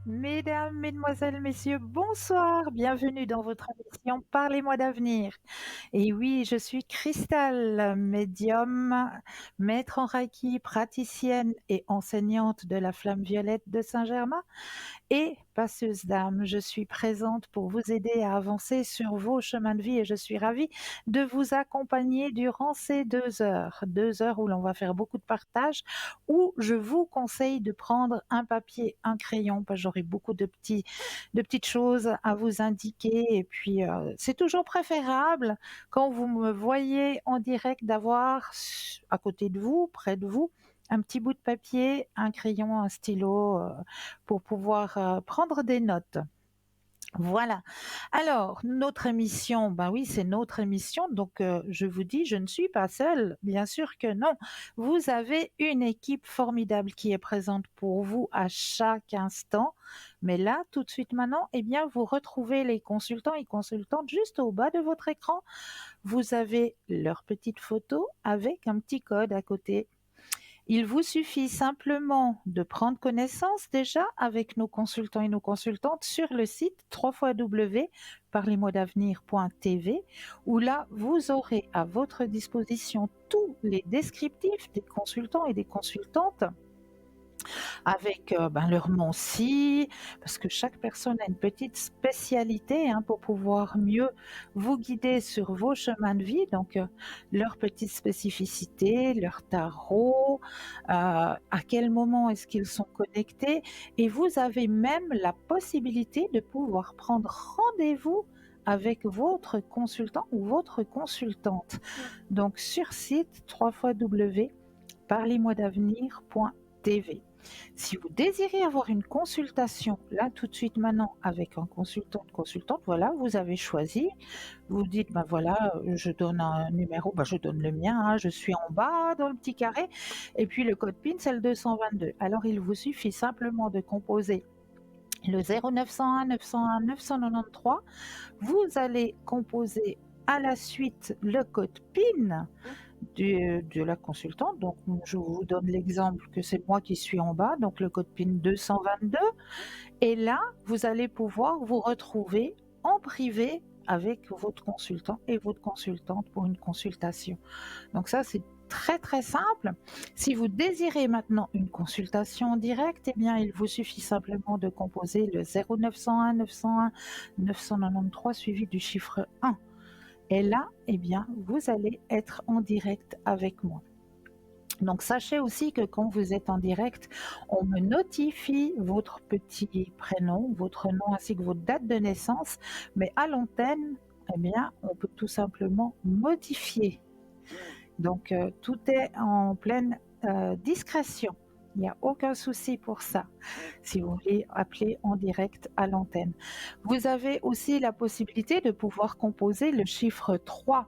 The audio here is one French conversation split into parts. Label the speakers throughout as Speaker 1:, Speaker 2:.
Speaker 1: Mesdames, mesdemoiselles, messieurs, bonsoir, bienvenue dans votre émission Parlez-moi d'avenir. Et oui, je suis Christelle, médium, maître en Reiki, praticienne et enseignante de la flamme violette de Saint-Germain et passeuse d'âme. Je suis présente pour vous aider à avancer sur vos chemins de vie et je suis ravie de vous accompagner durant ces 2 heures. 2 heures où l'on va faire beaucoup de partage, où je vous conseille de prendre un papier, un crayon, parce que j'aurai beaucoup de petites choses à vous indiquer. Et puis, c'est toujours préférable quand vous me voyez en direct d'avoir à côté de vous, près de vous, un petit bout de papier, un crayon, un stylo, pour pouvoir prendre des notes. Voilà. Alors, notre émission, ben oui, c'est notre émission, donc je vous dis, je ne suis pas seule, bien sûr que non. Vous avez une équipe formidable qui est présente pour vous à chaque instant. Mais là, tout de suite maintenant, eh bien, vous retrouvez les consultants et consultantes juste au bas de votre écran. Vous avez leur petite photo avec un petit code à côté. Il vous suffit simplement de prendre connaissance déjà avec nos consultants et nos consultantes sur le site www.parlez-moi-d'avenir.tv où là, vous aurez à votre disposition tous les descriptifs des consultants et des consultantes avec leur nom-ci, parce que chaque personne a une petite spécialité pour pouvoir mieux vous guider sur vos chemins de vie, donc leur petite spécificité, leur tarot, à quel moment est-ce qu'ils sont connectés, et vous avez même la possibilité de pouvoir prendre rendez-vous avec votre consultant ou votre consultante. Donc sur site www.parlez-moi-d'avenir.tv. Si vous désirez avoir une consultation, là tout de suite maintenant avec un consultant, consultante, voilà, vous avez choisi, vous dites, ben voilà, je donne un numéro, ben je donne le mien, je suis en bas dans le petit carré, et puis le code PIN c'est le 222. Alors il vous suffit simplement de composer le 0901 901 993, vous allez composer à la suite le code PIN de la consultante. Donc, je vous donne l'exemple que c'est moi qui suis en bas, donc le code PIN 222. Et là, vous allez pouvoir vous retrouver en privé avec votre consultant et votre consultante pour une consultation. Donc ça, c'est très très simple. Si vous désirez maintenant une consultation en direct, eh bien, il vous suffit simplement de composer le 0901 901 993 suivi du chiffre 1. Et là, eh bien, vous allez être en direct avec moi. Donc, sachez aussi que quand vous êtes en direct, on me notifie votre petit prénom, votre nom ainsi que votre date de naissance, mais à l'antenne, eh bien, on peut tout simplement modifier. Donc, tout est en pleine discrétion. Il n'y a aucun souci pour ça, si vous voulez appeler en direct à l'antenne. Vous avez aussi la possibilité de pouvoir composer le chiffre 3.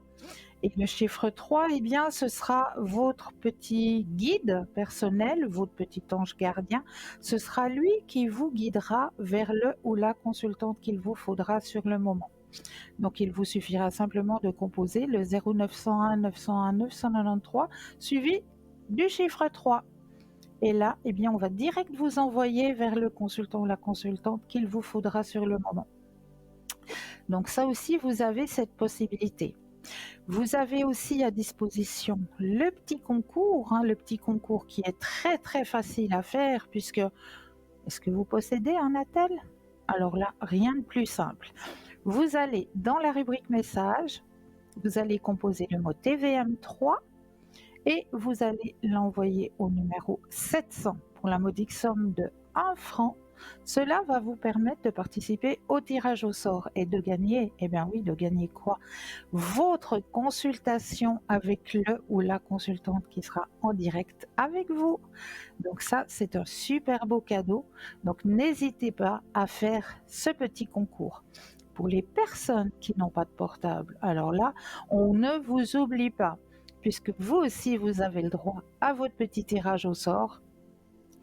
Speaker 1: Et le chiffre 3, eh bien, ce sera votre petit guide personnel, votre petit ange gardien. Ce sera lui qui vous guidera vers le ou la consultante qu'il vous faudra sur le moment. Donc, il vous suffira simplement de composer le 0901 901 993 suivi du chiffre 3. Et là, eh bien, on va direct vous envoyer vers le consultant ou la consultante qu'il vous faudra sur le moment. Donc ça aussi, vous avez cette possibilité. Vous avez aussi à disposition le petit concours qui est très très facile à faire puisque, est-ce que vous possédez un attel? Alors là, rien de plus simple. Vous allez dans la rubrique message, vous allez composer le mot TVM3 et vous allez l'envoyer au numéro 700 pour la modique somme de 1 franc. Cela va vous permettre de participer au tirage au sort et de gagner, eh bien oui, de gagner quoi? Votre consultation avec le ou la consultante qui sera en direct avec vous. Donc ça, c'est un super beau cadeau. Donc n'hésitez pas à faire ce petit concours. Pour les personnes qui n'ont pas de portable, alors là, on ne vous oublie pas, puisque vous aussi, vous avez le droit à votre petit tirage au sort.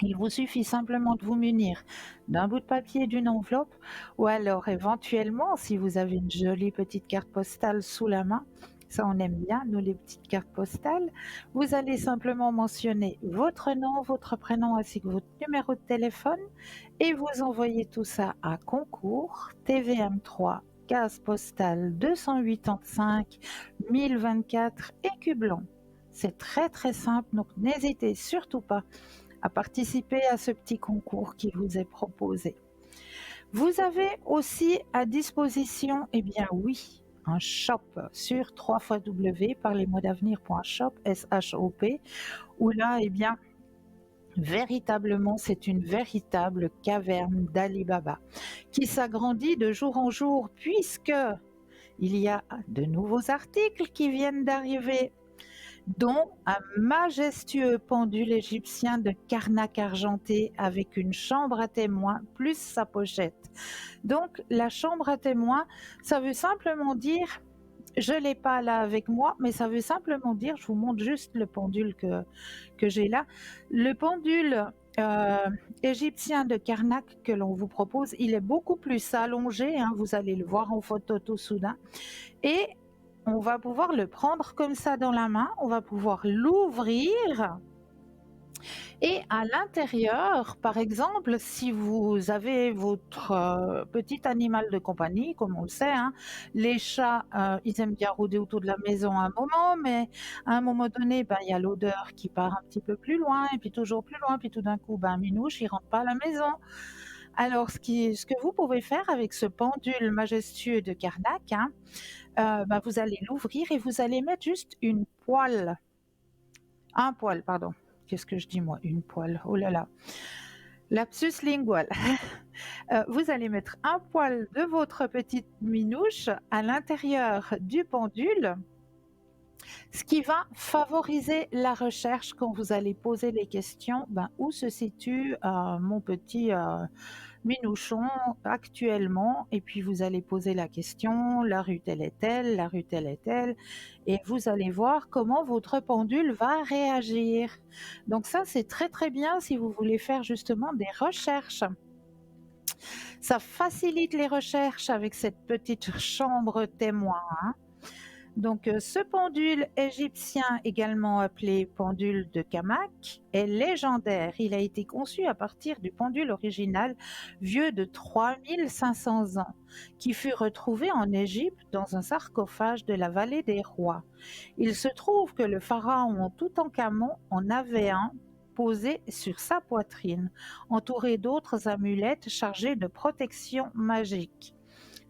Speaker 1: Il vous suffit simplement de vous munir d'un bout de papier, d'une enveloppe, ou alors éventuellement, si vous avez une jolie petite carte postale sous la main, Ça, on aime bien, nous, les petites cartes postales. Vous allez simplement mentionner votre nom, votre prénom ainsi que votre numéro de téléphone et vous envoyez tout ça à concours TVM3 case postale 285 1024 Écublon. C'est très très simple, donc n'hésitez surtout pas à participer à ce petit concours qui vous est proposé. Vous avez aussi à disposition, eh bien oui, un shop sur www.parlesmoisdavenir.shop, S-H-O-P, où là, eh bien, véritablement, c'est une véritable caverne d'Ali Baba qui s'agrandit de jour en jour puisque il y a de nouveaux articles qui viennent d'arriver, dont un majestueux pendule égyptien de Karnak argenté avec une chambre à témoins plus sa pochette. Donc la chambre à témoins, ça veut simplement dire, je ne l'ai pas là avec moi, mais ça veut simplement dire, je vous montre juste le pendule que j'ai là, le pendule égyptien de Karnak que l'on vous propose, il est beaucoup plus allongé, hein, vous allez le voir en photo tout soudain, et on va pouvoir le prendre comme ça dans la main, on va pouvoir l'ouvrir et à l'intérieur, par exemple, si vous avez votre petit animal de compagnie, comme on le sait, hein, les chats, ils aiment bien rôder autour de la maison à un moment, mais à un moment donné, ben, il y a l'odeur qui part un petit peu plus loin, et puis toujours plus loin, puis tout d'un coup, ben, Minouche, il rentre pas à la maison. Alors, ce que vous pouvez faire avec ce pendule majestueux de Karnak, hein, ben, vous allez l'ouvrir et vous allez mettre juste un poil, pardon. Qu'est-ce que je dis moi? Une poêle. Oh là là. Lapsus lingual. Vous allez mettre un poil de votre petite minouche à l'intérieur du pendule, ce qui va favoriser la recherche quand vous allez poser les questions. Ben, où se situe mon petit Minouchon actuellement, et puis vous allez poser la question, la rue telle est-elle, la rue telle est-elle, et vous allez voir comment votre pendule va réagir. Donc ça, c'est très très bien si vous voulez faire justement des recherches. Ça facilite les recherches avec cette petite chambre témoin, hein. Donc, ce pendule égyptien, également appelé pendule de Kamak, est légendaire. Il a été conçu à partir du pendule original, vieux de 3500 ans, qui fut retrouvé en Égypte dans un sarcophage de la vallée des rois. Il se trouve que le pharaon Toutankhamon en avait un posé sur sa poitrine, entouré d'autres amulettes chargées de protection magique.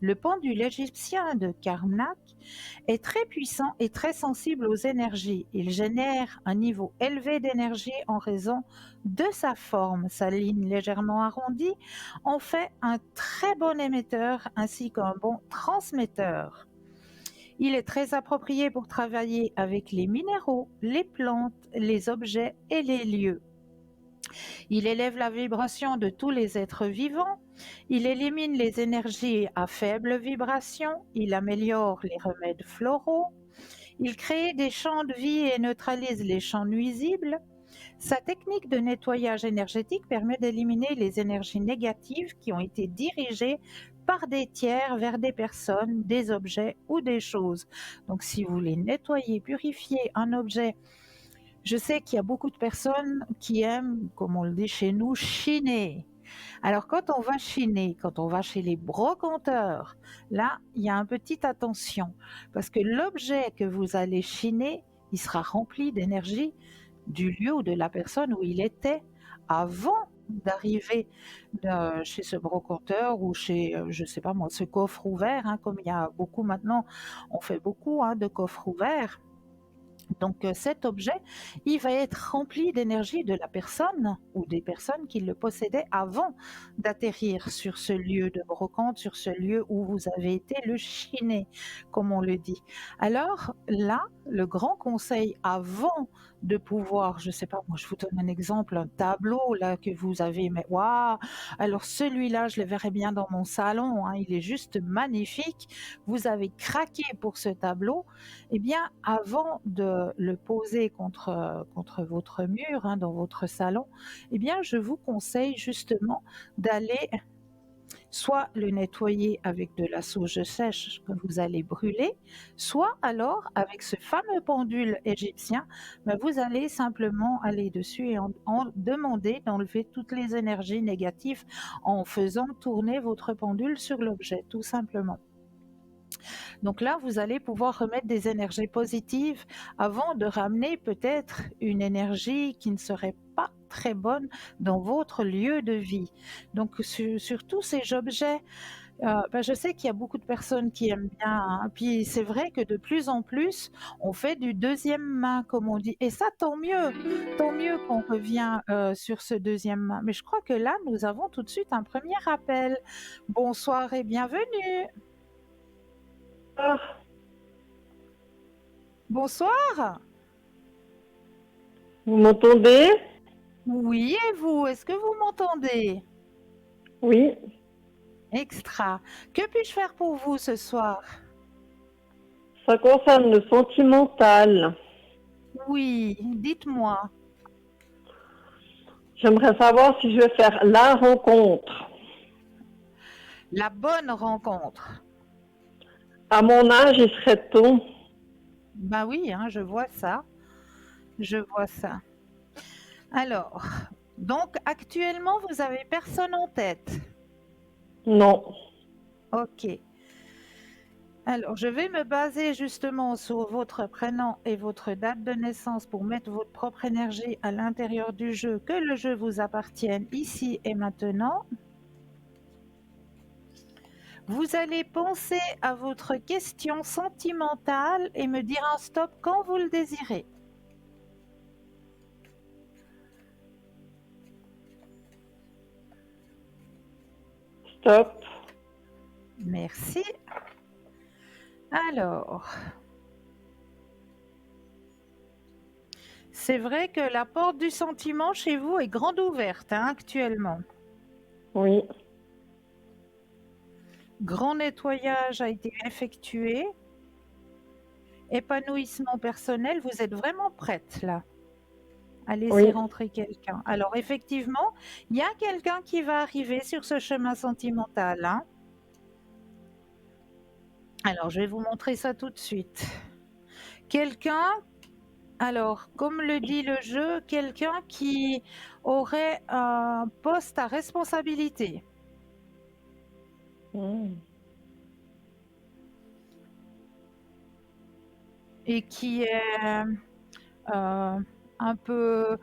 Speaker 1: Le pendule égyptien de Karnak est très puissant et très sensible aux énergies. Il génère un niveau élevé d'énergie en raison de sa forme. Sa ligne légèrement arrondie en fait un très bon émetteur ainsi qu'un bon transmetteur. Il est très approprié pour travailler avec les minéraux, les plantes, les objets et les lieux. Il élève la vibration de tous les êtres vivants, il élimine les énergies à faible vibration, il améliore les remèdes floraux, il crée des champs de vie et neutralise les champs nuisibles. Sa technique de nettoyage énergétique permet d'éliminer les énergies négatives qui ont été dirigées par des tiers vers des personnes, des objets ou des choses. Donc si vous voulez nettoyer, purifier un objet, je sais qu'il y a beaucoup de personnes qui aiment, comme on le dit chez nous, chiner. Alors quand on va chiner, quand on va chez les brocanteurs, là, il y a une petite attention parce que l'objet que vous allez chiner, il sera rempli d'énergie du lieu ou de la personne où il était avant d'arriver chez ce brocanteur ou chez, je sais pas moi, ce coffre ouvert, hein, comme il y a beaucoup maintenant, on fait beaucoup, hein, de coffres ouverts. Donc cet objet, il va être rempli d'énergie de la personne ou des personnes qui le possédaient avant d'atterrir sur ce lieu de brocante, sur ce lieu où vous avez été le chiner, comme on le dit. Alors là, le grand conseil avant de pouvoir, je sais pas, moi je vous donne un exemple, un tableau là que vous avez, mais waouh, alors celui-là, je le verrais bien dans mon salon, hein, il est juste magnifique. Vous avez craqué pour ce tableau, eh bien, avant de le poser contre votre mur, hein, dans votre salon, eh bien, je vous conseille justement d'aller soit le nettoyer avec de la sauge sèche que vous allez brûler, soit alors avec ce fameux pendule égyptien, ben, vous allez simplement aller dessus et en demander d'enlever toutes les énergies négatives en faisant tourner votre pendule sur l'objet, tout simplement. Donc là, vous allez pouvoir remettre des énergies positives avant de ramener peut-être une énergie qui ne serait pas très bonne dans votre lieu de vie. Donc sur tous ces objets, ben, je sais qu'il y a beaucoup de personnes qui aiment bien, hein. Puis c'est vrai que de plus en plus, on fait du deuxième main, comme on dit. Et ça, tant mieux qu'on revient sur ce deuxième main. Mais je crois que là, nous avons tout de suite un premier appel. Bonsoir et bienvenue.
Speaker 2: Ah,
Speaker 1: Bonsoir.
Speaker 2: vous m'entendez?
Speaker 1: Oui, et vous, est-ce que vous m'entendez?
Speaker 2: Oui,
Speaker 1: Extra. Que puis-je faire pour vous ce soir?
Speaker 2: ça concerne le sentimental.
Speaker 1: Oui, dites-moi.
Speaker 2: J'aimerais savoir si je vais faire la rencontre.
Speaker 1: La bonne rencontre.
Speaker 2: À mon âge, il serait temps.
Speaker 1: Ben oui, hein, je vois ça. Je vois ça. Alors, donc actuellement, vous avez personne en tête.
Speaker 2: Non.
Speaker 1: Ok. Alors, je vais me baser justement sur votre prénom et votre date de naissance pour mettre votre propre énergie à l'intérieur du jeu, que le jeu vous appartienne ici et maintenant. Vous allez penser à votre question sentimentale et me dire un stop quand vous le désirez.
Speaker 2: Stop.
Speaker 1: Merci. Alors, c'est vrai que la porte du sentiment chez vous est grande ouverte, hein, actuellement.
Speaker 2: Oui.
Speaker 1: Grand nettoyage a été effectué. Épanouissement personnel, vous êtes vraiment prête là à laisser
Speaker 2: Oui.
Speaker 1: rentrer quelqu'un. Alors effectivement, il y a quelqu'un qui va arriver sur ce chemin sentimental, hein. Alors je vais vous montrer ça tout de suite. Quelqu'un, alors comme le dit le jeu, quelqu'un qui aurait un poste à responsabilité
Speaker 2: Hmm.
Speaker 1: et qui est un peu,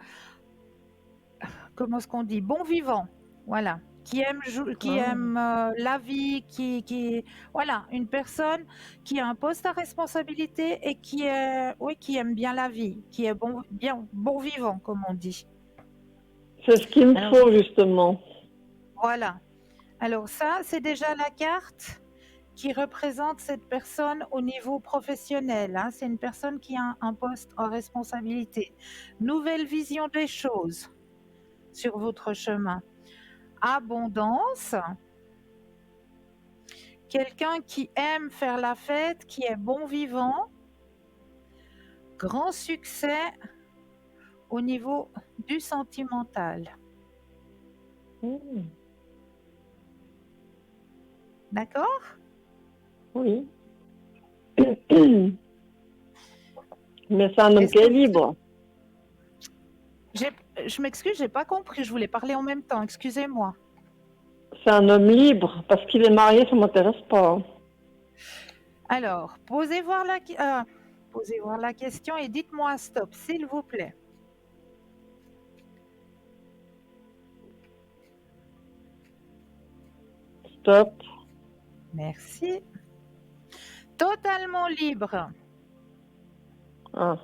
Speaker 1: comment est-ce qu'on dit, bon vivant, voilà, qui
Speaker 2: Ah.
Speaker 1: aime la vie, voilà, une personne qui a un poste à responsabilité et oui, qui aime bien la vie, qui est bon vivant, comme on dit.
Speaker 2: C'est ce qu'il me
Speaker 1: Alors
Speaker 2: faut, justement.
Speaker 1: voilà. Alors ça, c'est déjà la carte qui représente cette personne au niveau professionnel, hein. C'est une personne qui a un poste en responsabilité. Nouvelle vision des choses sur votre chemin. Abondance, quelqu'un qui aime faire la fête, qui est bon vivant, grand succès au niveau du sentimental.
Speaker 2: Hmm.
Speaker 1: D'accord?
Speaker 2: Oui. Mais c'est un homme
Speaker 1: Est-ce
Speaker 2: qui
Speaker 1: que
Speaker 2: est libre.
Speaker 1: je m'excuse, j'ai pas compris, je voulais parler en même temps, excusez-moi.
Speaker 2: C'est un homme libre. Parce qu'il est marié, ça m'intéresse pas.
Speaker 1: Alors, posez voir la question et dites-moi stop, s'il vous plaît.
Speaker 2: Stop.
Speaker 1: Merci. Totalement libre
Speaker 2: Ah.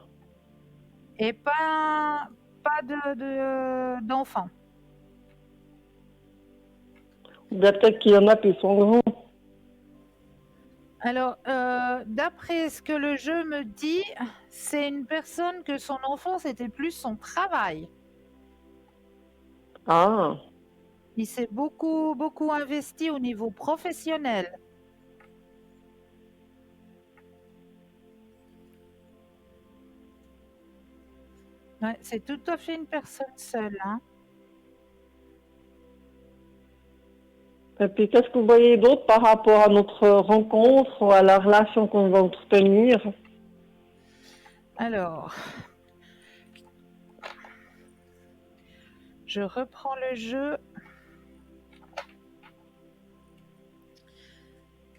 Speaker 1: et pas d'enfant.
Speaker 2: Ou bien peut-être qu'il y en a qui sont grands.
Speaker 1: Alors, d'après ce que le jeu me dit, c'est une personne que son enfance était plus son travail.
Speaker 2: Ah.
Speaker 1: Il s'est beaucoup investi au niveau professionnel. Ouais, c'est tout à fait une personne seule, hein.
Speaker 2: Et puis, qu'est-ce que vous voyez d'autre par rapport à notre rencontre ou à la relation qu'on va entretenir?
Speaker 1: Alors, je reprends le jeu.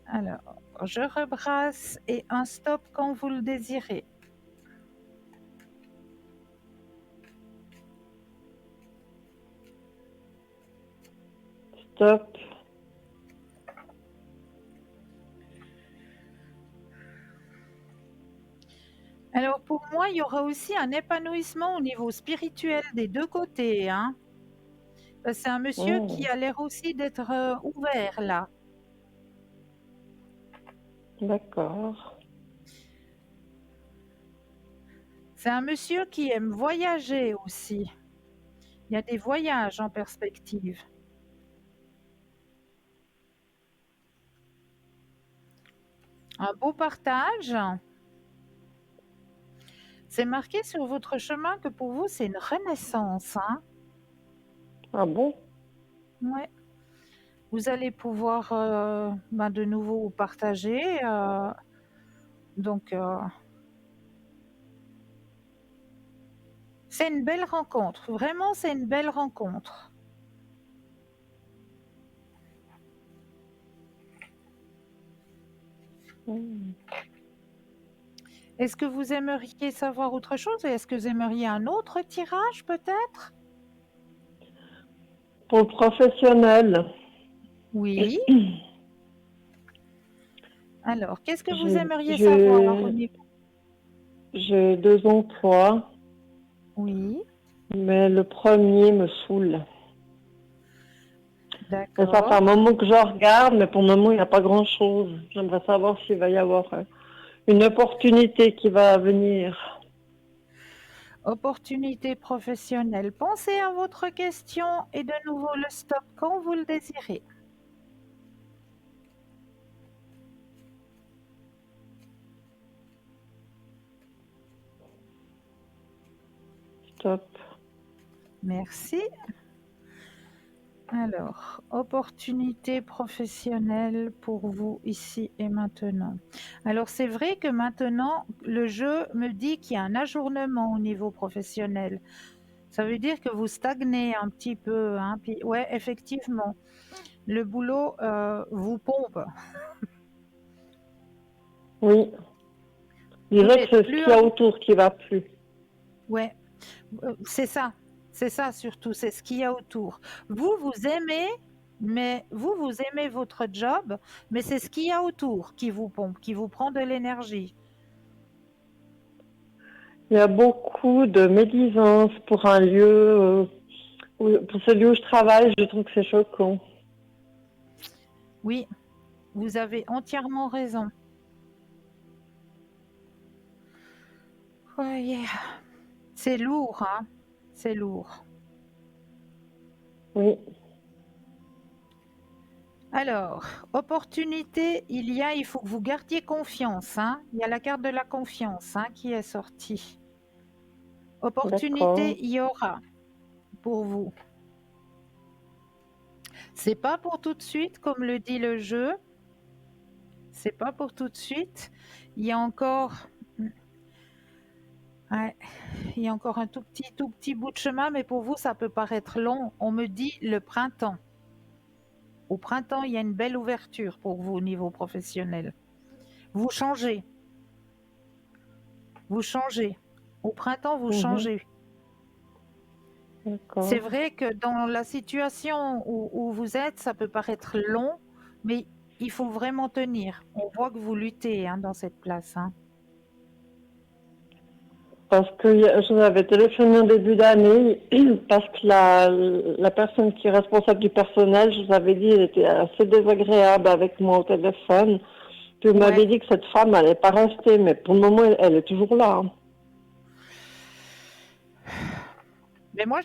Speaker 1: Alors, je rebrasse et un stop quand vous le désirez.
Speaker 2: Stop.
Speaker 1: Alors pour moi, il y aura aussi un épanouissement au niveau spirituel des deux côtés, hein. C'est un monsieur qui
Speaker 2: Mmh,
Speaker 1: a l'air aussi d'être ouvert là.
Speaker 2: d'accord.
Speaker 1: C'est un monsieur qui aime voyager aussi. Il y a des voyages en perspective. Un beau partage. C'est marqué sur votre chemin que pour vous, c'est une renaissance, hein.
Speaker 2: Ah bon?
Speaker 1: Ouais. Vous allez pouvoir de nouveau partager. Donc, c'est une belle rencontre. Vraiment, c'est une belle rencontre.
Speaker 2: Mmh.
Speaker 1: Est-ce que vous aimeriez savoir autre chose? Est-ce que vous aimeriez un autre tirage peut-être?
Speaker 2: Pour le professionnel,
Speaker 1: Oui. Alors, qu'est-ce que vous
Speaker 2: j'ai
Speaker 1: aimeriez savoir au
Speaker 2: j'ai
Speaker 1: niveau?
Speaker 2: j'ai 2 emplois,
Speaker 1: Oui,
Speaker 2: mais le premier me saoule. Et ça fait un
Speaker 1: d'accord.
Speaker 2: moment que je regarde, mais pour le moment, il n'y a pas grand-chose. J'aimerais savoir s'il va y avoir une opportunité qui va venir.
Speaker 1: Opportunité professionnelle. Pensez à votre question et de nouveau le stop quand vous le désirez.
Speaker 2: Stop.
Speaker 1: Merci. Alors, opportunité professionnelle pour vous ici et maintenant. Alors, c'est vrai que maintenant, le jeu me dit qu'il y a un ajournement au niveau professionnel. Ça veut dire que vous stagnez un petit peu, hein. Puis, ouais, effectivement, le boulot vous pompe.
Speaker 2: Oui. Je
Speaker 1: Vous
Speaker 2: dirais que
Speaker 1: n'êtes
Speaker 2: c'est ce
Speaker 1: plus
Speaker 2: qu'il y
Speaker 1: à
Speaker 2: a
Speaker 1: vous.
Speaker 2: autour qui va plus.
Speaker 1: Ouais, c'est ça. C'est ça surtout, c'est ce qu'il y a autour. Vous, vous aimez, mais vous aimez votre job, mais c'est ce qu'il y a autour qui vous pompe, qui vous prend de l'énergie.
Speaker 2: Il y a beaucoup de médisance pour un lieu, pour ce lieu où je travaille, je trouve que c'est choquant.
Speaker 1: Oui, vous avez entièrement raison. Ouais, c'est lourd, hein. C'est lourd.
Speaker 2: Oui,
Speaker 1: Alors, opportunité, il faut que vous gardiez confiance, hein. Il y a la carte de la confiance, hein, qui est sortie.
Speaker 2: d'accord.
Speaker 1: Opportunité, il y aura pour vous. C'est pas pour tout de suite, comme le dit le jeu. C'est pas pour tout de suite. Il y a encore, ouais, il y a encore un tout petit bout de chemin, mais pour vous, ça peut paraître long. On me dit le printemps. Au printemps, il y a une belle ouverture pour vous au niveau professionnel. Vous changez, vous changez. Au printemps, vous
Speaker 2: Mhm,
Speaker 1: changez. C'est
Speaker 2: d'accord.
Speaker 1: vrai que dans la situation où vous êtes, ça peut paraître long, mais il faut vraiment tenir. On voit que vous luttez, hein, dans cette place, hein.
Speaker 2: Parce que je vous avais téléphoné en début d'année, parce que la personne qui est responsable du personnel, je vous avais dit, elle était assez désagréable avec moi au téléphone. Puis vous
Speaker 1: Ouais,
Speaker 2: m'avez dit que cette femme n'allait pas rester, mais pour le moment, elle est toujours là, hein.
Speaker 1: mais moi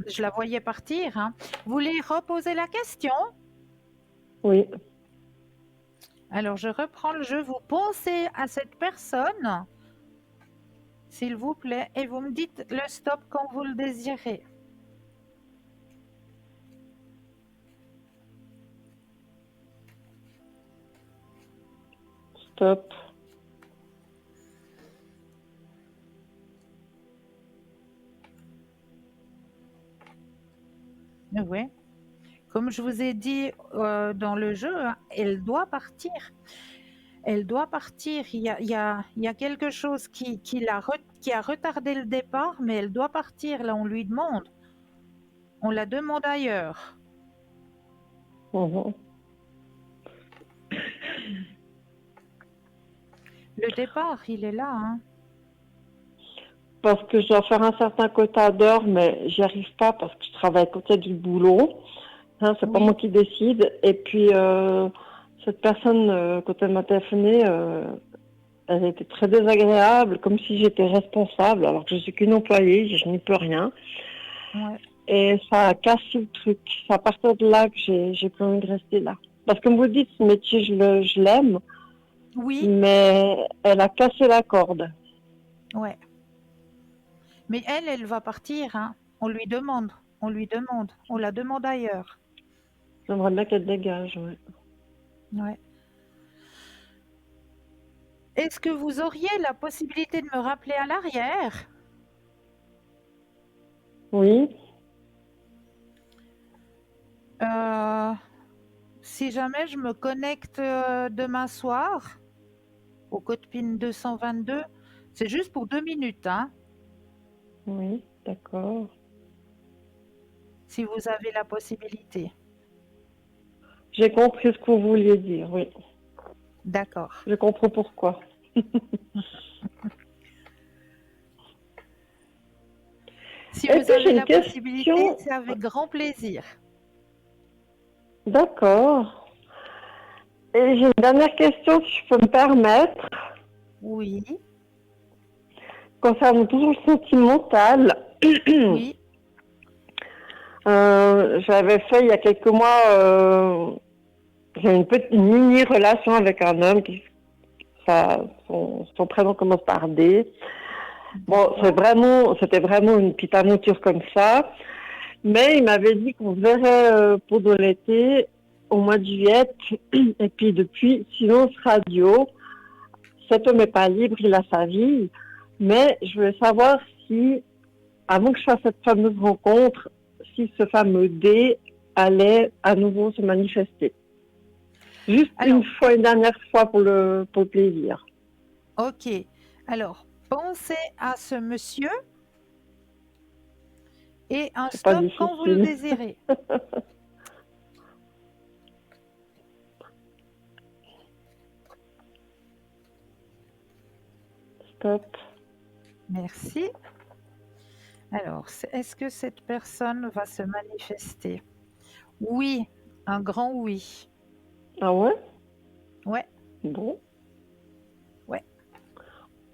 Speaker 1: je la voyais partir, hein. Vous voulez reposer la question?
Speaker 2: Oui,
Speaker 1: Alors je reprends le jeu. Vous pensez à cette personne, s'il vous plaît, et vous me dites le stop quand vous le désirez.
Speaker 2: Stop.
Speaker 1: Oui. Comme je vous ai dit dans le jeu, hein, elle doit partir. Elle doit partir. Il y a quelque chose qui a retardé le départ, mais elle doit partir. Là, on lui demande. On la demande ailleurs.
Speaker 2: Mhm.
Speaker 1: Le départ, il est là. Hein.
Speaker 2: Parce que je dois faire un certain quota d'heures, mais j'y arrive pas parce que je travaille à côté du boulot. Hein, c'est pas
Speaker 1: Oui,
Speaker 2: moi qui décide. Et puis, cette personne, quand elle m'a téléphoné, elle était très désagréable, comme si j'étais responsable, alors que je suis qu'une employée, je n'y peux rien.
Speaker 1: ouais.
Speaker 2: Et ça a cassé le truc. C'est à partir de là que j'ai plus envie de rester là. Parce que comme vous dites, ce métier, je l'aime,
Speaker 1: Oui,
Speaker 2: mais elle a cassé la corde.
Speaker 1: ouais. Mais elle va partir. Hein. On lui demande. On lui demande. On la demande ailleurs.
Speaker 2: J'aimerais bien qu'elle dégage, ouais.
Speaker 1: Ouais. Est-ce que vous auriez la possibilité de me rappeler à l'arrière?
Speaker 2: Oui,
Speaker 1: Euh, Si jamais je me connecte demain soir au code PIN 222, c'est juste pour 2 minutes, hein,
Speaker 2: oui, d'accord.
Speaker 1: si vous avez la possibilité.
Speaker 2: J'ai compris ce que vous vouliez dire, oui.
Speaker 1: D'accord.
Speaker 2: Je comprends pourquoi.
Speaker 1: Si
Speaker 2: Et
Speaker 1: vous
Speaker 2: puis j'ai
Speaker 1: avez
Speaker 2: une
Speaker 1: la possibilité,
Speaker 2: question.
Speaker 1: c'est avec grand plaisir.
Speaker 2: D'accord. Et j'ai une dernière question, si je peux me permettre,
Speaker 1: Oui,
Speaker 2: concernant toujours le sentimental.
Speaker 1: oui,
Speaker 2: J'avais fait il y a quelques mois, j'ai une petite mini relation avec un homme son prénom commence par D. Bon,
Speaker 1: d'accord.
Speaker 2: c'était vraiment une petite aventure comme ça. Mais il m'avait dit qu'on se verrait pendant l'été, au mois de juillet. Et puis depuis, silence radio. Cet homme n'est pas libre, il a sa vie. Mais je voulais savoir si, avant que je fasse cette fameuse rencontre, si ce fameux D allait à nouveau se manifester. Juste
Speaker 1: Alors,
Speaker 2: une dernière fois pour le plaisir.
Speaker 1: ok. Alors, pensez à ce monsieur et un
Speaker 2: C'est pas
Speaker 1: stop quand vous le
Speaker 2: difficile.
Speaker 1: désirez.
Speaker 2: Stop.
Speaker 1: Merci. Alors, est-ce que cette personne va se manifester? Oui, un grand oui.
Speaker 2: Ah ouais?
Speaker 1: Ouais,
Speaker 2: Bon.
Speaker 1: ouais.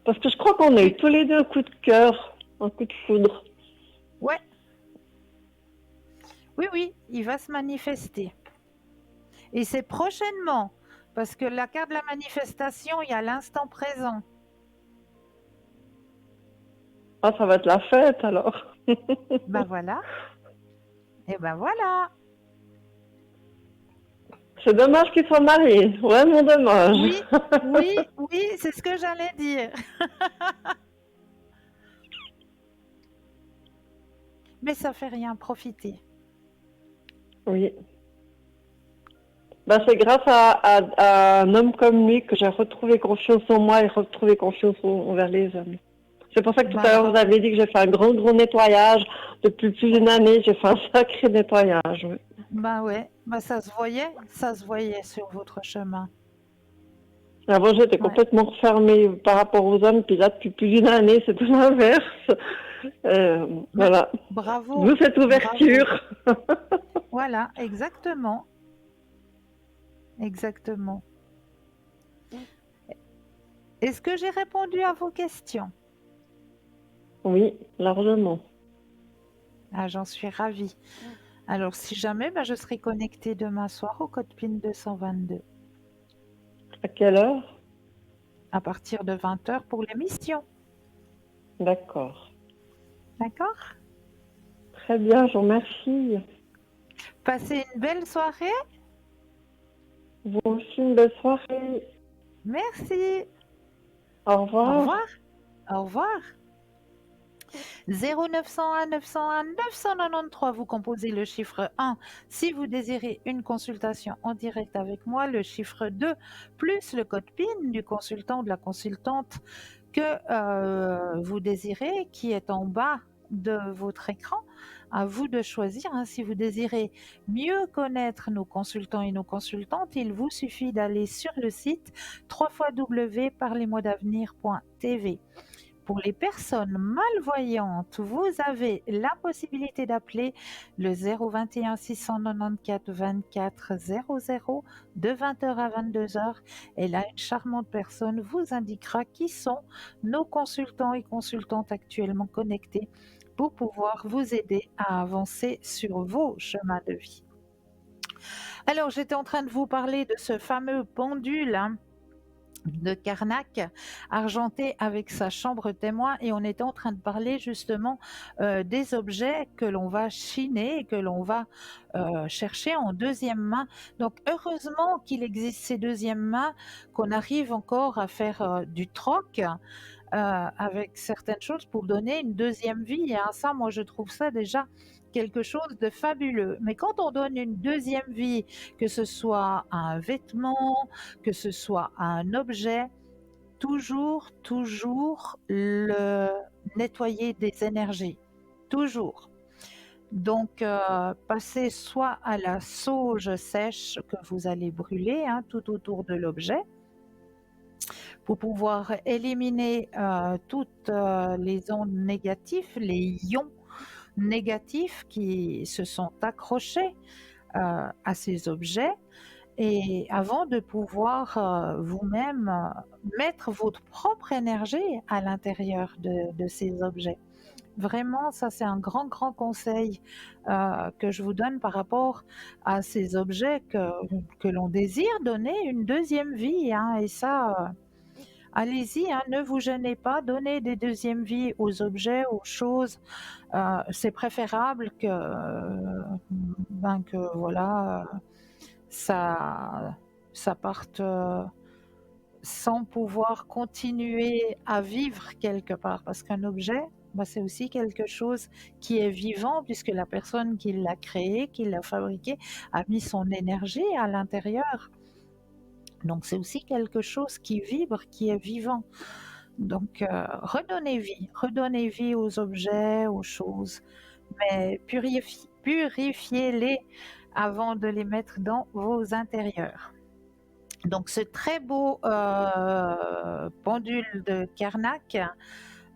Speaker 2: Parce que je crois qu'on a eu
Speaker 1: Oui,
Speaker 2: tous les deux un coup de cœur, un coup de foudre.
Speaker 1: ouais, oui, oui, il va se manifester. Et c'est prochainement, parce que la carte de la manifestation, il y a l'instant présent.
Speaker 2: Ah, ça va être la fête alors.
Speaker 1: Ben voilà, et ben voilà.
Speaker 2: C'est dommage qu'ils soient mariés, vraiment dommage.
Speaker 1: Oui, oui, oui, c'est ce que j'allais dire. Mais ça fait rien, profitez.
Speaker 2: Oui. Ben, c'est grâce à un homme comme lui que j'ai retrouvé confiance en moi et retrouvé confiance envers les hommes. C'est pour ça que tout
Speaker 1: Ben
Speaker 2: à l'heure, vous
Speaker 1: bravo.
Speaker 2: avez dit que j'ai fait un gros nettoyage. Depuis plus
Speaker 1: Ouais.
Speaker 2: d'une année, j'ai fait un sacré nettoyage. Oui.
Speaker 1: Ben ouais, ben ça se voyait sur votre chemin.
Speaker 2: Avant, j'étais
Speaker 1: Ouais.
Speaker 2: complètement fermée par rapport aux hommes, puis là, depuis plus d'une année, c'est tout l'inverse.
Speaker 1: Ben,
Speaker 2: Voilà.
Speaker 1: bravo,
Speaker 2: D'où cette
Speaker 1: bravo.
Speaker 2: ouverture.
Speaker 1: Voilà, exactement, exactement. Est-ce que j'ai répondu à vos questions?
Speaker 2: Oui, largement.
Speaker 1: Ah, j'en suis ravie. Alors, si jamais, ben, je serai connectée demain soir au code PIN 222
Speaker 2: À quelle heure?
Speaker 1: à partir de 20 h pour l'émission.
Speaker 2: D'accord.
Speaker 1: D'accord?
Speaker 2: Très bien, je vous remercie.
Speaker 1: Passez une belle soirée.
Speaker 2: Vous aussi, une belle soirée.
Speaker 1: Merci.
Speaker 2: Au
Speaker 1: Au
Speaker 2: revoir.
Speaker 1: revoir. Au revoir. 0901 901 993, vous composez le chiffre 1 si vous désirez une consultation en direct avec moi, le chiffre 2 plus le code PIN du consultant ou de la consultante que vous désirez, qui est en bas de votre écran. À vous de choisir, hein. Si vous désirez mieux connaître nos consultants et nos consultantes, il vous suffit d'aller sur le site www.parlez-moi-d'avenir.tv. Pour les personnes malvoyantes, vous avez la possibilité d'appeler le 021 694 24 00 de 20h à 22h. Et là, une charmante personne vous indiquera qui sont nos consultants et consultantes actuellement connectés pour pouvoir vous aider à avancer sur vos chemins de vie. Alors, j'étais en train de vous parler de ce fameux pendule, hein, de Karnak, argenté avec sa chambre témoin, et on était en train de parler justement des objets que l'on va chiner et que l'on va chercher en deuxième main. Donc heureusement qu'il existe ces deuxièmes mains, qu'on arrive encore à faire du troc avec certaines choses pour donner une deuxième vie. Hein. Ça, moi, je trouve ça déjà quelque chose de fabuleux. Mais quand on donne une deuxième vie, que ce soit à un vêtement, que ce soit à un objet, toujours le nettoyer des énergies. Toujours. Donc, passez soit à la sauge sèche que vous allez brûler, hein, tout autour de l'objet, pour pouvoir éliminer toutes les ondes négatives, les ions négatifs qui se sont accrochés à ces objets, et avant de pouvoir vous-même mettre votre propre énergie à l'intérieur de ces objets. Vraiment, ça c'est un grand conseil que je vous donne par rapport à ces objets que l'on désire donner une deuxième vie, hein, et ça, allez-y, hein, ne vous gênez pas, donnez des deuxièmes vies aux objets, aux choses. C'est préférable que voilà, ça, ça parte sans pouvoir continuer à vivre quelque part. Parce qu'un objet, bah, c'est aussi quelque chose qui est vivant, puisque la personne qui l'a créé, qui l'a fabriqué, a mis son énergie à l'intérieur. Donc c'est aussi quelque chose qui vibre, qui est vivant. Donc redonnez vie aux objets, aux choses, mais purifiez-les avant de les mettre dans vos intérieurs. Donc ce très beau pendule de Karnak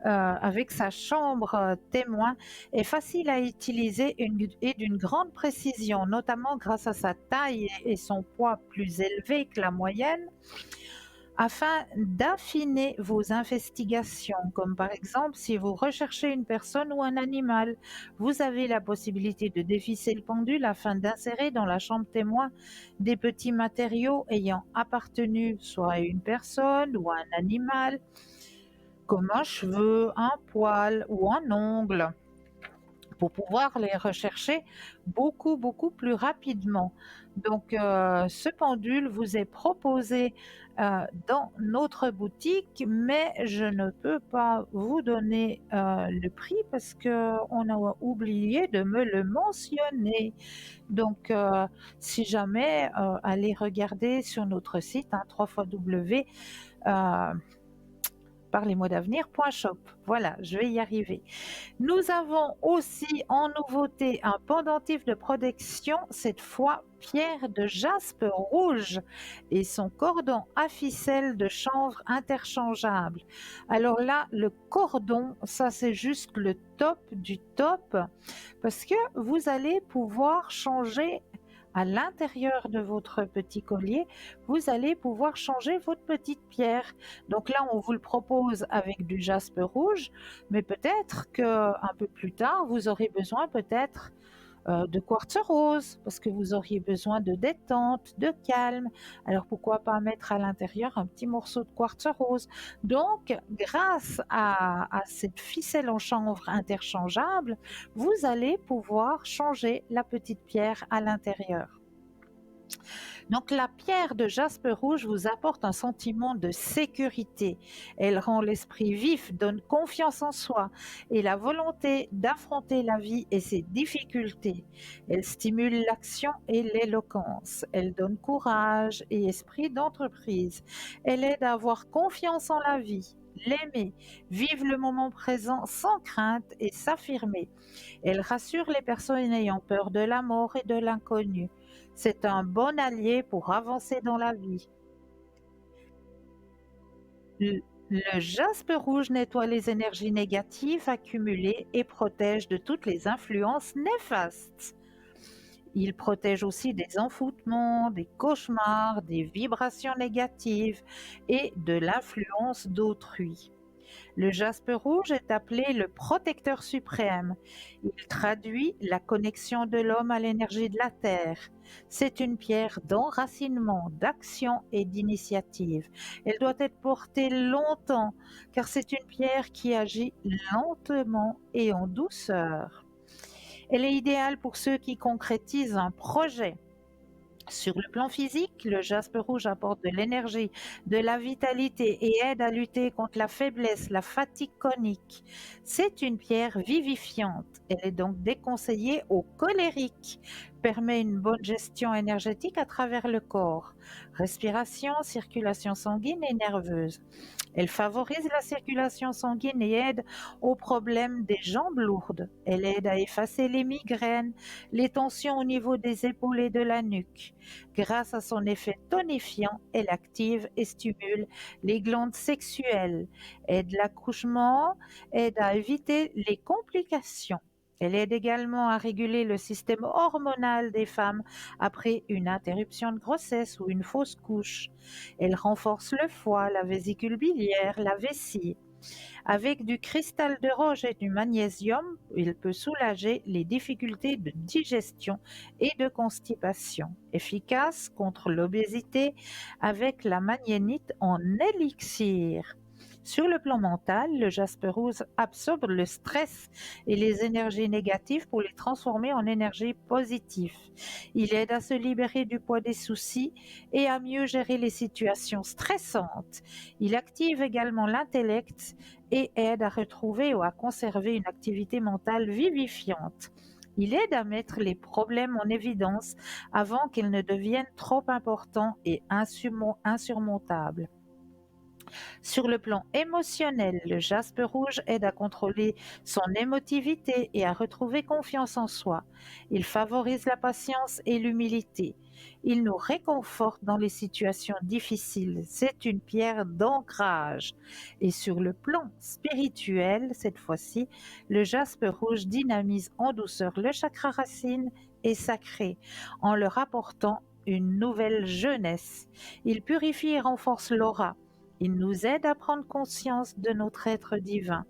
Speaker 1: avec sa chambre témoin est facile à utiliser et d'une grande précision, notamment grâce à sa taille et son poids plus élevé que la moyenne, afin d'affiner vos investigations, comme par exemple si vous recherchez une personne ou un animal. Vous avez la possibilité de dévisser le pendule afin d'insérer dans la chambre témoin des petits matériaux ayant appartenu soit à une personne ou à un animal, comme un cheveu, un poil ou un ongle, pour pouvoir les rechercher beaucoup plus rapidement. Donc ce pendule vous est proposé dans notre boutique, mais je ne peux pas vous donner le prix parce qu'on a oublié de me le mentionner. Donc si jamais, allez regarder sur notre site, hein, www. Parlez-moi-d'avenir.shop. Voilà, je vais y arriver. Nous avons aussi en nouveauté un pendentif de protection, cette fois pierre de jaspe rouge et son cordon à ficelle de chanvre interchangeable. Alors là, le cordon, ça c'est juste le top du top, parce que vous allez pouvoir changer à l'intérieur de votre petit collier, vous allez pouvoir changer votre petite pierre. Donc là, on vous le propose avec du jaspe rouge, mais peut-être qu'un peu plus tard, vous aurez besoin peut-être de quartz rose, parce que vous auriez besoin de détente, de calme. Alors pourquoi pas mettre à l'intérieur un petit morceau de quartz rose. Donc, grâce à cette ficelle en chanvre interchangeable, vous allez pouvoir changer la petite pierre à l'intérieur. Donc la pierre de jaspe rouge vous apporte un sentiment de sécurité. Elle rend l'esprit vif, donne confiance en soi et la volonté d'affronter la vie et ses difficultés. Elle stimule l'action et l'éloquence. Elle donne courage et esprit d'entreprise. Elle aide à avoir confiance en la vie, l'aimer, vivre le moment présent sans crainte et s'affirmer. Elle rassure les personnes ayant peur de la mort et de l'inconnu. C'est un bon allié pour avancer dans la vie. Le le jaspe rouge nettoie les énergies négatives accumulées et protège de toutes les influences néfastes. Il protège aussi des envoûtements, des cauchemars, des vibrations négatives et de l'influence d'autrui. Le jaspe rouge est appelé le protecteur suprême. Il traduit la connexion de l'homme à l'énergie de la Terre. C'est une pierre d'enracinement, d'action et d'initiative. Elle doit être portée longtemps car c'est une pierre qui agit lentement et en douceur. Elle est idéale pour ceux qui concrétisent un projet. Sur le plan physique, le jaspe rouge apporte de l'énergie, de la vitalité et aide à lutter contre la faiblesse, la fatigue chronique. C'est une pierre vivifiante. Elle est donc déconseillée aux colériques, permet une bonne gestion énergétique à travers le corps, respiration, circulation sanguine et nerveuse. Elle favorise la circulation sanguine et aide aux problèmes des jambes lourdes. Elle aide à effacer les migraines, les tensions au niveau des épaules et de la nuque. Grâce à son effet tonifiant, elle active et stimule les glandes sexuelles, aide l'accouchement, aide à éviter les complications. Elle aide également à réguler le système hormonal des femmes après une interruption de grossesse ou une fausse couche. Elle renforce le foie, la vésicule biliaire, la vessie. Avec du cristal de roche et du magnésium, il peut soulager les difficultés de digestion et de constipation. Efficace contre l'obésité avec la magnénite en élixir. Sur le plan mental, le jaspe rouge absorbe le stress et les énergies négatives pour les transformer en énergie positive. Il aide à se libérer du poids des soucis et à mieux gérer les situations stressantes. Il active également l'intellect et aide à retrouver ou à conserver une activité mentale vivifiante. Il aide à mettre les problèmes en évidence avant qu'ils ne deviennent trop importants et insurmontables. Sur le plan émotionnel, le jaspe rouge aide à contrôler son émotivité et à retrouver confiance en soi. Il favorise la patience et l'humilité. Il nous réconforte dans les situations difficiles. C'est une pierre d'ancrage. Et sur le plan spirituel, cette fois-ci, le jaspe rouge dynamise en douceur le chakra racine et sacré en leur apportant une nouvelle jeunesse. Il purifie et renforce l'aura. Il nous aide à prendre conscience de notre être divin.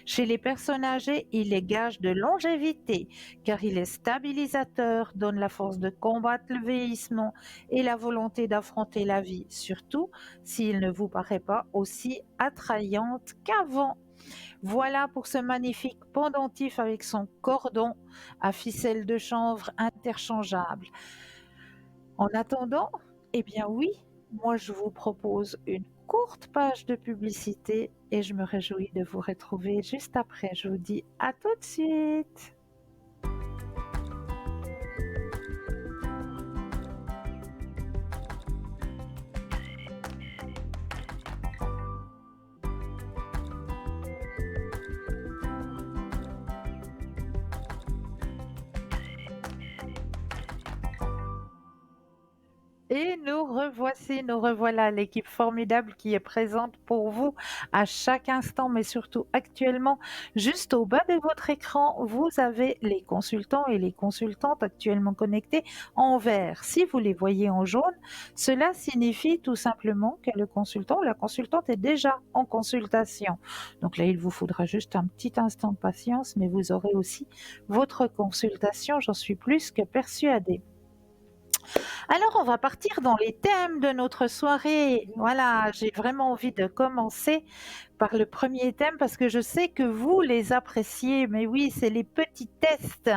Speaker 1: Chez les personnes âgées, il est gage de longévité car il est stabilisateur, donne la force de combattre le vieillissement et la volonté d'affronter la vie, surtout s'il ne vous paraît pas aussi attrayante qu'avant. Voilà pour ce magnifique pendentif avec son cordon à ficelle de chanvre interchangeable. En attendant, eh bien oui, moi je vous propose une courte page de publicité et je me réjouis de vous retrouver juste après. Je vous dis à tout de suite. Et nous revoilà, l'équipe formidable qui est présente pour vous à chaque instant, mais surtout actuellement, juste au bas de votre écran, vous avez les consultants et les consultantes actuellement connectés en vert. Si vous les voyez en jaune, cela signifie tout simplement que le consultant ou la consultante est déjà en consultation. Donc là, il vous faudra juste un petit instant de patience, mais vous aurez aussi votre consultation, j'en suis plus que persuadée. Alors, on va partir dans les thèmes de notre soirée. Voilà, j'ai vraiment envie de commencer par le premier thème parce que je sais que vous les appréciez. Mais oui, c'est les petits tests.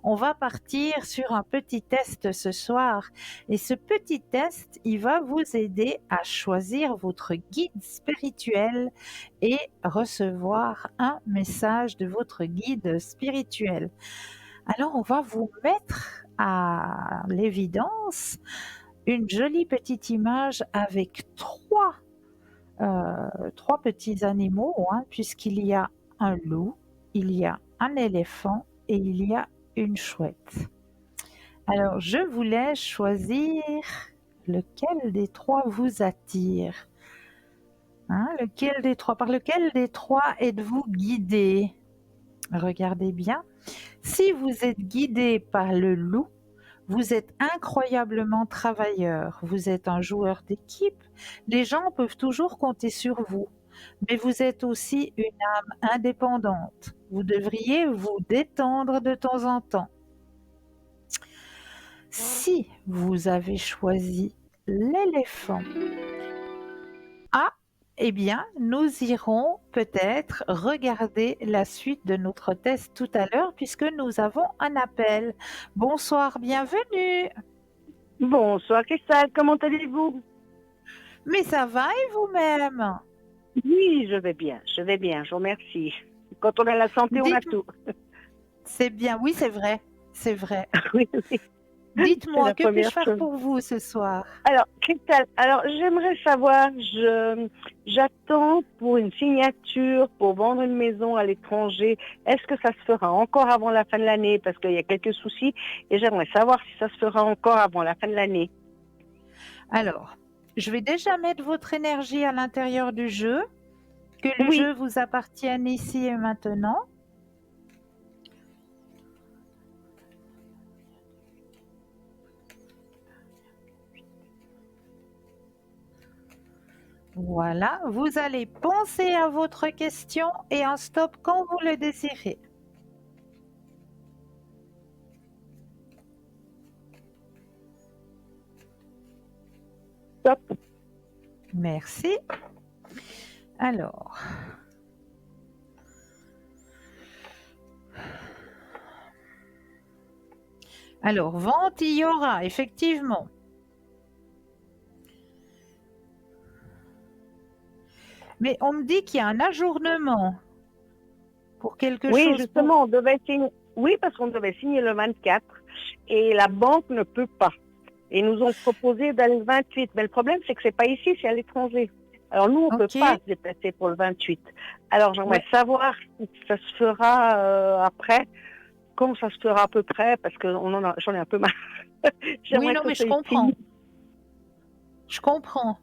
Speaker 1: On va partir sur un petit test ce soir. Et ce petit test, il va vous aider à choisir votre guide spirituel et recevoir un message de votre guide spirituel. Alors, on va vous mettre à l'évidence une jolie petite image avec trois petits animaux, hein, puisqu'il y a un loup, il y a un éléphant et il y a une chouette. Alors, je vous laisse choisir lequel des trois vous attire. Hein, par lequel des trois êtes-vous guidé? Regardez bien. Si vous êtes guidé par le loup, vous êtes incroyablement travailleur, vous êtes un joueur d'équipe, les gens peuvent toujours compter sur vous, mais vous êtes aussi une âme indépendante. Vous devriez vous détendre de temps en temps. Si vous avez choisi l'éléphant, ah, eh bien, nous irons peut-être regarder la suite de notre test tout à l'heure puisque nous avons un appel. Bonsoir, bienvenue.
Speaker 3: Bonsoir Christelle, comment allez-vous?
Speaker 1: Mais ça va et vous-même?
Speaker 3: Oui, je vais bien, je vous remercie. Quand on a la santé, on a
Speaker 1: Dites-
Speaker 3: tout.
Speaker 1: C'est bien, oui, c'est vrai, c'est vrai.
Speaker 3: Oui, oui, c'est
Speaker 1: Dites-moi,
Speaker 3: la
Speaker 1: que puis-je
Speaker 3: première
Speaker 1: faire
Speaker 3: chose.
Speaker 1: pour vous ce soir?
Speaker 3: Alors, Christelle, j'aimerais savoir, j'attends pour une signature pour vendre une maison à l'étranger. Est-ce que ça se fera encore avant la fin de l'année? Parce qu'il y a quelques soucis et j'aimerais savoir si ça se fera encore avant la fin de l'année.
Speaker 1: Alors, je vais déjà mettre votre énergie à l'intérieur du jeu, que le
Speaker 3: Oui,
Speaker 1: jeu vous appartienne ici et maintenant. Voilà, vous allez penser à votre question et un stop quand vous le désirez.
Speaker 3: top.
Speaker 1: Merci. Alors, vente, il y aura, effectivement. Mais on me dit qu'il y a un ajournement pour quelque
Speaker 3: Oui,
Speaker 1: chose.
Speaker 3: justement, on devait signer. Oui, parce qu'on devait signer le 24 et la banque ne peut pas. Et ils nous ont proposé d'aller le 28. Mais le problème, c'est que c'est pas ici, c'est à l'étranger. Alors nous, on peut
Speaker 1: Ok.
Speaker 3: pas se déplacer pour le 28. Alors j'aimerais
Speaker 1: Ouais.
Speaker 3: savoir si ça se fera après, comment ça se fera à peu près, parce que j'en ai un peu marre.
Speaker 1: Oui,
Speaker 3: J'aimerais
Speaker 1: non,
Speaker 3: que
Speaker 1: mais
Speaker 3: ça
Speaker 1: je
Speaker 3: soit
Speaker 1: comprends.
Speaker 3: ici.
Speaker 1: Je comprends.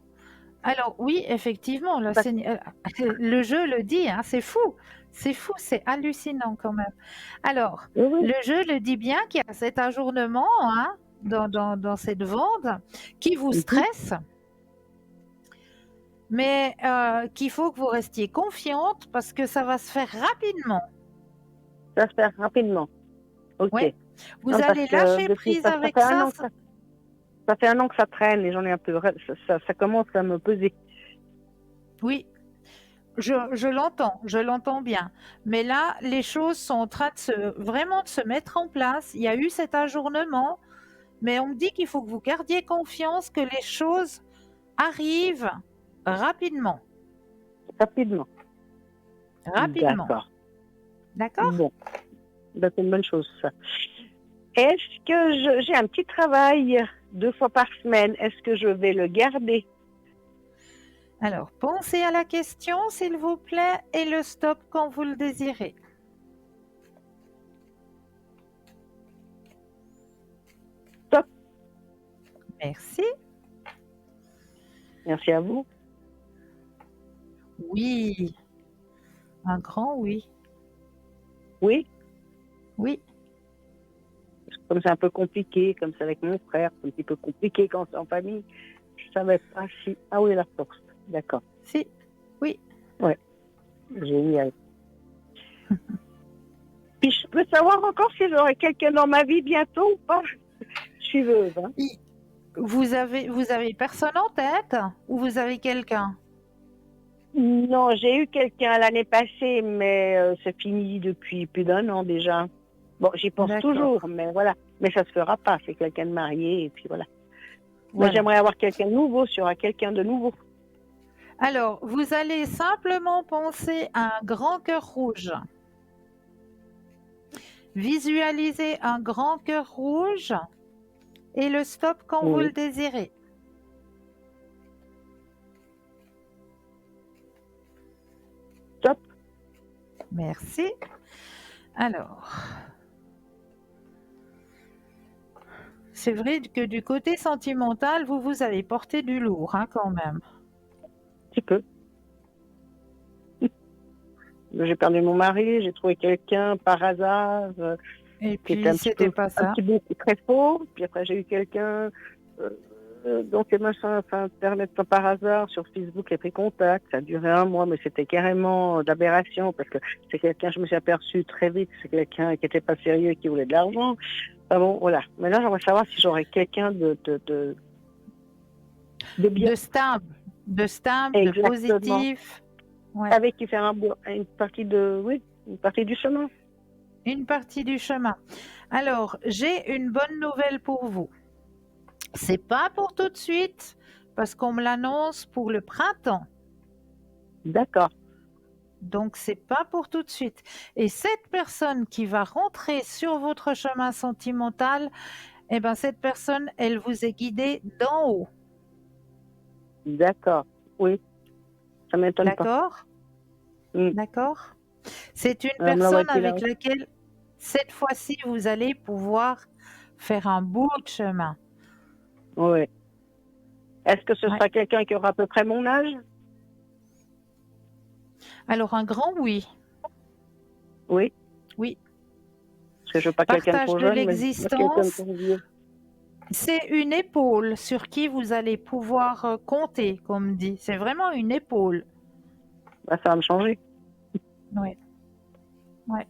Speaker 1: Alors oui, effectivement, le jeu le dit, hein, c'est fou, c'est hallucinant quand même. Alors,
Speaker 3: Oui, oui.
Speaker 1: le jeu le dit bien qu'il y a cet ajournement, hein, dans cette vente qui vous
Speaker 3: Mhm.
Speaker 1: stresse, mais qu'il faut que vous restiez confiante parce que ça va se faire rapidement.
Speaker 3: Ça se fait rapidement. Ok.
Speaker 1: Oui, vous
Speaker 3: Non, parce
Speaker 1: allez
Speaker 3: que
Speaker 1: lâcher
Speaker 3: depuis,
Speaker 1: prise
Speaker 3: ça
Speaker 1: avec
Speaker 3: fait un
Speaker 1: ça.
Speaker 3: an que ça fait un an que ça traîne et j'en ai un peu. Ça commence à me peser.
Speaker 1: Oui, je l'entends bien. Mais là, les choses sont en train vraiment de se mettre en place. Il y a eu cet ajournement, mais on me dit qu'il faut que vous gardiez confiance que les choses arrivent rapidement.
Speaker 3: Rapidement.
Speaker 1: Rapidement.
Speaker 3: D'accord.
Speaker 1: D'accord?
Speaker 3: Bon. Ben, c'est une bonne chose, ça. Est-ce que j'ai un petit travail 2 fois par semaine? Est-ce que je vais le garder?
Speaker 1: Alors, pensez à la question, s'il vous plaît, et le stop quand vous le désirez.
Speaker 3: Stop.
Speaker 1: Merci.
Speaker 3: Merci à vous.
Speaker 1: Oui. Un grand oui.
Speaker 3: Oui,
Speaker 1: Oui.
Speaker 3: comme c'est un peu compliqué, comme c'est avec mon frère, c'est un petit peu compliqué quand c'est en famille. Je savais pas si... Ah oui, la force. D'accord.
Speaker 1: Si. Oui.
Speaker 3: Génial. Puis je peux savoir encore si j'aurai quelqu'un dans ma vie bientôt ou pas? Je suiveuse. Hein.
Speaker 1: Vous avez personne en tête ou vous avez quelqu'un?
Speaker 3: Non, j'ai eu quelqu'un l'année passée, mais c'est fini depuis plus d'1 an déjà. Bon, j'y pense
Speaker 1: D'accord.
Speaker 3: toujours, mais voilà. Mais ça se fera pas, c'est quelqu'un de marié, et puis voilà. Mais
Speaker 1: Voilà.
Speaker 3: j'aimerais avoir quelqu'un de nouveau, sur quelqu'un de nouveau.
Speaker 1: Alors, vous allez simplement penser à un grand cœur rouge. Visualisez un grand cœur rouge et le stop quand vous le
Speaker 3: Oui.
Speaker 1: désirez.
Speaker 3: Top.
Speaker 1: Merci. Alors, c'est vrai que du côté sentimental, vous avez porté du lourd, hein, quand même.
Speaker 3: Un petit peu. J'ai perdu mon mari, j'ai trouvé quelqu'un par hasard,
Speaker 1: Et
Speaker 3: qui était
Speaker 1: puis, c'était pas
Speaker 3: un
Speaker 1: ça.
Speaker 3: petit peu très faux. Puis après, j'ai eu quelqu'un, donc les machins, enfin, Internet par hasard, sur Facebook, j'ai pris contact. Ça a duré 1 mois, mais c'était carrément d'aberration, parce que c'est quelqu'un, je me suis aperçue très vite, c'est quelqu'un qui était pas sérieux et qui voulait de l'argent. Enfin bon, voilà. Mais là, j'aimerais savoir si j'aurais quelqu'un de bien.
Speaker 1: De stable, de
Speaker 3: Exactement.
Speaker 1: positif. Ouais.
Speaker 3: Avec qui faire une partie une partie du chemin.
Speaker 1: Une partie du chemin. Alors, j'ai une bonne nouvelle pour vous. C'est pas pour tout de suite, parce qu'on me l'annonce pour le printemps.
Speaker 3: D'accord.
Speaker 1: Donc, c'est pas pour tout de suite. Et cette personne qui va rentrer sur votre chemin sentimental, eh ben, cette personne, elle vous est guidée d'en haut.
Speaker 3: D'accord. Oui. Ça m'étonne pas.
Speaker 1: D'accord?
Speaker 3: Mm.
Speaker 1: D'accord? C'est une
Speaker 3: Alors, me la
Speaker 1: personne
Speaker 3: voici là.
Speaker 1: avec laquelle, cette fois-ci, vous allez pouvoir faire un bout de chemin.
Speaker 3: Oui. Est-ce que ce
Speaker 1: Ouais.
Speaker 3: sera quelqu'un qui aura à peu près mon âge?
Speaker 1: Alors, un grand oui.
Speaker 3: Oui.
Speaker 1: Oui.
Speaker 3: Parce que je veux pas quelqu'un de
Speaker 1: Partage
Speaker 3: trop
Speaker 1: de
Speaker 3: jeune, mais quelqu'un de
Speaker 1: l'existence.
Speaker 3: trop vieux.
Speaker 1: C'est une épaule sur qui vous allez pouvoir compter, comme dit. C'est vraiment une épaule.
Speaker 3: Bah, ça va me changer.
Speaker 1: Ouais. Ouais.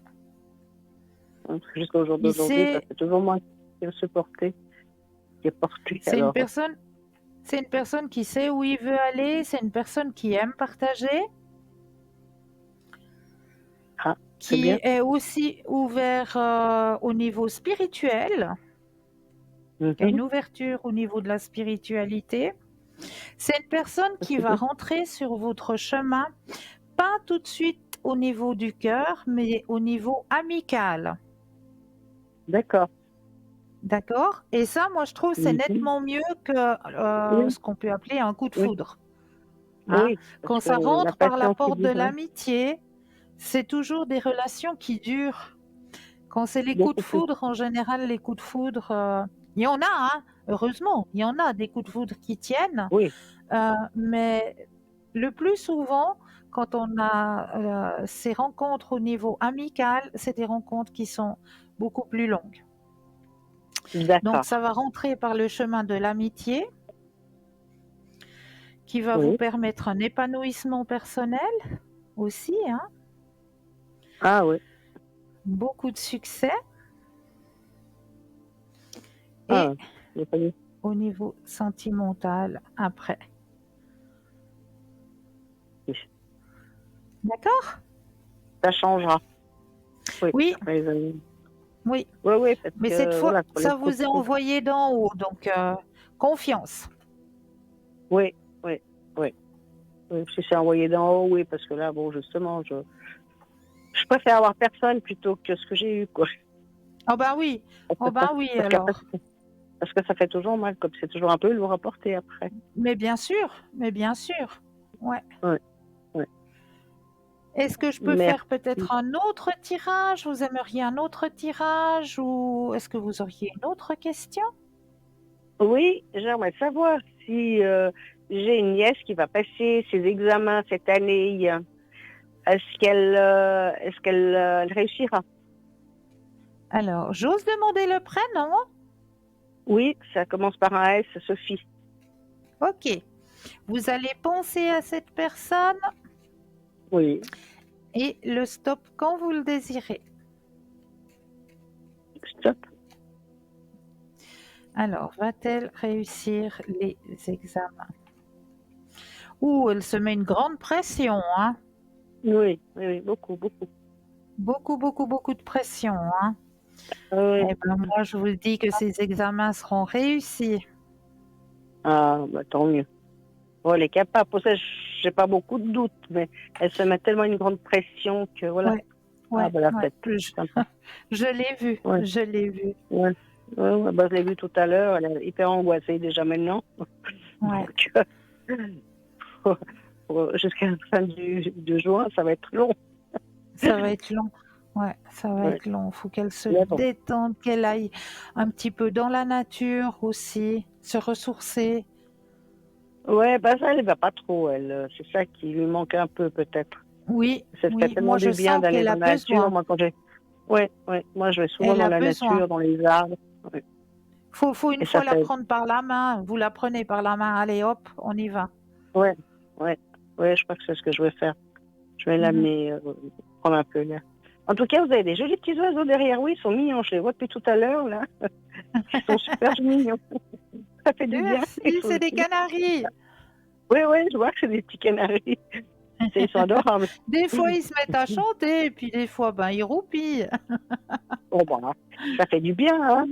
Speaker 3: Parce que jusqu'au jour
Speaker 1: Et
Speaker 3: d'aujourd'hui, c'est toujours moi qui vais supporter, qui est porté.
Speaker 1: c'est
Speaker 3: Alors,
Speaker 1: une personne qui sait où il veut aller. C'est une personne qui aime partager,
Speaker 3: c'est
Speaker 1: qui
Speaker 3: bien.
Speaker 1: est aussi ouvert au niveau spirituel. Il y a une
Speaker 3: Mhm.
Speaker 1: ouverture au niveau de la spiritualité. C'est une personne
Speaker 3: Ça,
Speaker 1: qui
Speaker 3: c'est
Speaker 1: va
Speaker 3: bien.
Speaker 1: rentrer sur votre chemin, pas tout de suite au niveau du cœur, mais au niveau amical.
Speaker 3: D'accord.
Speaker 1: D'accord? Et ça, moi, je trouve, c'est
Speaker 3: Mhm.
Speaker 1: nettement mieux que
Speaker 3: Oui.
Speaker 1: ce qu'on peut appeler un coup de
Speaker 3: Oui.
Speaker 1: foudre. Hein?
Speaker 3: Oui. Parce
Speaker 1: Quand
Speaker 3: que
Speaker 1: ça
Speaker 3: la
Speaker 1: rentre par la
Speaker 3: patience, c'est
Speaker 1: porte de
Speaker 3: bien.
Speaker 1: l'amitié, c'est toujours des relations qui durent. Quand c'est les coups de
Speaker 3: Beaucoup plus.
Speaker 1: foudre, en général, les coups de foudre, il y en a, hein, heureusement, il y en a des coups de foudre qui tiennent,
Speaker 3: Oui.
Speaker 1: mais le plus souvent, quand on a ces rencontres au niveau amical, c'est des rencontres qui sont beaucoup plus longues. Donc, ça
Speaker 3: D'accord.
Speaker 1: va rentrer par le chemin de l'amitié, qui va vous
Speaker 3: Oui.
Speaker 1: permettre un épanouissement personnel aussi, hein,
Speaker 3: Ah oui.
Speaker 1: beaucoup de succès.
Speaker 3: Ah,
Speaker 1: Et
Speaker 3: j'ai pas dit.
Speaker 1: au niveau sentimental, après. D'accord?
Speaker 3: Ça changera. Oui.
Speaker 1: Oui,
Speaker 3: Après les années.
Speaker 1: oui.
Speaker 3: Oui, oui, parce
Speaker 1: Mais cette
Speaker 3: que
Speaker 1: fois,
Speaker 3: voilà, pour les
Speaker 1: ça
Speaker 3: coups
Speaker 1: vous
Speaker 3: de
Speaker 1: est
Speaker 3: foudre.
Speaker 1: envoyé d'en haut, donc confiance.
Speaker 3: Oui, oui, oui. Oui, si c'est envoyé d'en haut, oui, parce que là, bon, justement, je préfère avoir personne plutôt que ce que j'ai eu, quoi.
Speaker 1: Oh ben oui, oh ben oui
Speaker 3: Parce qu'après,
Speaker 1: alors.
Speaker 3: parce que ça fait toujours mal, comme c'est toujours un peu lourd à porter après.
Speaker 1: Mais bien sûr, mais bien sûr. Ouais.
Speaker 3: Oui, oui.
Speaker 1: Est-ce que je peux faire
Speaker 3: Merci.
Speaker 1: peut-être un autre tirage? Vous aimeriez un autre tirage ou est-ce que vous auriez une autre question?
Speaker 3: Oui, j'aimerais savoir si j'ai une nièce qui va passer ses examens cette année. Est-ce qu'elle elle réussira?
Speaker 1: Alors, j'ose demander le prénom?
Speaker 3: Oui, ça commence par un S, Sophie.
Speaker 1: Ok. Vous allez penser à cette personne
Speaker 3: Oui,
Speaker 1: et le stop quand vous le désirez.
Speaker 3: stop.
Speaker 1: Alors, va-t-elle réussir les examens? Ouh, elle se met une grande pression, hein.
Speaker 3: Oui, oui, oui, beaucoup, beaucoup.
Speaker 1: Beaucoup, beaucoup, beaucoup de pression, hein.
Speaker 3: Oui.
Speaker 1: Eh ben, moi, je vous dis que ces examens seront réussis.
Speaker 3: Ah, bah, tant mieux. Bon, elle est capable. Pour ça, j'ai pas beaucoup de doutes, mais elle se met tellement une grande pression que voilà.
Speaker 1: Ouais,
Speaker 3: Ah,
Speaker 1: ouais,
Speaker 3: bah, la
Speaker 1: ouais.
Speaker 3: fête. Sympa.
Speaker 1: Je l'ai vu,
Speaker 3: Ouais,
Speaker 1: je l'ai vu.
Speaker 3: ouais. Ouais, ouais, bah, je l'ai vu tout à l'heure. Elle est hyper angoissée déjà maintenant.
Speaker 1: Ouais,
Speaker 3: Donc, jusqu'à la fin de juin, ça va être long.
Speaker 1: ça va être long. Ouais, ça va
Speaker 3: Ouais.
Speaker 1: être long. Faut qu'elle se
Speaker 3: Mais bon.
Speaker 1: détende, qu'elle aille un petit peu dans la nature aussi, se ressourcer.
Speaker 3: Ouais, bah ça, elle va pas trop, elle. C'est ça qui lui manque un peu, peut-être.
Speaker 1: Oui,
Speaker 3: Ça fait
Speaker 1: oui,
Speaker 3: tellement
Speaker 1: moi
Speaker 3: du
Speaker 1: je
Speaker 3: bien
Speaker 1: sens
Speaker 3: d'aller
Speaker 1: qu'elle
Speaker 3: dans
Speaker 1: a
Speaker 3: la nature.
Speaker 1: besoin.
Speaker 3: Moi, ouais, ouais. Moi, je vais souvent
Speaker 1: Elle
Speaker 3: dans
Speaker 1: a
Speaker 3: la
Speaker 1: besoin.
Speaker 3: nature, dans les arbres. Ouais.
Speaker 1: Faut une
Speaker 3: Et ça
Speaker 1: fois la
Speaker 3: fait,
Speaker 1: prendre par la main. Vous la prenez par la main. Allez, hop, on y va.
Speaker 3: ouais, ouais, ouais, je crois que c'est ce que je vais faire. Je vais
Speaker 1: Mhm.
Speaker 3: l'amener, prendre un peu l'air. En tout cas, vous avez des jolis petits oiseaux derrière. Oui, ils sont mignons. Je les vois depuis tout à l'heure, là. Ils sont super mignons. Ça fait du bien.
Speaker 1: Merci,
Speaker 3: Ils sont
Speaker 1: c'est des
Speaker 3: petits.
Speaker 1: canaris.
Speaker 3: Oui, oui, je vois que c'est des petits canaris. Ils sont adorables.
Speaker 1: Des fois, ils se mettent à chanter, et puis des fois, ben, ils roupillent.
Speaker 3: Bon, bah, ça fait du bien, hein.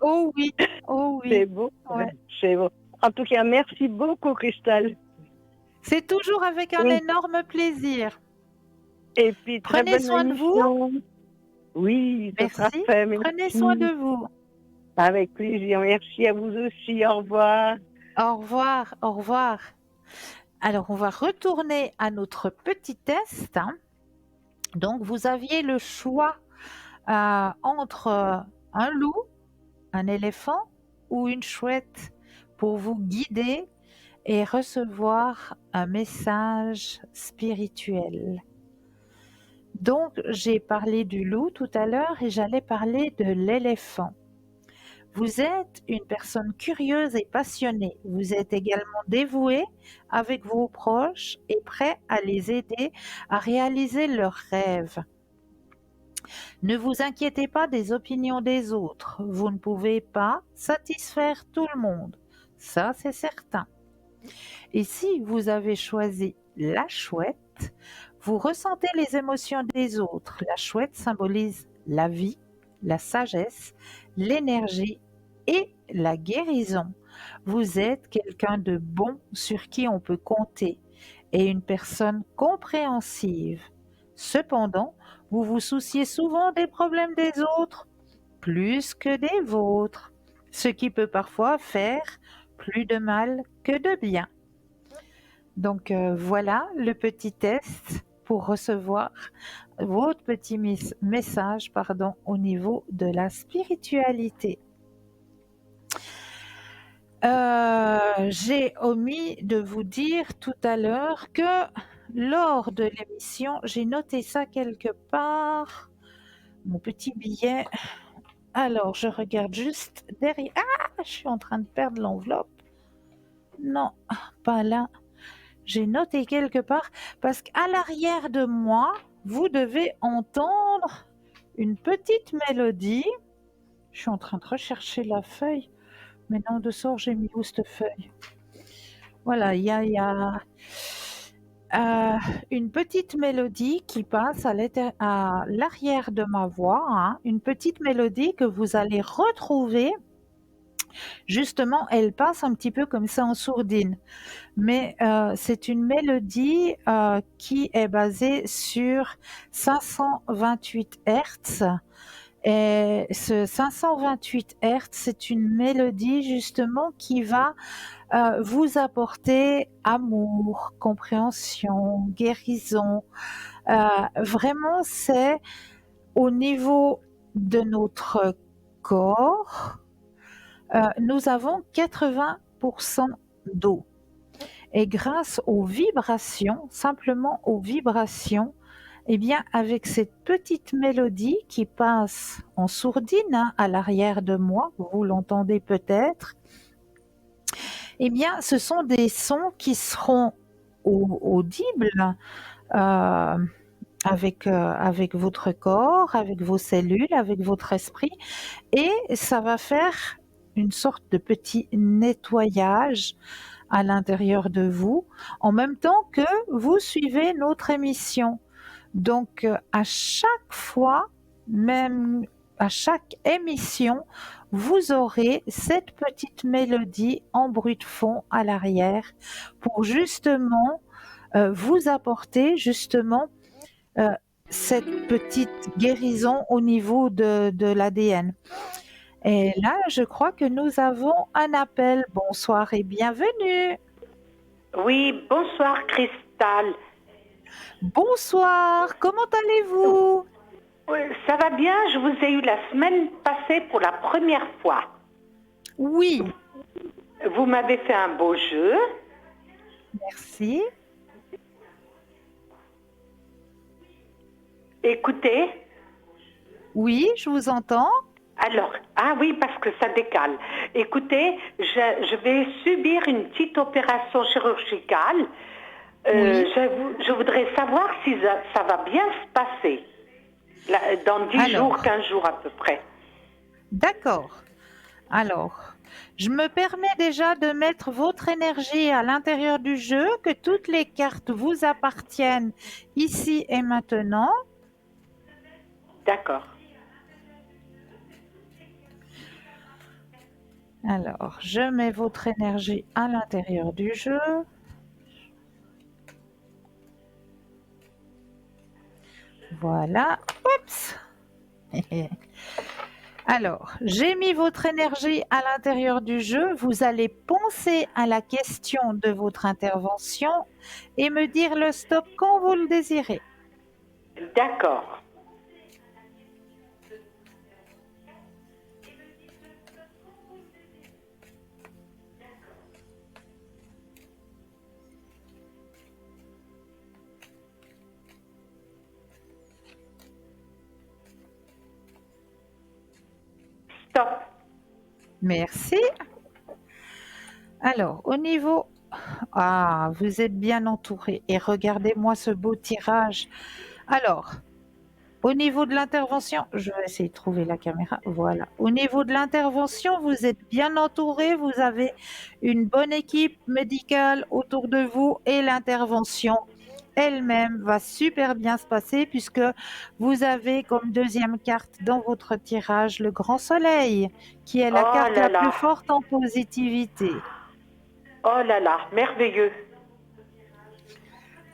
Speaker 1: Oh oui, oh
Speaker 3: C'est
Speaker 1: oui.
Speaker 3: beau.
Speaker 1: Ouais.
Speaker 3: C'est beau. En tout cas, merci beaucoup, Christelle.
Speaker 1: C'est toujours avec un
Speaker 3: Oui.
Speaker 1: énorme plaisir.
Speaker 3: Et puis, très
Speaker 1: Prenez
Speaker 3: bonne
Speaker 1: soin de vous.
Speaker 3: émission. Oui, ce sera
Speaker 1: Merci.
Speaker 3: fait.
Speaker 1: Prenez soin de
Speaker 3: Merci.
Speaker 1: vous.
Speaker 3: Avec plaisir. Merci à vous aussi. Au revoir.
Speaker 1: Au revoir, au revoir. Alors, on va retourner à notre petit test, hein. Donc, vous aviez le choix entre un loup, un éléphant ou une chouette pour vous guider et recevoir un message spirituel. Donc, j'ai parlé du loup tout à l'heure et j'allais parler de l'éléphant. Vous êtes une personne curieuse et passionnée. Vous êtes également dévoué avec vos proches et prêt à les aider à réaliser leurs rêves. Ne vous inquiétez pas des opinions des autres. Vous ne pouvez pas satisfaire tout le monde. Ça, c'est certain. Et si vous avez choisi la chouette, vous ressentez les émotions des autres. La chouette symbolise la vie, la sagesse, l'énergie et la guérison. Vous êtes quelqu'un de bon sur qui on peut compter et une personne compréhensive. Cependant, vous vous souciez souvent des problèmes des autres plus que des vôtres, ce qui peut parfois faire plus de mal que de bien. Donc voilà le petit test pour recevoir votre petit message au niveau de la spiritualité. J'ai omis de vous dire tout à l'heure que lors de l'émission, j'ai noté ça quelque part, mon petit billet. Alors, je regarde juste derrière. Ah, je suis en train de perdre l'enveloppe. Non, pas là. J'ai noté quelque part parce qu'à l'arrière de moi, vous devez entendre une petite mélodie. Je suis en train de rechercher la feuille. Mais non, de sort, j'ai mis où cette feuille? Voilà, il y a une petite mélodie qui passe à l'arrière de ma voix, hein, une petite mélodie que vous allez retrouver. Justement, elle passe un petit peu comme ça en sourdine, mais c'est une mélodie qui est basée sur 528 Hertz. Et ce 528 Hertz, c'est une mélodie justement qui va vous apporter amour, compréhension, guérison. Vraiment, c'est au niveau de notre corps, nous avons 80% d'eau. Et grâce aux vibrations, simplement aux vibrations, eh bien, avec cette petite mélodie qui passe en sourdine hein, à l'arrière de moi, vous l'entendez peut-être, eh bien, ce sont des sons qui seront audibles euh, avec votre corps, avec vos cellules, avec votre esprit, et ça va faire une sorte de petit nettoyage à l'intérieur de vous, en même temps que vous suivez notre émission. Donc, à chaque fois, même à chaque émission, vous aurez cette petite mélodie en bruit de fond à l'arrière pour justement vous apporter justement euh, cette petite guérison au niveau de l'ADN. Et là, je crois que nous avons un appel. Bonsoir et bienvenue.
Speaker 4: Oui, bonsoir Cristal.
Speaker 1: Bonsoir, comment allez-vous?
Speaker 4: Ça va bien, je vous ai eu la semaine passée pour la première fois.
Speaker 1: Oui,
Speaker 4: Vous m'avez fait un beau jeu.
Speaker 1: merci.
Speaker 4: Écoutez,
Speaker 1: Oui, je vous entends.
Speaker 4: alors, ah oui, parce que ça décale. Écoutez, je vais subir une petite opération chirurgicale.
Speaker 1: Oui.
Speaker 4: Je voudrais savoir si ça va bien se passer. Là, dans 10
Speaker 1: Alors.
Speaker 4: jours, 15 jours à peu près.
Speaker 1: D'accord. Alors, je me permets déjà de mettre votre énergie à l'intérieur du jeu, que toutes les cartes vous appartiennent ici et maintenant.
Speaker 4: D'accord.
Speaker 1: Alors, je mets votre énergie à l'intérieur du jeu. Voilà. Oups. Alors, j'ai mis votre énergie à l'intérieur du jeu. Vous allez penser à la question de votre intervention et me dire le stop quand vous le désirez.
Speaker 4: D'accord. Stop.
Speaker 1: Merci. Alors, au niveau... Ah, vous êtes bien entouré. Et regardez-moi ce beau tirage. Alors, au niveau de l'intervention, je vais essayer de trouver la caméra. Voilà. Au niveau de l'intervention, vous êtes bien entouré. Vous avez une bonne équipe médicale autour de vous et l'intervention elle-même va super bien se passer puisque vous avez comme deuxième carte dans votre tirage le grand soleil qui est la
Speaker 4: Oh
Speaker 1: carte
Speaker 4: là
Speaker 1: la
Speaker 4: là.
Speaker 1: plus forte en positivité.
Speaker 4: Oh là là, merveilleux.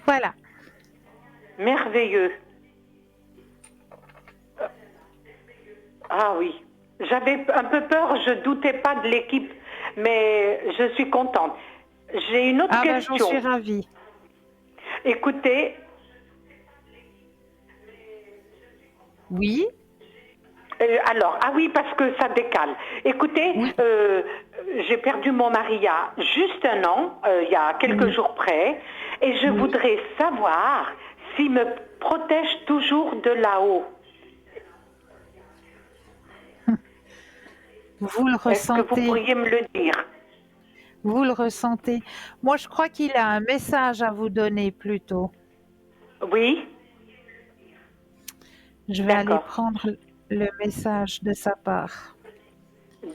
Speaker 1: Voilà.
Speaker 4: Merveilleux. Ah oui. J'avais un peu peur, je doutais pas de l'équipe, mais je suis contente. J'ai une autre
Speaker 1: Ah ben,
Speaker 4: question.
Speaker 1: j'en suis ravie.
Speaker 4: Écoutez,
Speaker 1: Oui,
Speaker 4: alors, ah oui, parce que ça décale. Écoutez,
Speaker 1: Oui.
Speaker 4: j'ai perdu mon mari il y a juste un an, il y a quelques
Speaker 1: Oui.
Speaker 4: jours près, et je
Speaker 1: Oui.
Speaker 4: voudrais savoir s'il me protège toujours de là-haut.
Speaker 1: Vous le
Speaker 4: Est-ce que vous
Speaker 1: ressentez.
Speaker 4: pourriez me le dire?
Speaker 1: Vous le ressentez. Moi, je crois qu'il a un message à vous donner plutôt.
Speaker 4: Oui,
Speaker 1: Je vais aller
Speaker 4: d'accord,
Speaker 1: prendre le message de sa part.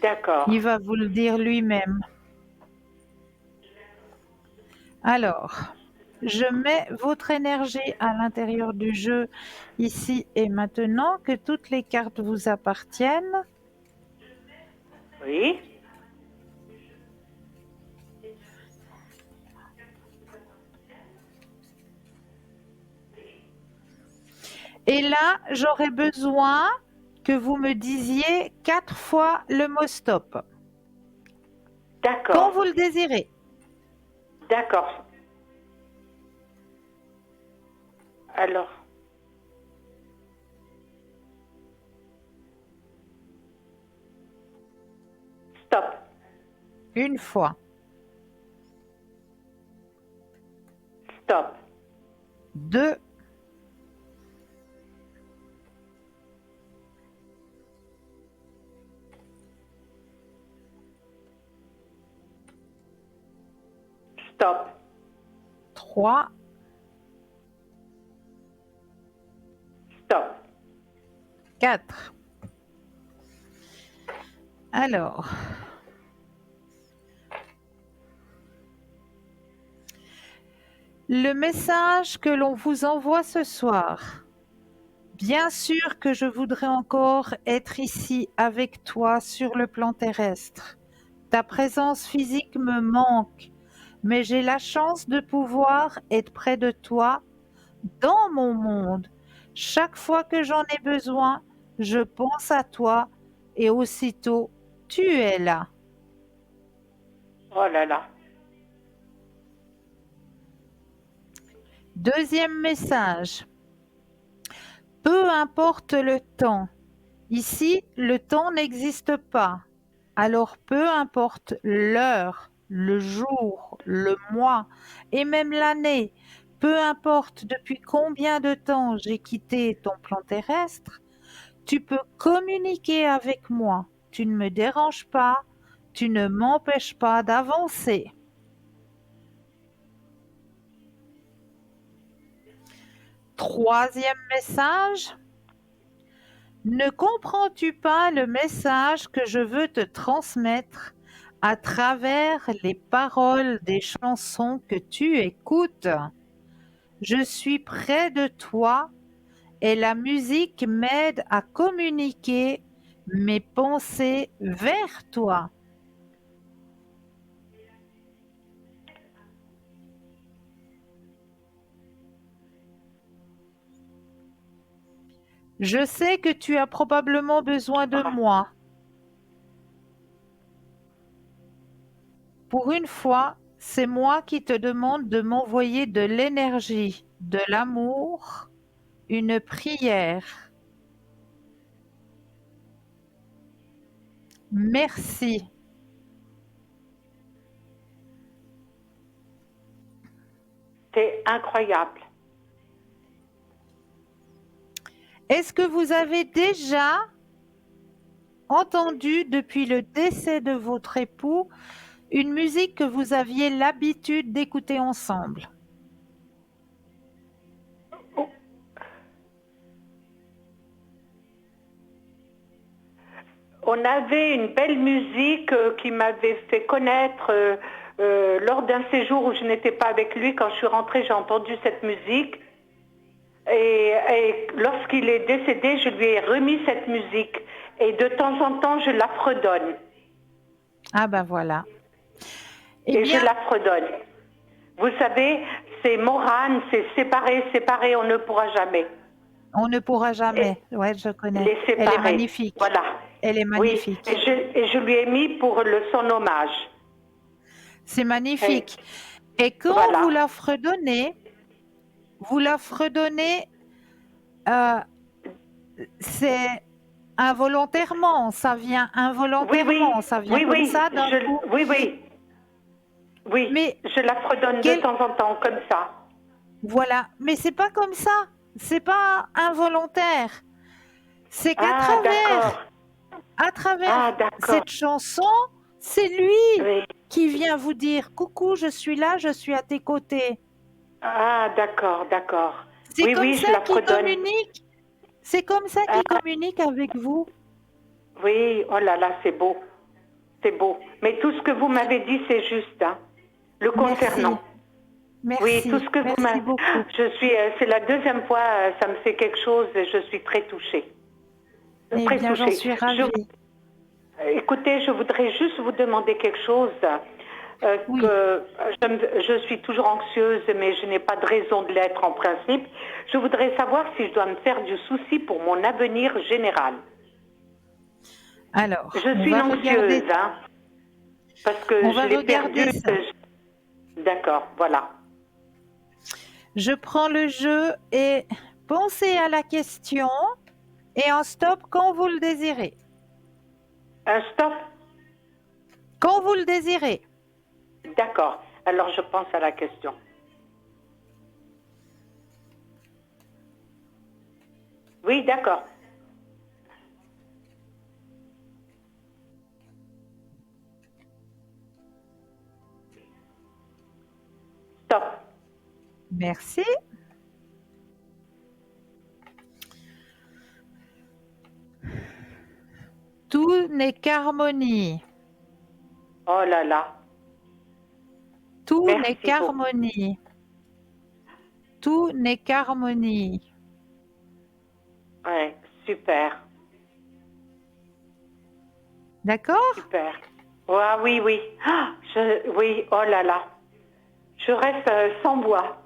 Speaker 4: d'accord.
Speaker 1: Il va vous le dire lui-même. Alors, je mets votre énergie à l'intérieur du jeu ici et maintenant, que toutes les cartes vous appartiennent.
Speaker 4: Oui,
Speaker 1: Et là, j'aurais besoin que vous me disiez 4 fois le mot stop, quand
Speaker 4: d'accord,
Speaker 1: vous le désirez.
Speaker 4: d'accord. Alors, stop,
Speaker 1: Une fois,
Speaker 4: stop,
Speaker 1: 2,
Speaker 4: stop,
Speaker 1: 3,
Speaker 4: stop.
Speaker 1: 4. Alors, Le message que l'on vous envoie ce soir. Bien sûr que je voudrais encore être ici avec toi sur le plan terrestre. Ta présence physique me manque, mais j'ai la chance de pouvoir être près de toi dans mon monde. Chaque fois que j'en ai besoin, je pense à toi et aussitôt, tu es là.
Speaker 4: Oh là là.
Speaker 1: Deuxième message. Peu importe le temps. Ici, le temps n'existe pas. Alors peu importe l'heure, le jour, le mois et même l'année, peu importe depuis combien de temps j'ai quitté ton plan terrestre, tu peux communiquer avec moi. Tu ne me déranges pas, tu ne m'empêches pas d'avancer. Troisième message. Ne comprends-tu pas le message que je veux te transmettre à travers les paroles des chansons que tu écoutes? Je suis près de toi et la musique m'aide à communiquer mes pensées vers toi. Je sais que tu as probablement besoin de moi. Pour une fois, c'est moi qui te demande de m'envoyer de l'énergie, de l'amour, une prière. Merci.
Speaker 4: C'est incroyable.
Speaker 1: Est-ce que vous avez déjà entendu depuis le décès de votre époux une musique que vous aviez l'habitude d'écouter ensemble?
Speaker 4: On avait une belle musique qui m'avait fait connaître lors d'un séjour où je n'étais pas avec lui. Quand je suis rentrée, j'ai entendu cette musique. Et lorsqu'il est décédé, je lui ai remis cette musique. Et de temps en temps, je la fredonne.
Speaker 1: Ah ben voilà.
Speaker 4: Et je la fredonne. Vous savez, c'est Morane, c'est séparé, séparé, on ne pourra jamais.
Speaker 1: On ne pourra jamais. Ouais, je connais.
Speaker 4: Les séparer.
Speaker 1: Elle est magnifique.
Speaker 4: Voilà.
Speaker 1: Elle est magnifique.
Speaker 4: Oui, et je lui ai mis pour son hommage.
Speaker 1: C'est magnifique. Et quand
Speaker 4: voilà.
Speaker 1: vous la fredonnez, c'est involontairement, ça vient involontairement, ça vient comme ça d'un coup.
Speaker 4: Oui, oui. Oui, mais je la fredonne de temps en temps comme ça.
Speaker 1: Voilà, mais c'est pas comme ça. C'est pas involontaire. C'est qu'à travers cette chanson, c'est lui qui vient vous dire coucou, je suis là, je suis à tes côtés.
Speaker 4: Ah, d'accord, d'accord.
Speaker 1: C'est comme ça qu'il communique. C'est comme ça qu'il communique avec vous.
Speaker 4: Oui, oh là là, c'est beau. C'est beau. Mais tout ce que vous m'avez dit, c'est juste, hein, le concernant.
Speaker 1: Merci.
Speaker 4: Oui, tout ce que vous m'avez dit. C'est la deuxième fois, ça me fait quelque chose et je suis très touchée.
Speaker 1: Eh bien, j'en suis ravie.
Speaker 4: Écoutez, je voudrais juste vous demander quelque chose. Que je suis toujours anxieuse, mais je n'ai pas de raison de l'être en principe. Je voudrais savoir si je dois me faire du souci pour mon avenir général.
Speaker 1: Alors,
Speaker 4: je suis anxieuse, hein, parce que je l'ai perdu. D'accord, voilà.
Speaker 1: Je prends le jeu et pensez à la question et un stop quand vous le désirez.
Speaker 4: Un stop?
Speaker 1: Quand vous le désirez.
Speaker 4: D'accord. Alors, je pense à la question. Oui, d'accord. Stop.
Speaker 1: Merci. Tout n'est qu'harmonie.
Speaker 4: Oh là là.
Speaker 1: Tout n'est qu'harmonie. tout n'est qu'harmonie.
Speaker 4: Ouais, super,
Speaker 1: D'accord?
Speaker 4: super. Ouais, oui, oui. Ah, oui, oh là là. Je reste sans voix.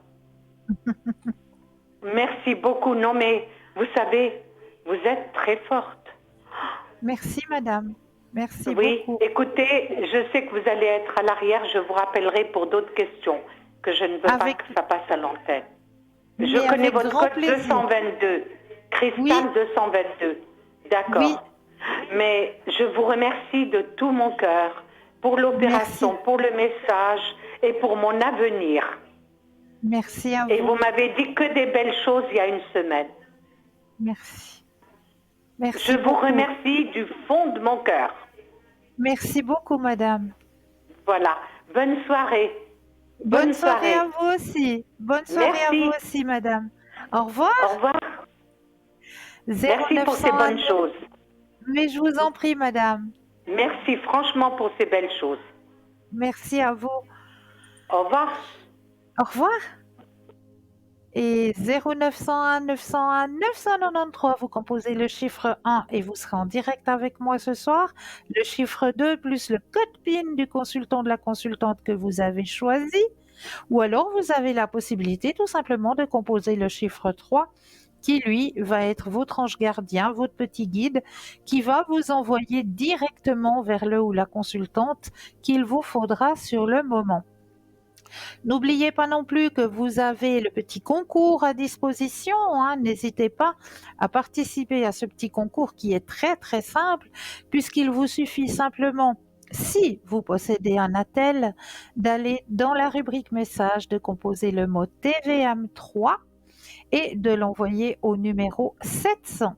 Speaker 4: Merci beaucoup. Non, mais vous savez, vous êtes très forte.
Speaker 1: Merci, madame. Merci
Speaker 4: Oui,
Speaker 1: beaucoup.
Speaker 4: écoutez, je sais que vous allez être à l'arrière. Je vous rappellerai pour d'autres questions que je ne veux pas
Speaker 1: Avec,
Speaker 4: que ça passe à l'antenne. Je
Speaker 1: mais
Speaker 4: connais
Speaker 1: avec
Speaker 4: votre
Speaker 1: grand
Speaker 4: code
Speaker 1: plaisir.
Speaker 4: 222,
Speaker 1: Oui,
Speaker 4: Cristal 222.
Speaker 1: oui,
Speaker 4: D'accord. Mais je vous remercie de tout mon cœur pour
Speaker 1: merci.
Speaker 4: l'opération, pour le message et pour mon avenir.
Speaker 1: Merci à
Speaker 4: Et
Speaker 1: vous.
Speaker 4: vous m'avez dit que des belles choses il y a une semaine.
Speaker 1: Merci.
Speaker 4: Je
Speaker 1: Merci
Speaker 4: vous
Speaker 1: beaucoup.
Speaker 4: remercie du fond de mon cœur.
Speaker 1: Merci beaucoup, madame.
Speaker 4: Voilà. Bonne soirée.
Speaker 1: Bonne
Speaker 4: Bonne
Speaker 1: soirée à
Speaker 4: soirée.
Speaker 1: vous aussi. Bonne soirée à vous
Speaker 4: Merci.
Speaker 1: aussi, madame. Au revoir.
Speaker 4: Au revoir. Merci pour ces
Speaker 1: 0901.
Speaker 4: bonnes choses.
Speaker 1: Mais je vous en prie, madame.
Speaker 4: Merci franchement pour ces belles choses.
Speaker 1: Merci à vous.
Speaker 4: Au revoir.
Speaker 1: Au revoir. Et 0901 901 993, vous composez le chiffre 1 et vous serez en direct avec moi ce soir. Le chiffre 2 plus le code PIN du consultant, de la consultante que vous avez choisi. Ou alors vous avez la possibilité tout simplement de composer le chiffre 3 qui lui va être votre ange gardien, votre petit guide, qui va vous envoyer directement vers le ou la consultante qu'il vous faudra sur le moment. N'oubliez pas non plus que vous avez le petit concours à disposition, hein. N'hésitez pas à participer à ce petit concours qui est très très simple, puisqu'il vous suffit simplement, si vous possédez un attel, d'aller dans la rubrique message, de composer le mot TVM3 et de l'envoyer au numéro 700.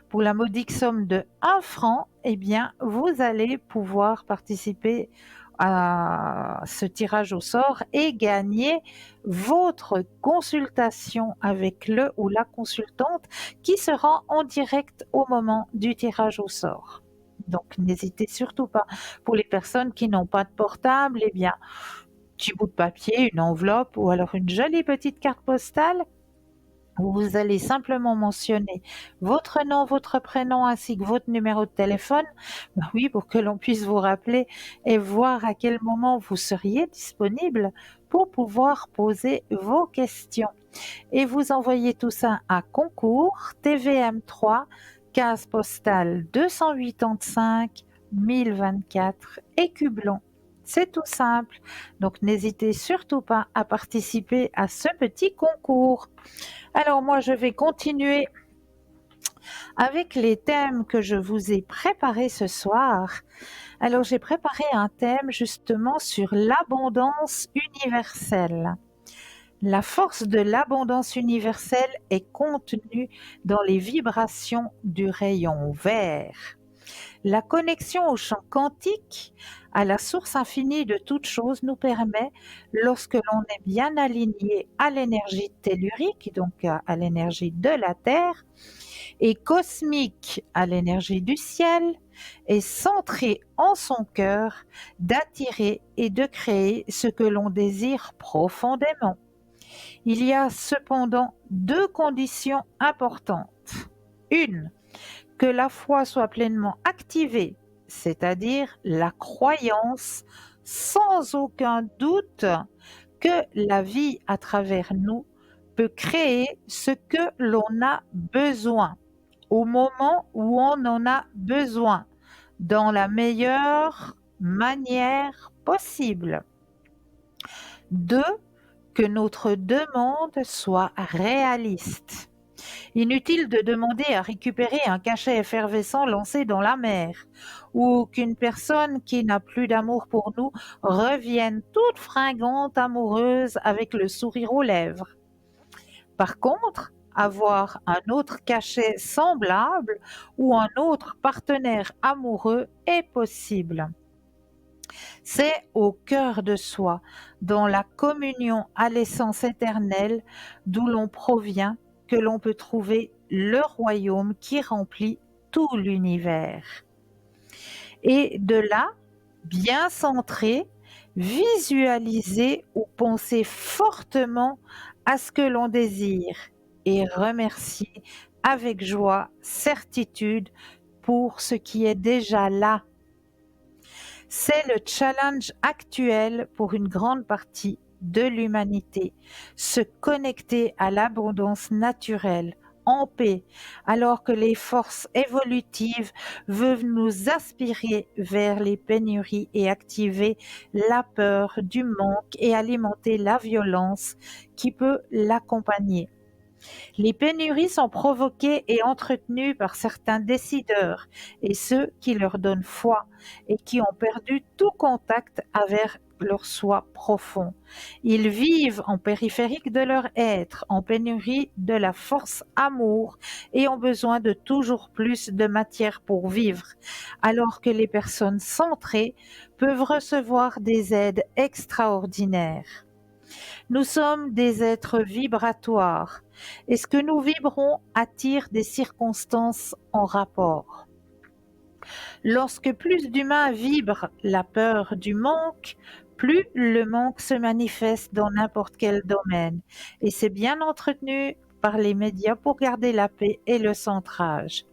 Speaker 1: Pour la modique somme de 1 franc, eh bien, vous allez pouvoir participer à ce tirage au sort et gagner votre consultation avec le ou la consultante qui sera en direct au moment du tirage au sort. Donc, n'hésitez surtout pas. Pour les personnes qui n'ont pas de portable, eh bien, petit bout de papier, une enveloppe ou alors une jolie petite carte postale. Vous allez simplement mentionner votre nom, votre prénom ainsi que votre numéro de téléphone, ben oui, pour que l'on puisse vous rappeler et voir à quel moment vous seriez disponible pour pouvoir poser vos questions. Et vous envoyez tout ça à concours TVM3, case postale 285 1024 Écublon. C'est tout simple. Donc n'hésitez surtout pas à participer à ce petit concours. Alors moi, je vais continuer avec les thèmes que je vous ai préparés ce soir. Alors j'ai préparé un thème justement sur l'abondance universelle. La force de l'abondance universelle est contenue dans les vibrations du rayon vert. La connexion au champ quantique, à la source infinie de toute chose, nous permet, lorsque l'on est bien aligné à l'énergie tellurique, donc à l'énergie de la Terre, et cosmique à l'énergie du ciel, et centré en son cœur, d'attirer et de créer ce que l'on désire profondément. Il y a cependant deux conditions importantes. Une, que la foi soit pleinement activée, c'est-à-dire la croyance sans aucun doute que la vie à travers nous peut créer ce que l'on a besoin, au moment où on en a besoin, dans la meilleure manière possible. Deux, que notre demande soit réaliste. Inutile de demander à récupérer un cachet effervescent lancé dans la mer, ou qu'une personne qui n'a plus d'amour pour nous revienne toute fringante, amoureuse, avec le sourire aux lèvres. Par contre, avoir un autre cachet semblable ou un autre partenaire amoureux est possible. C'est au cœur de soi, dans la communion à l'essence éternelle d'où l'on provient, que l'on peut trouver le royaume qui remplit tout l'univers. Et de là, bien centré, visualiser ou penser fortement à ce que l'on désire et remercier avec joie, certitude pour ce qui est déjà là. C'est le challenge actuel pour une grande partie de l'humanité, se connecter à l'abondance naturelle, en paix, alors que les forces évolutives veulent nous aspirer vers les pénuries et activer la peur du manque et alimenter la violence qui peut l'accompagner. Les pénuries sont provoquées et entretenues par certains décideurs et ceux qui leur donnent foi et qui ont perdu tout contact avec leur soi profond. Ils vivent en périphérique de leur être, en pénurie de la force amour et ont besoin de toujours plus de matière pour vivre, alors que les personnes centrées peuvent recevoir des aides extraordinaires. Nous sommes des êtres vibratoires et ce que nous vibrons attire des circonstances en rapport. Lorsque plus d'humains vibrent la peur du manque, plus le manque se manifeste dans n'importe quel domaine et c'est bien entretenu par les médias pour garder la paix et le centrage.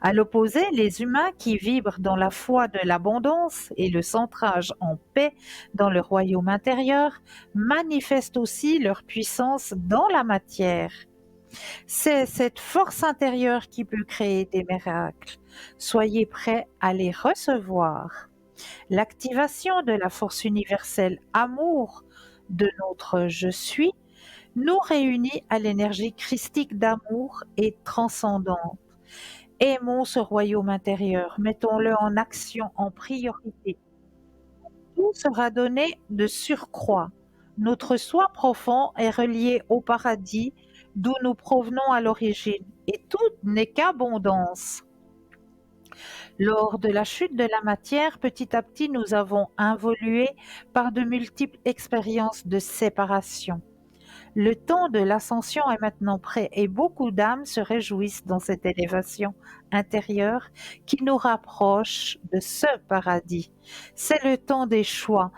Speaker 1: À l'opposé, les humains qui vibrent dans la foi de l'abondance et le centrage en paix dans le royaume intérieur manifestent aussi leur puissance dans la matière. C'est cette force intérieure qui peut créer des miracles. Soyez prêts à les recevoir. L'activation de la force universelle amour de notre je suis nous réunit à l'énergie christique d'amour et transcendante. Aimons ce royaume intérieur, mettons-le en action en priorité. Tout sera donné de surcroît. Notre soi profond est relié au paradis d'où nous provenons à l'origine et tout n'est qu'abondance. Lors de la chute de la matière, petit à petit, nous avons évolué par de multiples expériences de séparation. Le temps de l'ascension est maintenant prêt et beaucoup d'âmes se réjouissent dans cette élévation intérieure qui nous rapproche de ce paradis. C'est le temps des choix,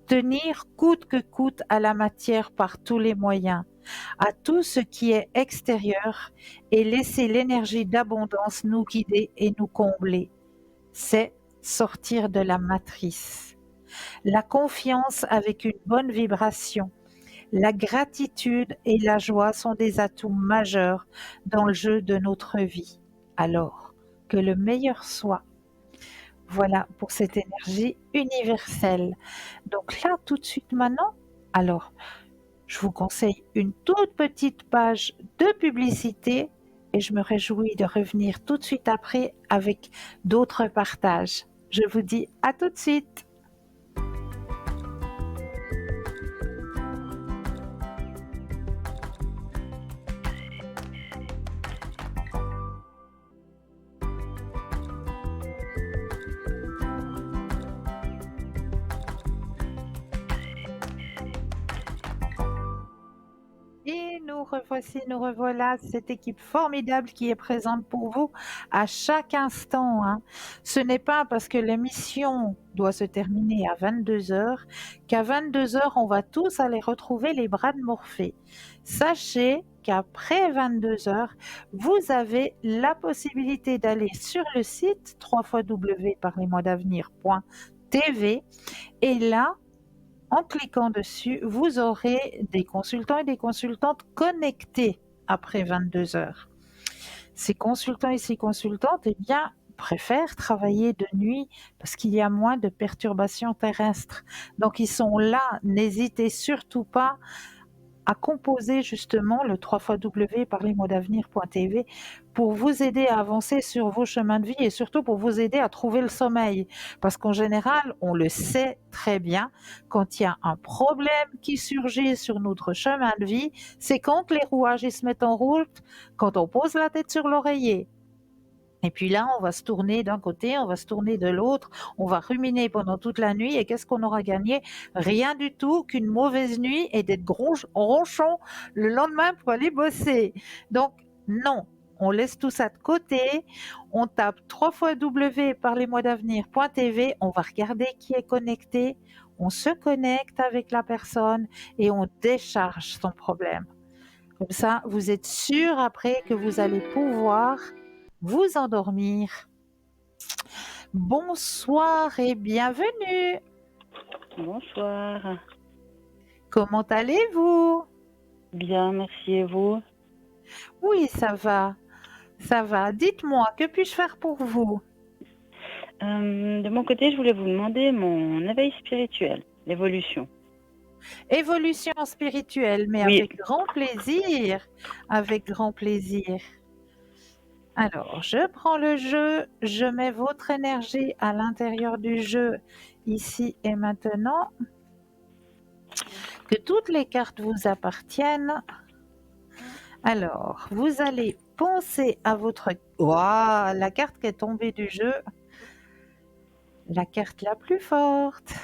Speaker 1: tenir coûte que coûte à la matière par tous les moyens, à tout ce qui est extérieur et laisser l'énergie d'abondance nous guider et nous combler. C'est sortir de la matrice. La confiance avec une bonne vibration. La gratitude et la joie sont des atouts majeurs dans le jeu de notre vie. Alors, que le meilleur soit. Voilà pour cette énergie universelle. Donc là, tout de suite maintenant, alors, je vous conseille une toute petite page de publicité et je me réjouis de revenir tout de suite après avec d'autres partages. Je vous dis à tout de suite. Et nous revoici, nous revoilà, cette équipe formidable qui est présente pour vous à chaque instant, hein. Ce n'est pas parce que l'émission doit se terminer à 22h qu'à 22h, on va tous aller retrouver les bras de Morphée. Sachez qu'après 22h, vous avez la possibilité d'aller sur le site www.parlez-moi-d'avenir.tv et là, en cliquant dessus, vous aurez des consultants et des consultantes connectés après 22h. Ces consultants et ces consultantes, eh bien, préfèrent travailler de nuit parce qu'il y a moins de perturbations terrestres. Donc, ils sont là. N'hésitez surtout pas à composer justement le www.parlez-moi-d'avenir.tv pour vous aider à avancer sur vos chemins de vie et surtout pour vous aider à trouver le sommeil. Parce qu'en général, on le sait très bien, quand il y a un problème qui surgit sur notre chemin de vie, c'est quand les rouages ils se mettent en route, quand on pose la tête sur l'oreiller. Et puis là, on va se tourner d'un côté, on va se tourner de l'autre, on va ruminer pendant toute la nuit et qu'est-ce qu'on aura gagné? Rien du tout qu'une mauvaise nuit et d'être ronchon le lendemain pour aller bosser. Donc non, on laisse tout ça de côté, on tape www.parlez-moi-d'avenir.tv, on va regarder qui est connecté, on se connecte avec la personne et on décharge son problème. Comme ça, vous êtes sûr après que vous allez pouvoir vous endormir. Bonsoir et bienvenue.
Speaker 5: Bonsoir.
Speaker 1: Comment allez-vous?
Speaker 5: Bien, merci et vous?
Speaker 1: Oui, ça va. Ça va. Dites-moi, que puis-je faire pour vous?
Speaker 5: De mon côté, je voulais vous demander mon éveil spirituel, l'évolution.
Speaker 1: Évolution spirituelle, mais
Speaker 5: Oui.
Speaker 1: avec grand plaisir. Avec grand plaisir. Alors, je prends le jeu, je mets votre énergie à l'intérieur du jeu, ici et maintenant. Que toutes les cartes vous appartiennent. Alors, vous allez penser à votre... Waouh, la carte qui est tombée du jeu. La carte la plus forte.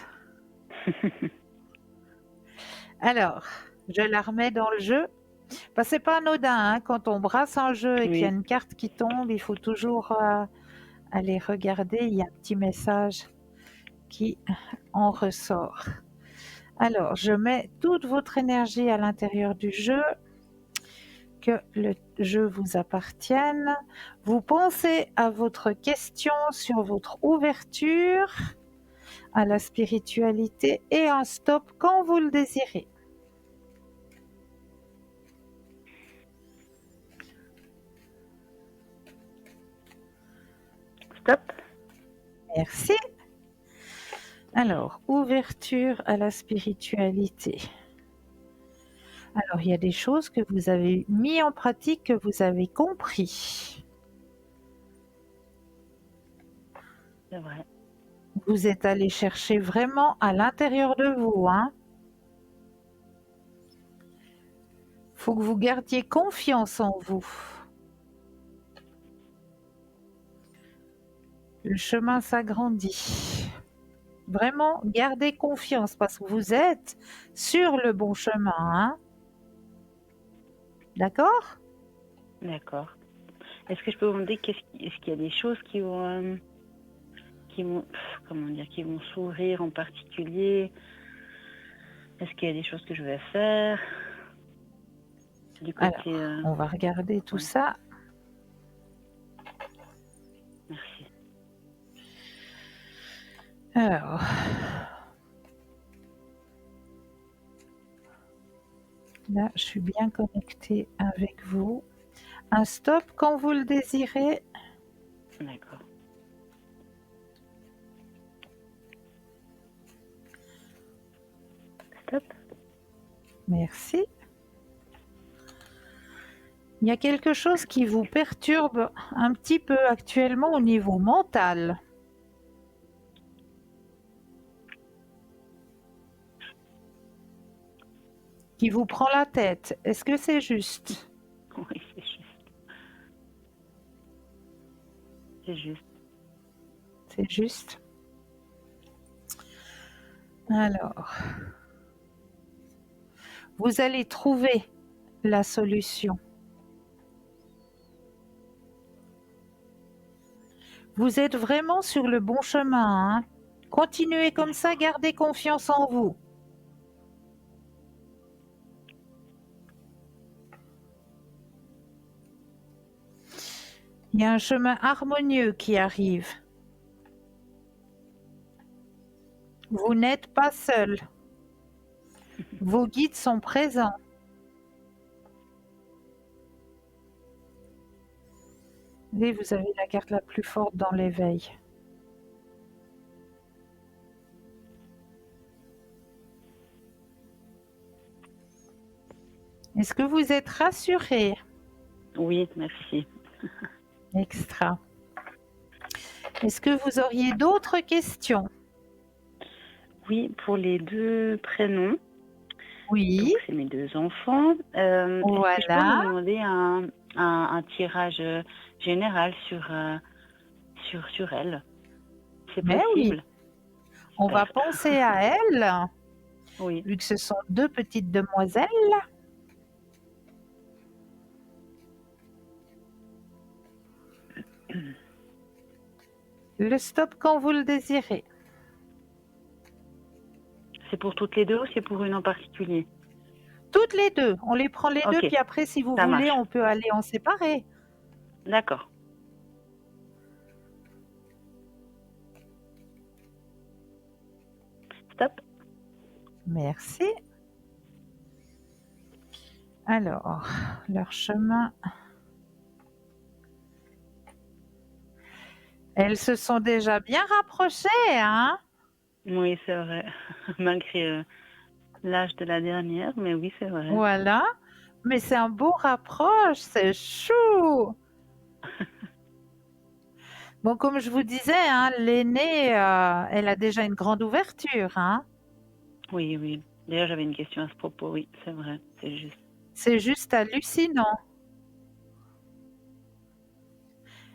Speaker 1: Alors, je la remets dans le jeu. Bah, c'est pas anodin, hein, quand on brasse un jeu et qu'il y a
Speaker 5: Oui.
Speaker 1: une carte qui tombe, il faut toujours aller regarder. Il y a un petit message qui en ressort. Alors, je mets toute votre énergie à l'intérieur du jeu. Que le jeu vous appartienne. Vous pensez à votre question sur votre ouverture à la spiritualité et un stop quand vous le désirez.
Speaker 5: Stop.
Speaker 1: Merci. Alors, ouverture à la spiritualité. Alors, il y a des choses que vous avez mis en pratique, que vous avez compris.
Speaker 5: C'est vrai.
Speaker 1: Vous êtes allé chercher vraiment à l'intérieur de vous, hein. Faut que vous gardiez confiance en vous. Le chemin s'agrandit. Vraiment, gardez confiance parce que vous êtes sur le bon chemin, hein. D'accord?
Speaker 5: D'accord. Est-ce que je peux vous demander est-ce qu'il y a des choses qui vont, comment dire, qui vont s'ouvrir en particulier? Est-ce qu'il y a des choses que je vais faire? Du côté.
Speaker 1: Alors, on va regarder tout
Speaker 5: ouais.
Speaker 1: ça.
Speaker 5: Merci.
Speaker 1: Alors, là, je suis bien connectée avec vous. Un stop quand vous le désirez.
Speaker 5: D'accord. Stop.
Speaker 1: Merci. Il y a quelque chose qui vous perturbe un petit peu actuellement au niveau mental. Qui vous prend la tête. Est-ce que c'est juste?
Speaker 5: Oui, c'est juste. C'est juste.
Speaker 1: C'est juste. Alors, vous allez trouver la solution. Vous êtes vraiment sur le bon chemin, hein. Continuez comme ça, gardez confiance en vous. Il y a un chemin harmonieux qui arrive. Vous n'êtes pas seul. Vos guides sont présents. Et vous avez la carte la plus forte dans l'éveil. Est-ce que vous êtes rassuré?
Speaker 5: Oui, merci.
Speaker 1: Extra. Est-ce que vous auriez d'autres questions?
Speaker 5: Oui, pour les 2 prénoms.
Speaker 1: Oui.
Speaker 5: Donc, c'est mes 2 enfants. Est-ce que je peux
Speaker 1: Voilà.
Speaker 5: vous demander un tirage général sur elles? C'est
Speaker 1: Mais oui.
Speaker 5: possible?
Speaker 1: On va penser à elles,
Speaker 5: Oui.
Speaker 1: vu que ce sont 2 petites demoiselles. Le stop quand vous le désirez.
Speaker 5: C'est pour toutes les 2 ou c'est pour une en particulier?
Speaker 1: Toutes les deux. On les prend les deux,
Speaker 5: Ok,
Speaker 1: puis après, si vous
Speaker 5: ça
Speaker 1: voulez,
Speaker 5: marche.
Speaker 1: on peut aller en séparer.
Speaker 5: D'accord. Stop.
Speaker 1: Merci. Alors, leur chemin. Elles se sont déjà bien rapprochées, hein?
Speaker 5: Oui, c'est vrai. Malgré l'âge de la dernière, mais oui, c'est vrai.
Speaker 1: Voilà. Mais c'est un beau rapproche, c'est chou! Bon, comme je vous disais, hein, l'aînée, elle a déjà une grande ouverture, hein?
Speaker 5: Oui, oui. D'ailleurs, j'avais une question à ce propos. Oui, c'est vrai. C'est juste.
Speaker 1: C'est juste hallucinant.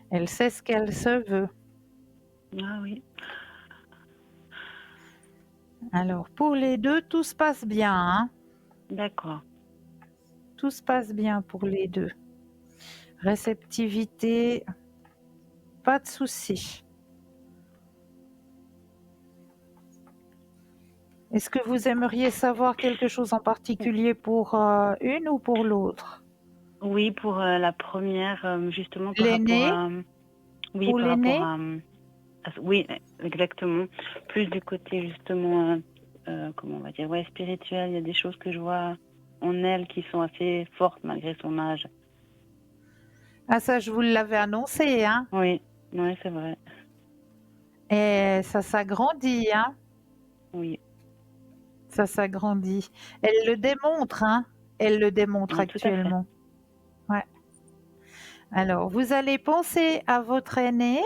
Speaker 1: Elle sait ce qu'elle se veut.
Speaker 5: Ah oui.
Speaker 1: Alors, pour les deux, tout se passe bien, hein?
Speaker 5: D'accord.
Speaker 1: Tout se passe bien pour les deux. Réceptivité, pas de souci. Est-ce que vous aimeriez savoir quelque chose en particulier pour une ou pour l'autre?
Speaker 5: Oui, pour la première, justement par rapport
Speaker 1: L'aîné?
Speaker 5: à. Oui,
Speaker 1: Pour
Speaker 5: par rapport
Speaker 1: l'aîné?
Speaker 5: à. Oui, exactement. Plus du côté, justement, comment on va dire, ouais, spirituel. Il y a des choses que je vois en elle qui sont assez fortes malgré son âge.
Speaker 1: Ah ça, je vous l'avais annoncé, hein?
Speaker 5: Oui, oui, c'est vrai.
Speaker 1: Et ça s'agrandit, hein?
Speaker 5: Oui,
Speaker 1: Ça s'agrandit. Elle le démontre, hein? Elle le démontre
Speaker 5: oui, tout à fait.
Speaker 1: actuellement. Ouais. Alors, vous allez penser à votre aîné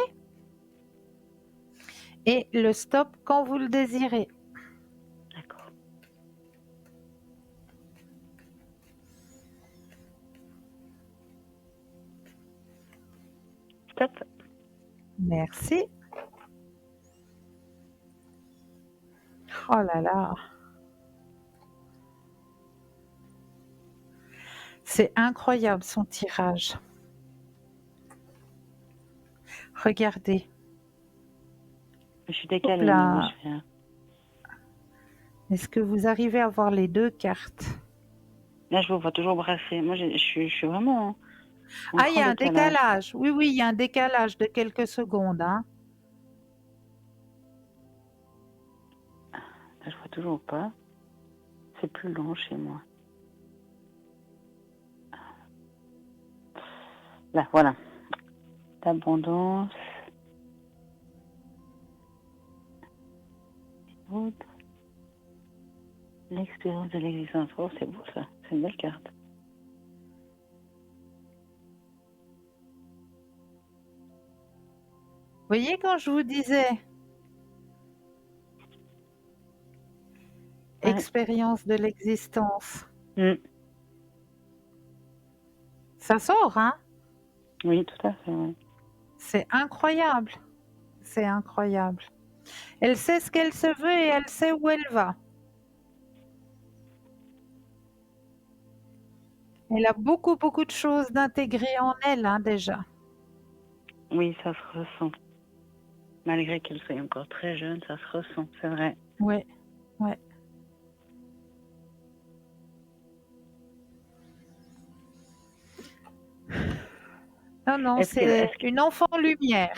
Speaker 1: et le stop quand vous le désirez.
Speaker 5: D'accord. Stop.
Speaker 1: Merci. Oh là là. C'est incroyable son tirage. Regardez.
Speaker 5: Je suis
Speaker 1: Hop
Speaker 5: décalée, mais oui,
Speaker 1: là.
Speaker 5: je fais.
Speaker 1: Est-ce que vous arrivez à voir les deux cartes?
Speaker 5: Là, je vous vois toujours brasser. Moi, je suis vraiment en
Speaker 1: Ah, il y
Speaker 5: grand
Speaker 1: a un
Speaker 5: décalage.
Speaker 1: décalage. Oui, oui, il y a un décalage de quelques secondes, hein.
Speaker 5: Là, je vois toujours pas. C'est plus long chez moi. Là, voilà. L'abondance. Autre. L'expérience de l'existence. Oh, c'est beau ça. C'est une belle carte.
Speaker 1: Vous voyez quand je vous disais
Speaker 5: Ouais.
Speaker 1: expérience de l'existence,
Speaker 5: Mm.
Speaker 1: ça sort, hein?
Speaker 5: Oui, tout à fait. Ouais.
Speaker 1: C'est incroyable. C'est incroyable. Elle sait ce qu'elle se veut et elle sait où elle va. Elle a beaucoup, beaucoup de choses d'intégrer en elle, hein, déjà.
Speaker 5: Oui, ça se ressent. Malgré qu'elle soit encore très jeune, ça se ressent. C'est vrai.
Speaker 1: Ouais, ouais. Non, non,
Speaker 5: Est-ce qu'elle,
Speaker 1: c'est
Speaker 5: est-ce,
Speaker 1: une enfant lumière.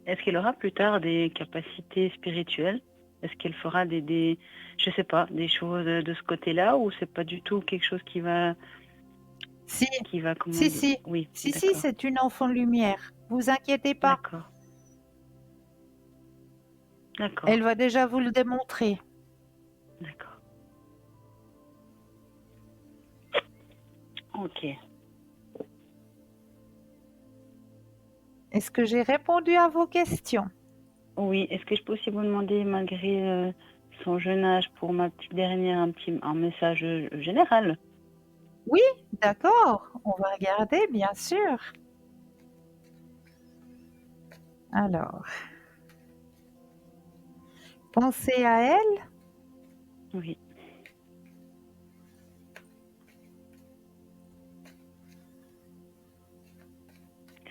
Speaker 5: est-ce qu'elle aura plus tard des capacités spirituelles? Est-ce qu'elle fera je sais pas, des choses de ce côté-là, ou c'est pas du tout quelque chose
Speaker 1: Si,
Speaker 5: qui va, comment
Speaker 1: si,
Speaker 5: dire?
Speaker 1: si.
Speaker 5: Oui,
Speaker 1: Si, si,
Speaker 5: d'accord.
Speaker 1: c'est une enfant lumière. Vous inquiétez pas.
Speaker 5: D'accord. D'accord.
Speaker 1: Elle va déjà vous le démontrer.
Speaker 5: D'accord. Ok.
Speaker 1: Est-ce que j'ai répondu à vos questions?
Speaker 5: Oui, est-ce que je peux aussi vous demander, malgré son jeune âge, pour ma petite dernière, un message général?
Speaker 1: Oui, d'accord. On va regarder, bien sûr. Alors, pensez à elle.
Speaker 5: Oui.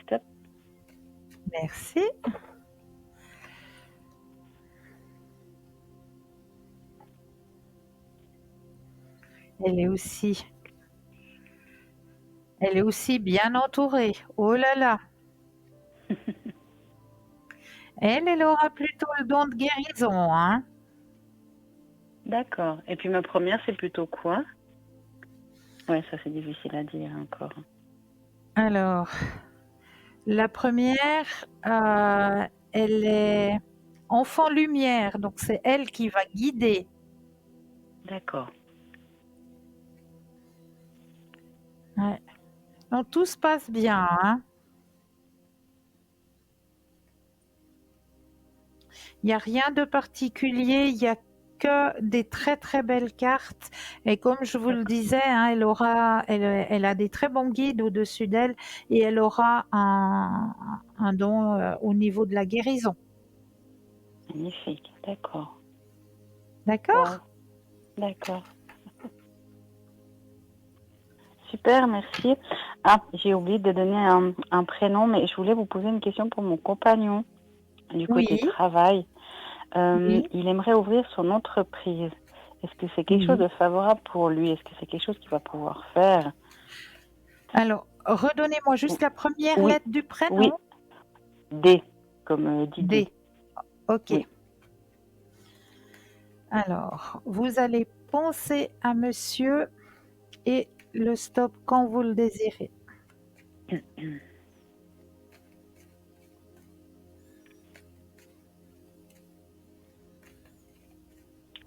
Speaker 5: Stop.
Speaker 1: Merci. Elle est aussi, elle est aussi bien entourée. Oh là là. Elle aura plutôt le don de guérison, hein.
Speaker 5: D'accord. Et puis ma première, c'est plutôt quoi? Ouais, ça c'est difficile à dire encore.
Speaker 1: Alors, la première, elle est enfant lumière, donc c'est elle qui va guider.
Speaker 5: D'accord.
Speaker 1: Ouais. Donc tout se passe bien, hein. Il n'y a rien de particulier, il n'y a que des très très belles cartes. Et comme je vous le disais, hein, elle a des très bons guides au-dessus d'elle et elle aura un don au niveau de la guérison.
Speaker 5: Magnifique. D'accord.
Speaker 1: D'accord?
Speaker 5: Wow. D'accord. Super, merci. Ah, j'ai oublié de donner un prénom, mais je voulais vous poser une question pour mon compagnon du côté
Speaker 1: Oui,
Speaker 5: travail.
Speaker 1: oui,
Speaker 5: Il aimerait ouvrir son entreprise. Est-ce que c'est quelque chose
Speaker 1: oui.
Speaker 5: de favorable pour lui? Est-ce que c'est quelque chose qu'il va pouvoir faire?
Speaker 1: Alors, redonnez-moi juste la première
Speaker 5: Oui,
Speaker 1: lettre du
Speaker 5: oui,
Speaker 1: prénom.
Speaker 5: D, comme Didier.
Speaker 1: D. Ok.
Speaker 5: Oui,
Speaker 1: Alors, vous allez penser à monsieur et le stop quand vous le désirez.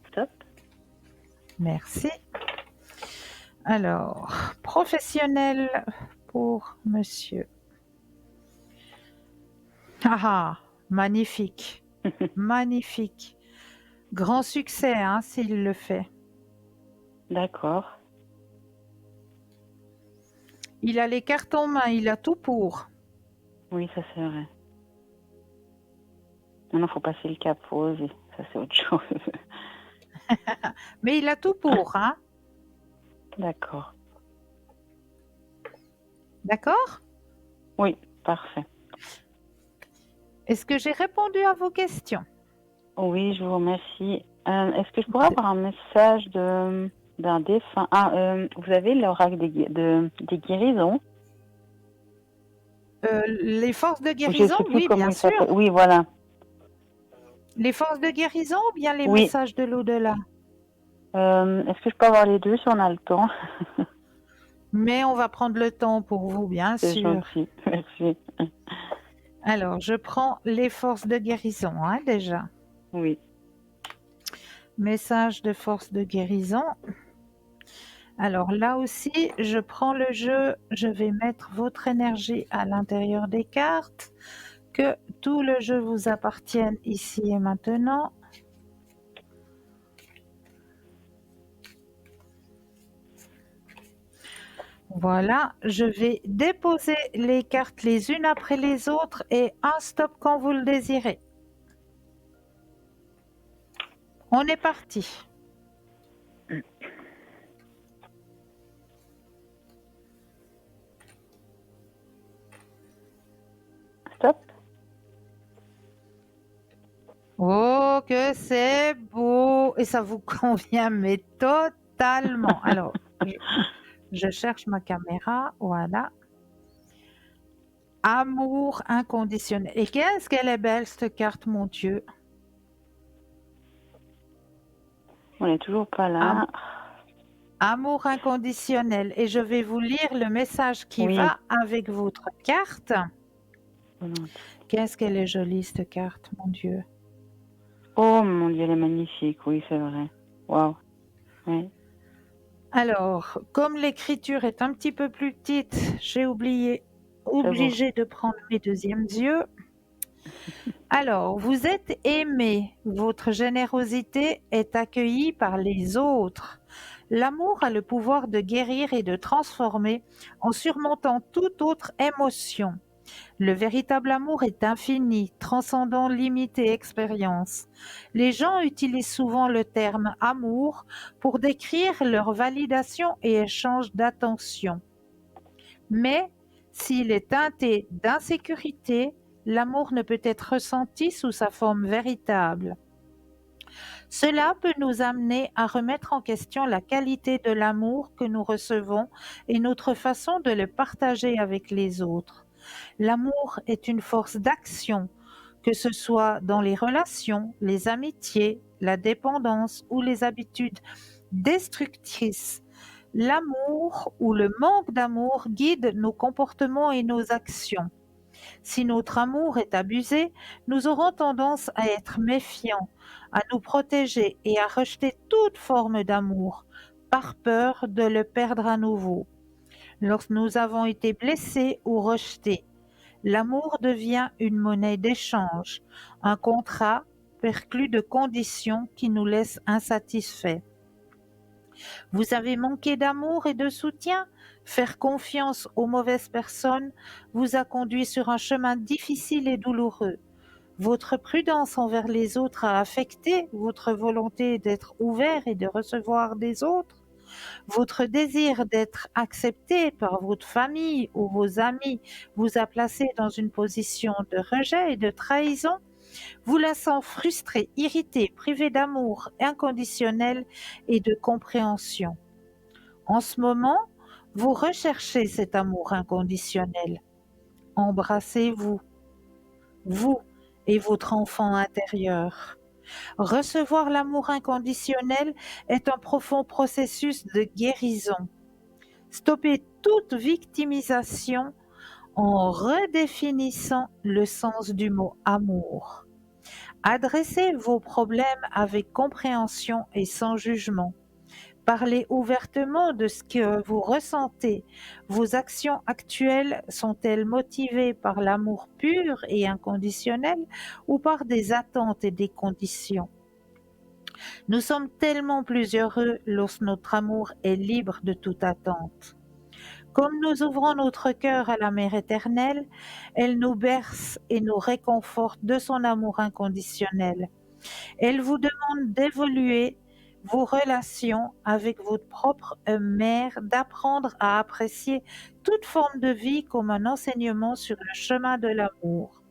Speaker 5: stop.
Speaker 1: Merci. Alors, professionnel pour monsieur. Ah ah, magnifique, magnifique. Grand succès, hein, s'il le fait.
Speaker 5: D'accord.
Speaker 1: Il a les cartes en main, il a tout pour.
Speaker 5: Oui, ça c'est vrai. Maintenant, il faut passer le cap rose et ça c'est autre chose.
Speaker 1: Mais il a tout pour, hein.
Speaker 5: D'accord.
Speaker 1: D'accord?
Speaker 5: Oui, parfait.
Speaker 1: Est-ce que j'ai répondu à vos questions?
Speaker 5: Oui, je vous remercie. Est-ce que je pourrais avoir un message d'un défunt? Ah, vous avez l'oracle des guérisons?
Speaker 1: Les forces de
Speaker 5: Je ne
Speaker 1: guérison,
Speaker 5: sais plus
Speaker 1: oui,
Speaker 5: comment
Speaker 1: bien
Speaker 5: il s'appelle.
Speaker 1: sûr.
Speaker 5: Oui, voilà.
Speaker 1: Les forces de guérison ou bien les
Speaker 5: Oui.
Speaker 1: messages de l'au-delà?
Speaker 5: Est-ce que je peux avoir les deux si on a le temps?
Speaker 1: Mais on va prendre le temps pour vous, bien
Speaker 5: C'est
Speaker 1: sûr.
Speaker 5: gentil. Merci.
Speaker 1: Alors, je prends les forces de guérison, hein, déjà.
Speaker 5: Oui.
Speaker 1: Message de force de guérison. Alors là aussi, je prends le jeu, je vais mettre votre énergie à l'intérieur des cartes, que tout le jeu vous appartienne ici et maintenant. Voilà, je vais déposer les cartes les unes après les autres et un stop quand vous le désirez. On est parti.
Speaker 5: Stop.
Speaker 1: Oh, que c'est beau! Et ça vous convient, mais totalement. Alors, je cherche ma caméra, voilà. Amour inconditionnel. Et qu'est-ce qu'elle est belle, cette carte, mon Dieu.
Speaker 5: On n'est toujours pas là.
Speaker 1: Amour inconditionnel. Et je vais vous lire le message qui
Speaker 5: Oui.
Speaker 1: va avec votre carte.
Speaker 5: Volontiers.
Speaker 1: Qu'est-ce qu'elle est jolie, cette carte, mon Dieu.
Speaker 5: Oh mon Dieu, elle est magnifique. Oui, c'est vrai. Waouh. Oui.
Speaker 1: Alors, comme l'écriture est un petit peu plus petite, j'ai
Speaker 5: C'est beau.
Speaker 1: obligé de prendre mes deuxièmes yeux. Alors, vous êtes aimé, votre générosité est accueillie par les autres. L'amour a le pouvoir de guérir et de transformer en surmontant toute autre émotion. Le véritable amour est infini, transcendant limites et expériences. Les gens utilisent souvent le terme amour pour décrire leur validation et échange d'attention. Mais s'il est teinté d'insécurité, l'amour ne peut être ressenti sous sa forme véritable. Cela peut nous amener à remettre en question la qualité de l'amour que nous recevons et notre façon de le partager avec les autres. L'amour est une force d'action, que ce soit dans les relations, les amitiés, la dépendance ou les habitudes destructrices. L'amour ou le manque d'amour guide nos comportements et nos actions. Si notre amour est abusé, nous aurons tendance à être méfiants, à nous protéger et à rejeter toute forme d'amour, par peur de le perdre à nouveau. Lorsque nous avons été blessés ou rejetés, l'amour devient une monnaie d'échange, un contrat perclus de conditions qui nous laissent insatisfaits. Vous avez manqué d'amour et de soutien? Faire confiance aux mauvaises personnes vous a conduit sur un chemin difficile et douloureux. Votre prudence envers les autres a affecté votre volonté d'être ouvert et de recevoir des autres. Votre désir d'être accepté par votre famille ou vos amis vous a placé dans une position de rejet et de trahison, vous laissant frustré, irrité, privé d'amour inconditionnel et de compréhension. En ce moment, vous recherchez cet amour inconditionnel. Embrassez-vous, vous et votre enfant intérieur. Recevoir l'amour inconditionnel est un profond processus de guérison. Stoppez toute victimisation en redéfinissant le sens du mot amour. Adressez vos problèmes avec compréhension et sans jugement. Parlez ouvertement de ce que vous ressentez. Vos actions actuelles sont-elles motivées par l'amour pur et inconditionnel ou par des attentes et des conditions? Nous sommes tellement plus heureux lorsque notre amour est libre de toute attente. Comme nous ouvrons notre cœur à la Mère éternelle, elle nous berce et nous réconforte de son amour inconditionnel. Elle vous demande d'évoluer vos relations avec votre propre mère, d'apprendre à apprécier toute forme de vie comme un enseignement sur le chemin de l'amour.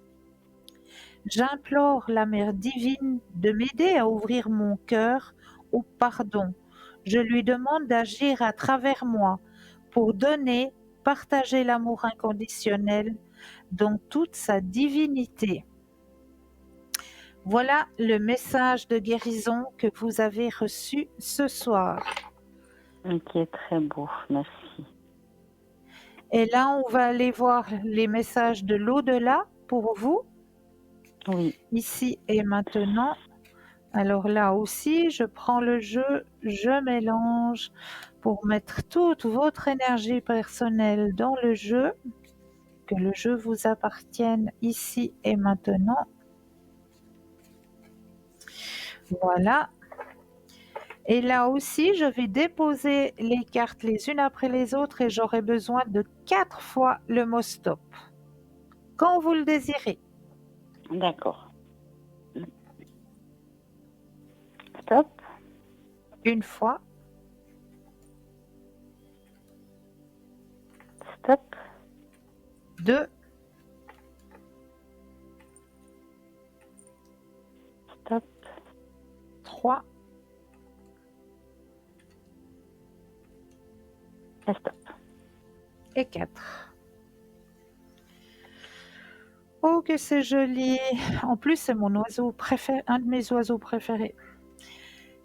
Speaker 1: J'implore la Mère divine de m'aider à ouvrir mon cœur au pardon. Je lui demande d'agir à travers moi pour donner, partager l'amour inconditionnel dans toute sa divinité. Voilà le message de guérison que vous avez reçu ce soir.
Speaker 5: Ok, très beau, merci.
Speaker 1: Et là, on va aller voir les messages de l'au-delà pour vous,
Speaker 5: Oui,
Speaker 1: ici et maintenant. Alors là aussi, je prends le jeu, je mélange pour mettre toute votre énergie personnelle dans le jeu, que le jeu vous appartienne ici et maintenant. Voilà. Et là aussi, je vais déposer les cartes les unes après les autres et j'aurai besoin de 4 fois le mot stop. Quand vous le désirez.
Speaker 5: d'accord. Stop.
Speaker 1: Une fois,
Speaker 5: Stop.
Speaker 1: 2,
Speaker 5: Stop.
Speaker 1: 3,
Speaker 5: Et stop.
Speaker 1: et 4. Oh, que c'est joli! En plus, c'est mon oiseau préféré, un de mes oiseaux préférés.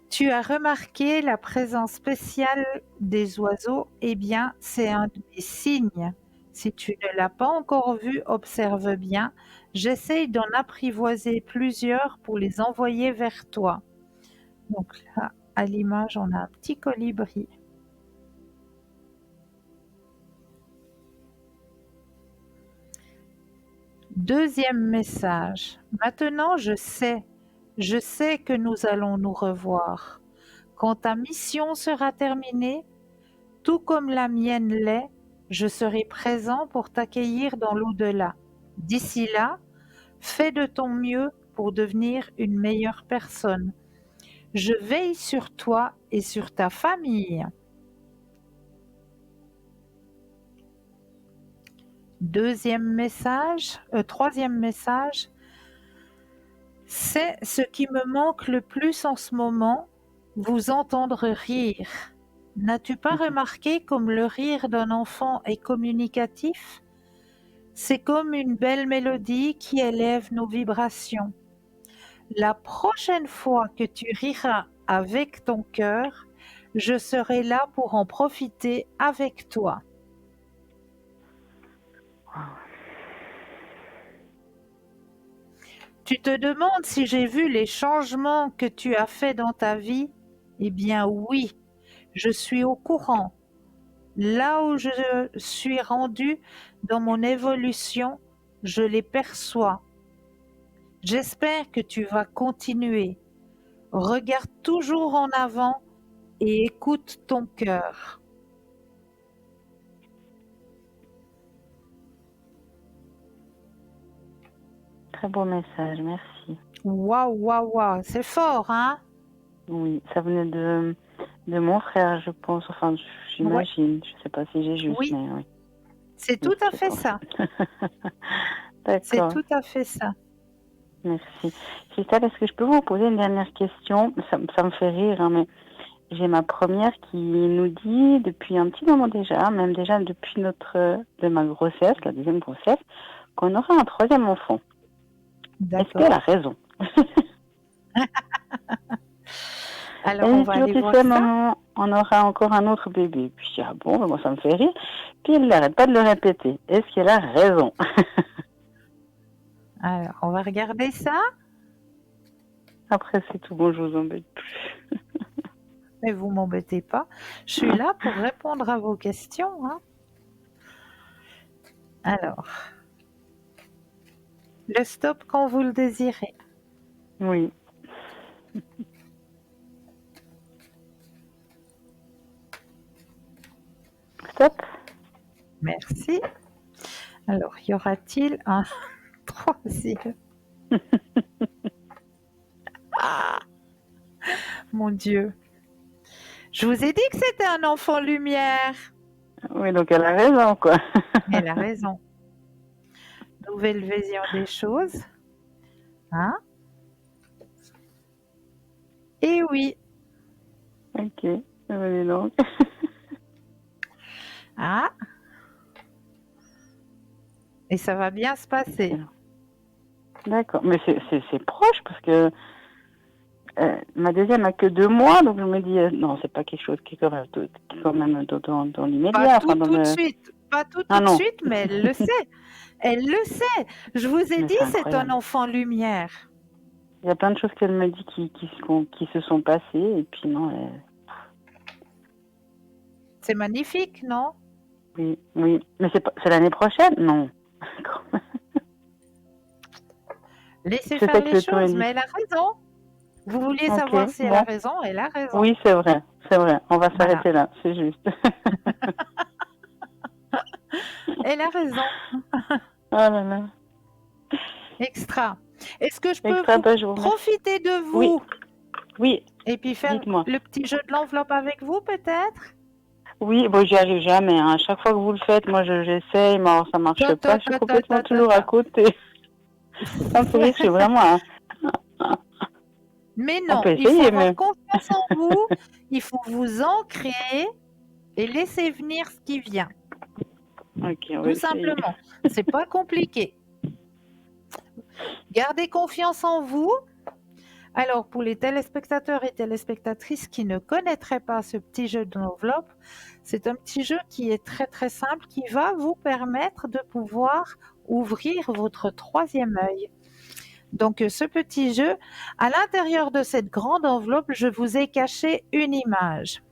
Speaker 1: Tu as remarqué la présence spéciale des oiseaux? Eh bien, c'est un de mes signes. Si tu ne l'as pas encore vu, observe bien. J'essaye d'en apprivoiser plusieurs pour les envoyer vers toi. Donc là, à l'image, on a un petit colibri. Deuxième message. Maintenant, je sais que nous allons nous revoir. Quand ta mission sera terminée, tout comme la mienne l'est, je serai présent pour t'accueillir dans l'au-delà. D'ici là, fais de ton mieux pour devenir une meilleure personne. Je veille sur toi et sur ta famille. Troisième message. C'est ce qui me manque le plus en ce moment, vous entendre rire. N'as-tu pas remarqué comme le rire d'un enfant est communicatif? C'est comme une belle mélodie qui élève nos vibrations. La prochaine fois que tu riras avec ton cœur, je serai là pour en profiter avec toi. Tu te demandes si j'ai vu les changements que tu as faits dans ta vie? Eh bien oui, je suis au courant. Là où je suis rendue dans mon évolution, je les perçois. J'espère que tu vas continuer. Regarde toujours en avant et écoute ton cœur.
Speaker 5: Très beau message, merci.
Speaker 1: Waouh, waouh, waouh, c'est fort, hein?
Speaker 5: Oui, ça venait de mon frère, je pense. Enfin, j'imagine. Je ne sais pas si j'ai juste,
Speaker 1: Oui.
Speaker 5: mais oui.
Speaker 1: C'est tout à fait ça. C'est
Speaker 5: D'accord,
Speaker 1: tout à fait ça.
Speaker 5: merci. Christelle, est-ce que je peux vous poser une dernière question? Ça me fait rire, hein, mais j'ai ma première qui nous dit depuis un petit moment déjà, même déjà depuis de ma grossesse, la deuxième grossesse, qu'on aura un troisième enfant. Est-ce qu'elle a
Speaker 1: D'accord.
Speaker 5: raison?
Speaker 1: Alors,
Speaker 5: Elle
Speaker 1: on
Speaker 5: dit
Speaker 1: va
Speaker 5: toujours
Speaker 1: aller
Speaker 5: que
Speaker 1: voir
Speaker 5: ça,
Speaker 1: ça.
Speaker 5: maman, on aura encore un autre bébé. Puis je dis, ah bon, moi ça me fait rire. Puis elle n'arrête pas de le répéter. Est-ce qu'elle a raison?
Speaker 1: Alors, on va regarder ça.
Speaker 5: Après, c'est tout bon, je vous embête plus.
Speaker 1: Mais vous m'embêtez pas. Je suis là pour répondre à vos questions, hein. Alors, le stop quand vous le désirez.
Speaker 5: Oui. Stop.
Speaker 1: Merci. Alors, y aura-t-il un troisième? Ah, mon Dieu. Je vous ai dit que c'était un enfant lumière.
Speaker 5: Oui, donc elle a raison, quoi.
Speaker 1: Elle a raison. Nouvelle vision des choses. Hein? Et oui.
Speaker 5: Ok, allez donc.
Speaker 1: Ah. Et ça va bien se passer.
Speaker 5: D'accord, mais c'est proche parce que ma deuxième a que 2 mois, donc je me dis, non, c'est pas quelque chose qui est quand même dans l'immédiat.
Speaker 1: Pas tout de suite. Pas tout
Speaker 5: Ah
Speaker 1: de
Speaker 5: non.
Speaker 1: suite, mais elle le sait. Elle le sait. Je vous ai
Speaker 5: Mais
Speaker 1: dit,
Speaker 5: c'est
Speaker 1: c'est un
Speaker 5: incroyable.
Speaker 1: enfant lumière.
Speaker 5: Il y a plein de choses qu'elle me dit qui se sont passées, et puis non,
Speaker 1: C'est magnifique, non?
Speaker 5: oui. Mais c'est l'année prochaine? Non.
Speaker 1: Laissez
Speaker 5: Je sais
Speaker 1: faire
Speaker 5: que
Speaker 1: les
Speaker 5: le temps est
Speaker 1: choses, mais elle a raison. Vous vouliez
Speaker 5: Ok,
Speaker 1: savoir si elle
Speaker 5: bon.
Speaker 1: a raison, elle a raison.
Speaker 5: Oui, c'est vrai. On va s'arrêter là, c'est juste.
Speaker 1: Elle a raison.
Speaker 5: Oh là là.
Speaker 1: Extra. Est-ce que je peux
Speaker 5: Extra, je vous remercie.
Speaker 1: profiter de vous
Speaker 5: Oui,
Speaker 1: et puis faire
Speaker 5: dites-moi.
Speaker 1: le petit jeu de l'enveloppe avec vous, peut-être?
Speaker 5: Oui, bon, j'y arrive jamais. Hein. À chaque fois que vous le faites, moi, j'essaye, mais alors, ça marche pas. Je suis complètement toujours à côté. Ça me fait rire, je suis vraiment...
Speaker 1: Mais
Speaker 5: On
Speaker 1: non,
Speaker 5: peut
Speaker 1: il faut
Speaker 5: essayer,
Speaker 1: avoir
Speaker 5: mais...
Speaker 1: confiance en vous, il faut vous ancrer et laisser venir ce qui vient.
Speaker 5: Ok, on va
Speaker 1: Tout
Speaker 5: essayer.
Speaker 1: simplement. C'est pas compliqué. Gardez confiance en vous. Alors, pour les téléspectateurs et téléspectatrices qui ne connaîtraient pas ce petit jeu de l'enveloppe, c'est un petit jeu qui est très très simple, qui va vous permettre de pouvoir ouvrir votre troisième œil. Donc, ce petit jeu, à l'intérieur de cette grande enveloppe, je vous ai caché une image.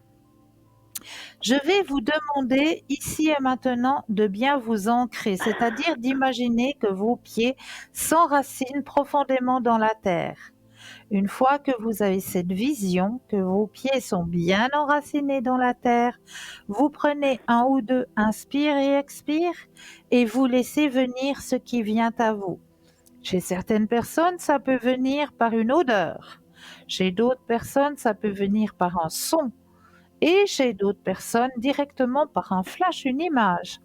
Speaker 1: Je vais vous demander ici et maintenant de bien vous ancrer, c'est-à-dire d'imaginer que vos pieds s'enracinent profondément dans la terre. Une fois que vous avez cette vision, que vos pieds sont bien enracinés dans la terre, vous prenez un ou deux inspire et expire et vous laissez venir ce qui vient à vous. Chez certaines personnes, ça peut venir par une odeur. Chez d'autres personnes, ça peut venir par un son. Et chez d'autres personnes, directement par un flash, une image.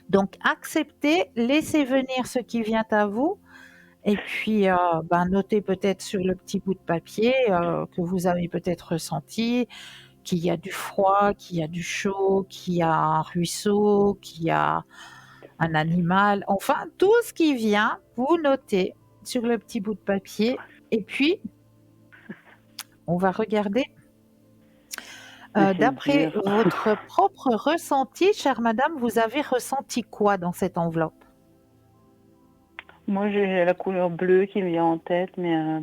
Speaker 1: Donc, acceptez, laissez venir ce qui vient à vous Et puis, notez peut-être sur le petit bout de papier que vous avez peut-être ressenti qu'il y a du froid, qu'il y a du chaud, qu'il y a un ruisseau, qu'il y a un animal. Enfin, tout ce qui vient, vous notez sur le petit bout de papier. Et puis, on va regarder.
Speaker 5: Mais c'est
Speaker 1: D'après
Speaker 5: dur.
Speaker 1: votre propre ressenti, chère madame, vous avez ressenti quoi dans cette enveloppe?
Speaker 5: Moi, j'ai la couleur bleue qui me vient en tête, mais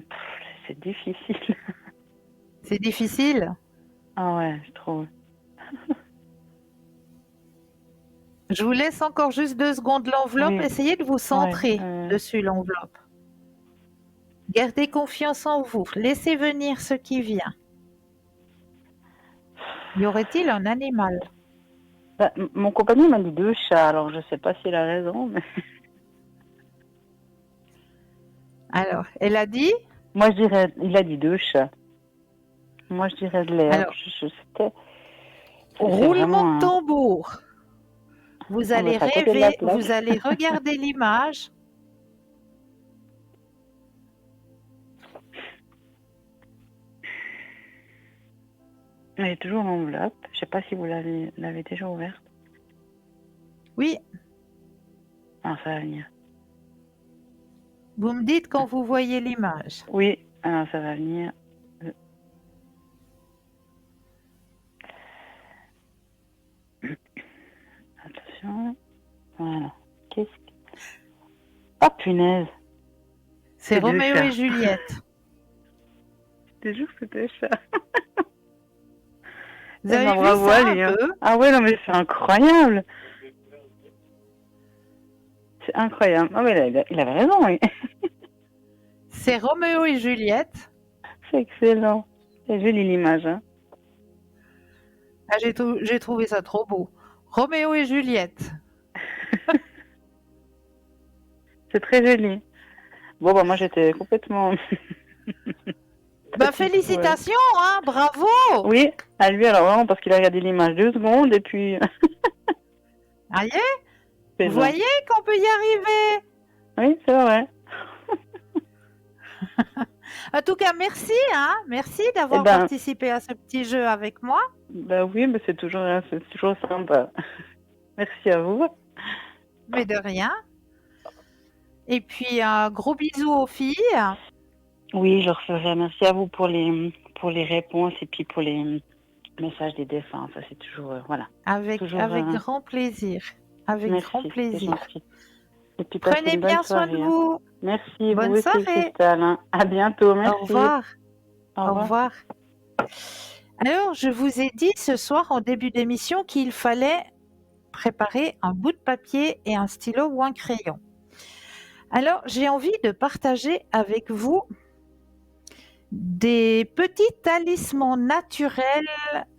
Speaker 5: c'est difficile.
Speaker 1: C'est difficile?
Speaker 5: Ah ouais, je trouve.
Speaker 1: Je vous laisse encore juste 2 secondes l'enveloppe.
Speaker 5: Oui.
Speaker 1: Essayez de vous centrer
Speaker 5: Ouais,
Speaker 1: dessus l'enveloppe. Gardez confiance en vous. Laissez venir ce qui vient. Y aurait-il un animal?
Speaker 5: Mon compagnon m'a dit 2 chats, alors je sais pas s'il a raison, mais
Speaker 1: Alors, elle a dit?
Speaker 5: moi je dirais, il a dit 2 chats. Moi je dirais de l'herbe.
Speaker 1: Alors,
Speaker 5: C'était
Speaker 1: roulement
Speaker 5: vraiment
Speaker 1: de tambour. Vous
Speaker 5: on
Speaker 1: allez
Speaker 5: est à côté de la
Speaker 1: rêver,
Speaker 5: plaque.
Speaker 1: vous allez regarder l'image.
Speaker 5: Elle est toujours en enveloppe. Je sais pas si vous l'avez déjà ouverte.
Speaker 1: Oui,
Speaker 5: Ah, ça va venir.
Speaker 1: vous me dites quand vous voyez l'image.
Speaker 5: Oui, alors ça va venir. Attention. Voilà. Qu'est-ce que... Ah, punaise.
Speaker 1: C'est
Speaker 5: C'est 2
Speaker 1: Roméo
Speaker 5: chats.
Speaker 1: et Juliette.
Speaker 5: Je te jure que c'est 2 chats.
Speaker 1: Vous avez vu
Speaker 5: bravo
Speaker 1: ça
Speaker 5: à lui,
Speaker 1: un
Speaker 5: hein.
Speaker 1: peu?
Speaker 5: Ah ouais, non mais c'est incroyable. C'est incroyable. Ah mais là, il avait raison, oui.
Speaker 1: C'est Roméo et Juliette.
Speaker 5: C'est excellent. C'est joli l'image, hein.
Speaker 1: Ah, j'ai trouvé ça trop beau. Roméo et Juliette.
Speaker 5: C'est très joli. Bon, bah moi j'étais complètement...
Speaker 1: Bah, félicitations, hein, bravo!
Speaker 5: Oui, à lui alors vraiment parce qu'il a regardé l'image 2 secondes et puis...
Speaker 1: Voyez,
Speaker 5: c'est
Speaker 1: vous
Speaker 5: bon.
Speaker 1: voyez qu'on peut y arriver.
Speaker 5: Oui, c'est vrai.
Speaker 1: En tout cas, merci, hein, merci d'avoir
Speaker 5: Eh ben-
Speaker 1: participé à ce petit jeu avec moi.
Speaker 5: Bah oui, mais c'est toujours sympa. Merci à vous.
Speaker 1: Mais de rien. Et puis, un gros bisou aux filles.
Speaker 5: Oui, je referai. Merci à vous pour les réponses et puis pour les messages des défunts. Ça, c'est toujours... voilà.
Speaker 1: Avec
Speaker 5: Toujours,
Speaker 1: grand plaisir. Avec
Speaker 5: Merci,
Speaker 1: grand
Speaker 5: c'est
Speaker 1: plaisir.
Speaker 5: gentil. Et puis passez
Speaker 1: Prenez
Speaker 5: une bonne
Speaker 1: bien soin de
Speaker 5: soirée, hein.
Speaker 1: vous.
Speaker 5: Merci,
Speaker 1: Bonne
Speaker 5: vous aussi,
Speaker 1: soirée.
Speaker 5: Cristal, hein. À bientôt, merci.
Speaker 1: Au revoir.
Speaker 5: Au
Speaker 1: Au revoir. Alors, je vous ai dit ce soir en début d'émission qu'il fallait préparer un bout de papier et un stylo ou un crayon. Alors, j'ai envie de partager avec vous des petits talismans naturels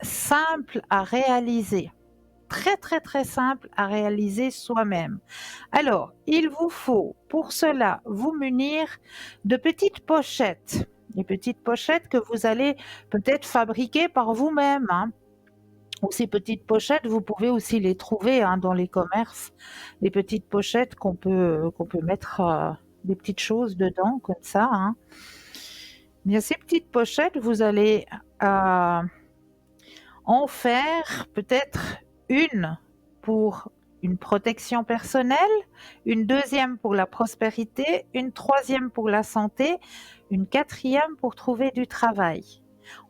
Speaker 1: simples à réaliser. Très, très, très simples à réaliser soi-même. Alors, il vous faut pour cela vous munir de petites pochettes. Des petites pochettes que vous allez peut-être fabriquer par vous-même, hein. Ou ces petites pochettes, vous pouvez aussi les trouver, hein, dans les commerces. Les petites pochettes qu'on peut mettre des petites choses dedans, comme ça, hein. Bien, ces petites pochettes, vous allez en faire peut-être une pour une protection personnelle, une deuxième pour la prospérité, une troisième pour la santé, une quatrième pour trouver du travail.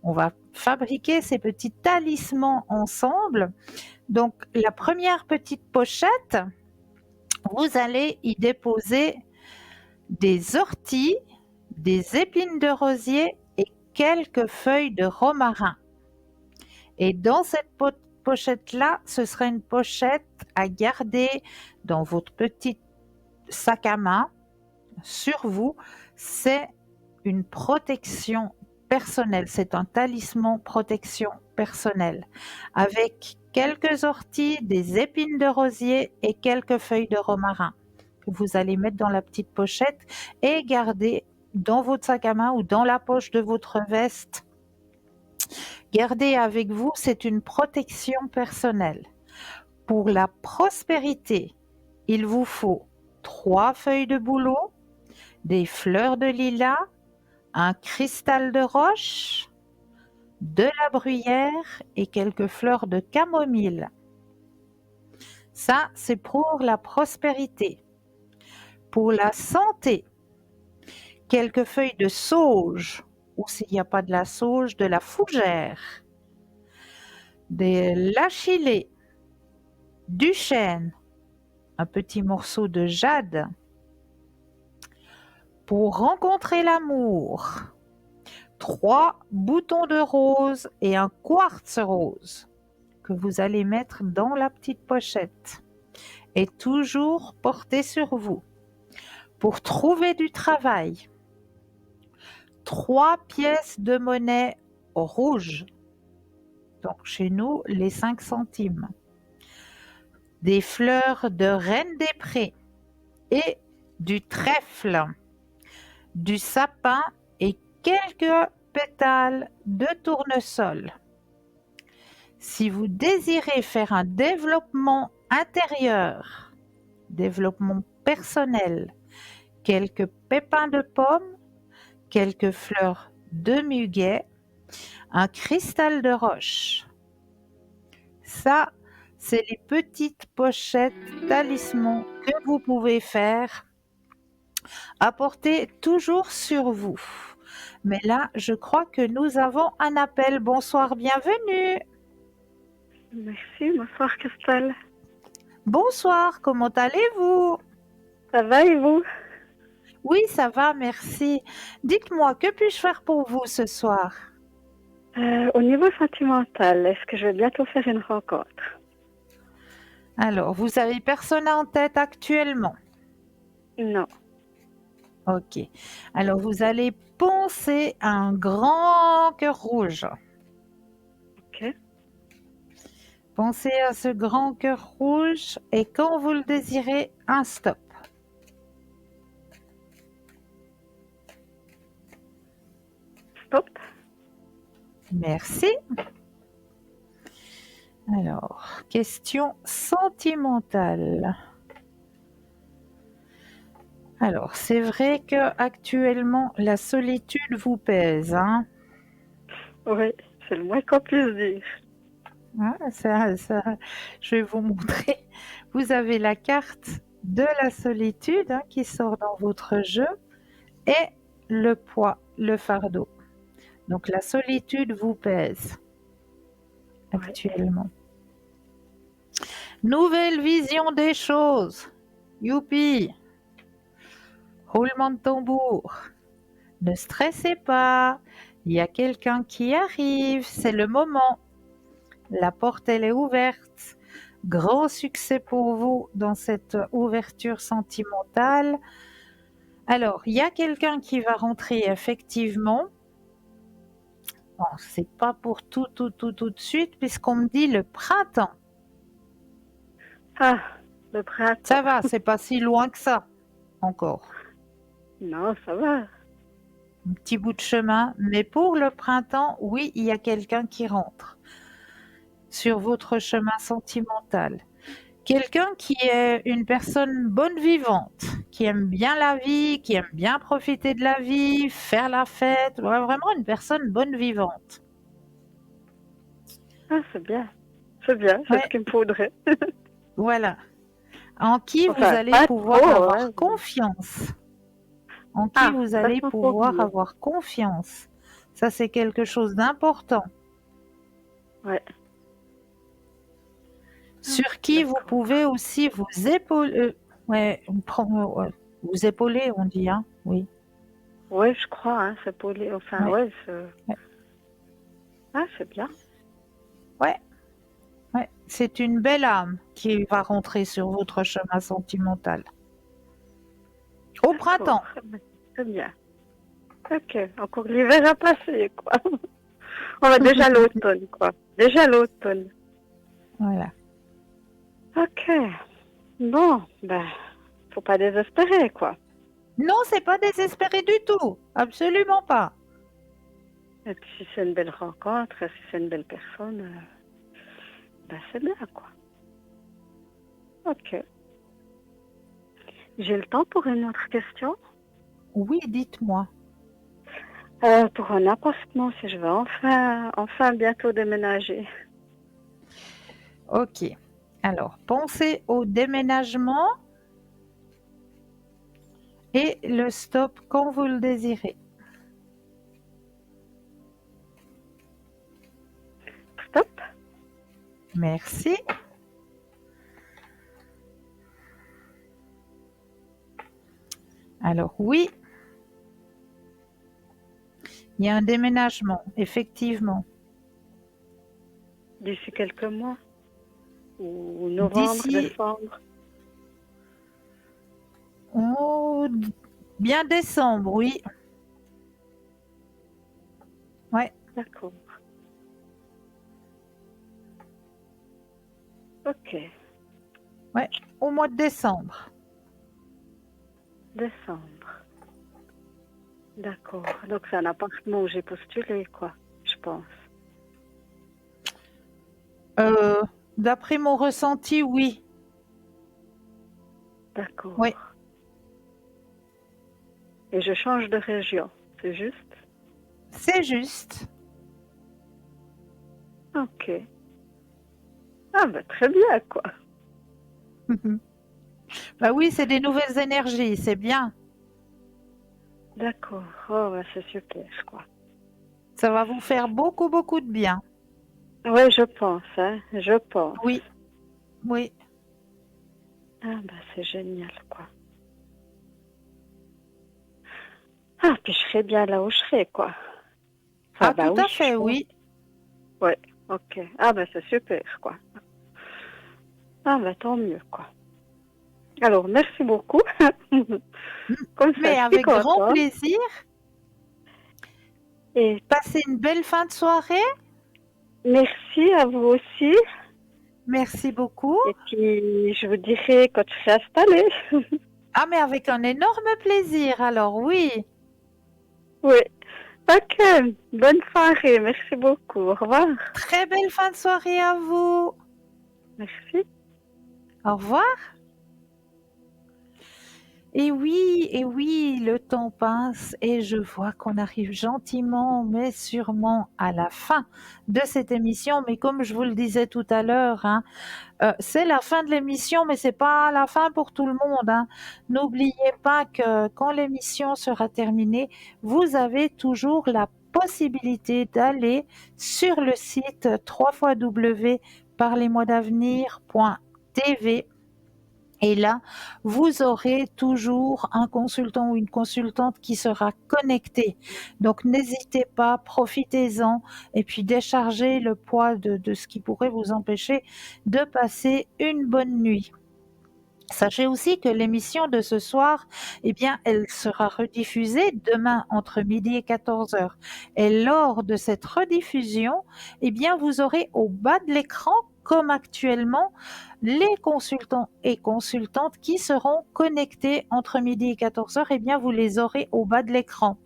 Speaker 1: On va fabriquer ces petits talismans ensemble. Donc, la première petite pochette, vous allez y déposer des orties, des épines de rosier et quelques feuilles de romarin. Et dans cette pochette-là, ce sera une pochette à garder dans votre petit sac à main sur vous. C'est une protection personnelle, c'est un talisman protection personnelle avec quelques orties, des épines de rosier et quelques feuilles de romarin que vous allez mettre dans la petite pochette et garder dans votre sac à main ou dans la poche de votre veste. Gardez avec vous, c'est une protection personnelle. Pour la prospérité, il vous faut 3 feuilles de bouleau, des fleurs de lilas, un cristal de roche, de la bruyère et quelques fleurs de camomille. Ça, c'est pour la prospérité. Pour la santé, quelques feuilles de sauge, ou s'il n'y a pas de la sauge, de la fougère, de l'achillée, du chêne, un petit morceau de jade. Pour rencontrer l'amour, 3 boutons de rose et un quartz rose que vous allez mettre dans la petite pochette et toujours porter sur vous. Pour trouver du travail, 3 pièces de monnaie rouge, donc chez nous les 5 centimes, des fleurs de reine des prés et du trèfle, du sapin et quelques pétales de tournesol. Si vous désirez faire un développement intérieur, développement personnel, quelques pépins de pomme, quelques fleurs de muguet, un cristal de roche. Ça, c'est les petites pochettes talismans que vous pouvez faire à porter toujours sur vous. Mais là, je crois que nous avons un appel. Bonsoir, bienvenue.
Speaker 3: Merci, bonsoir Christelle.
Speaker 1: Bonsoir, comment allez-vous?
Speaker 3: Ça va et vous?
Speaker 1: Oui, ça va, merci. Dites-moi, que puis-je faire pour vous ce soir?
Speaker 3: Au niveau sentimental, est-ce que je vais bientôt faire une rencontre?
Speaker 1: Alors, vous avez personne en tête actuellement?
Speaker 3: Non.
Speaker 1: Ok. Alors, vous allez penser à un grand cœur rouge.
Speaker 3: Ok.
Speaker 1: Pensez à ce grand cœur rouge et quand vous le désirez, un stop.
Speaker 3: Stop.
Speaker 1: Merci. Alors, question sentimentale. Alors, c'est vrai que actuellement la solitude vous pèse, hein?
Speaker 3: Oui, c'est le moins qu'on puisse dire.
Speaker 1: Ah, je vais vous montrer. Vous avez la carte de la solitude hein, qui sort dans votre jeu et le poids, le fardeau. Donc la solitude vous pèse actuellement. Nouvelle vision des choses. Youpi! Roulement de tambour. Ne stressez pas. Il y a quelqu'un qui arrive. C'est le moment. La porte, elle est ouverte. Grand succès pour vous dans cette ouverture sentimentale. Alors, il y a quelqu'un qui va rentrer effectivement. Bon, c'est pas pour tout de suite puisqu'on me dit le printemps.
Speaker 3: Ah, le printemps.
Speaker 1: Ça va, c'est pas si loin que ça encore.
Speaker 3: Non, ça va.
Speaker 1: Un petit bout de chemin, mais pour le printemps, oui, il y a quelqu'un qui rentre sur votre chemin sentimental. Quelqu'un qui est une personne bonne vivante, qui aime bien la vie, qui aime bien profiter de la vie, faire la fête, ouais, vraiment une personne bonne vivante.
Speaker 3: Ah, c'est bien. C'est bien, c'est ce qu'il me faudrait.
Speaker 1: Voilà. En qui vous
Speaker 3: Enfin,
Speaker 1: allez
Speaker 3: pas
Speaker 1: pouvoir
Speaker 3: trop,
Speaker 1: avoir
Speaker 3: hein.
Speaker 1: confiance. En qui vous allez
Speaker 3: pas
Speaker 1: pouvoir
Speaker 3: trop.
Speaker 1: avoir confiance. Ça, c'est quelque chose d'important.
Speaker 3: Ouais.
Speaker 1: Sur qui vous pouvez aussi vous épauler. Vous épauler, on dit, hein? Oui.
Speaker 3: Ouais, je crois, hein, c'est poli. Enfin, ouais, Ah, c'est bien.
Speaker 1: Ouais. C'est une belle âme qui va rentrer sur votre chemin sentimental. Au printemps.
Speaker 3: C'est bien. Ok, encore l'hiver à passer, quoi. On va déjà l'automne, quoi. Déjà l'automne.
Speaker 1: Voilà.
Speaker 3: Ok. Bon, faut pas désespérer, quoi.
Speaker 1: Non, c'est pas désespéré du tout. Absolument pas.
Speaker 3: Et puis si c'est une belle rencontre, si c'est une belle personne, c'est bien, quoi. Ok. J'ai le temps pour une autre question?
Speaker 1: Oui, dites-moi.
Speaker 5: Pour un appartement, si je vais enfin bientôt déménager.
Speaker 1: Ok. Alors, pensez au déménagement et le stop quand vous le désirez.
Speaker 5: Stop.
Speaker 1: Merci. Alors oui, il y a un déménagement, effectivement.
Speaker 5: D'ici quelques mois. Ou novembre,
Speaker 1: D'ici,
Speaker 5: décembre.
Speaker 1: oh, bien décembre, oui. Ouais,
Speaker 5: D'accord. Ok.
Speaker 1: ouais, au mois de décembre.
Speaker 5: Décembre. D'accord. Donc c'est un appartement où j'ai postulé, quoi, je pense.
Speaker 1: Euh, D'après mon ressenti, oui.
Speaker 5: D'accord.
Speaker 1: Oui,
Speaker 5: Et je change de région, c'est juste?
Speaker 1: c'est juste.
Speaker 5: Ok. Ah ben très bien, quoi.
Speaker 1: Bah oui, c'est des nouvelles énergies, c'est bien.
Speaker 5: D'accord. Oh ben c'est super, quoi.
Speaker 1: Ça va vous faire beaucoup, beaucoup de bien.
Speaker 5: Oui, je pense, hein. Je pense.
Speaker 1: Oui, oui.
Speaker 5: Ah ben c'est génial, quoi. Ah, puis je serai bien là où je serai, quoi. Enfin,
Speaker 1: Ah,
Speaker 5: bah
Speaker 1: tout
Speaker 5: oui,
Speaker 1: à fait,
Speaker 5: je pense.
Speaker 1: oui.
Speaker 5: Ouais, ok. Ah ben c'est super, quoi. Ah ben tant mieux, quoi. Alors, merci beaucoup. Comme ça,
Speaker 1: Mais
Speaker 5: je suis
Speaker 1: avec grand
Speaker 5: contente.
Speaker 1: plaisir.
Speaker 5: Et
Speaker 1: Passez une belle fin de soirée.
Speaker 5: merci à vous aussi.
Speaker 1: Merci beaucoup.
Speaker 5: Et puis, je vous dirai quand je serai installée.
Speaker 1: Ah, mais avec un énorme plaisir, alors oui.
Speaker 5: Oui. Ok. Bonne soirée. Merci beaucoup. Au revoir.
Speaker 1: Très belle fin de soirée à vous.
Speaker 5: Merci.
Speaker 1: Au revoir. Et oui, le temps passe et je vois qu'on arrive gentiment mais sûrement à la fin de cette émission. Mais comme je vous le disais tout à l'heure, hein, c'est la fin de l'émission, mais c'est pas la fin pour tout le monde, hein. N'oubliez pas que quand l'émission sera terminée, vous avez toujours la possibilité d'aller sur le site www.parlez-moi-d'avenir.tv. Et là, vous aurez toujours un consultant ou une consultante qui sera connecté. Donc, n'hésitez pas, profitez-en et puis déchargez le poids de ce qui pourrait vous empêcher de passer une bonne nuit. Sachez aussi que l'émission de ce soir, eh bien, elle sera rediffusée demain entre midi et 14 heures. Et lors de cette rediffusion, eh bien, vous aurez au bas de l'écran, comme actuellement, les consultants et consultantes qui seront connectés entre midi et 14 heures. Eh bien, vous les aurez au bas de l'écran.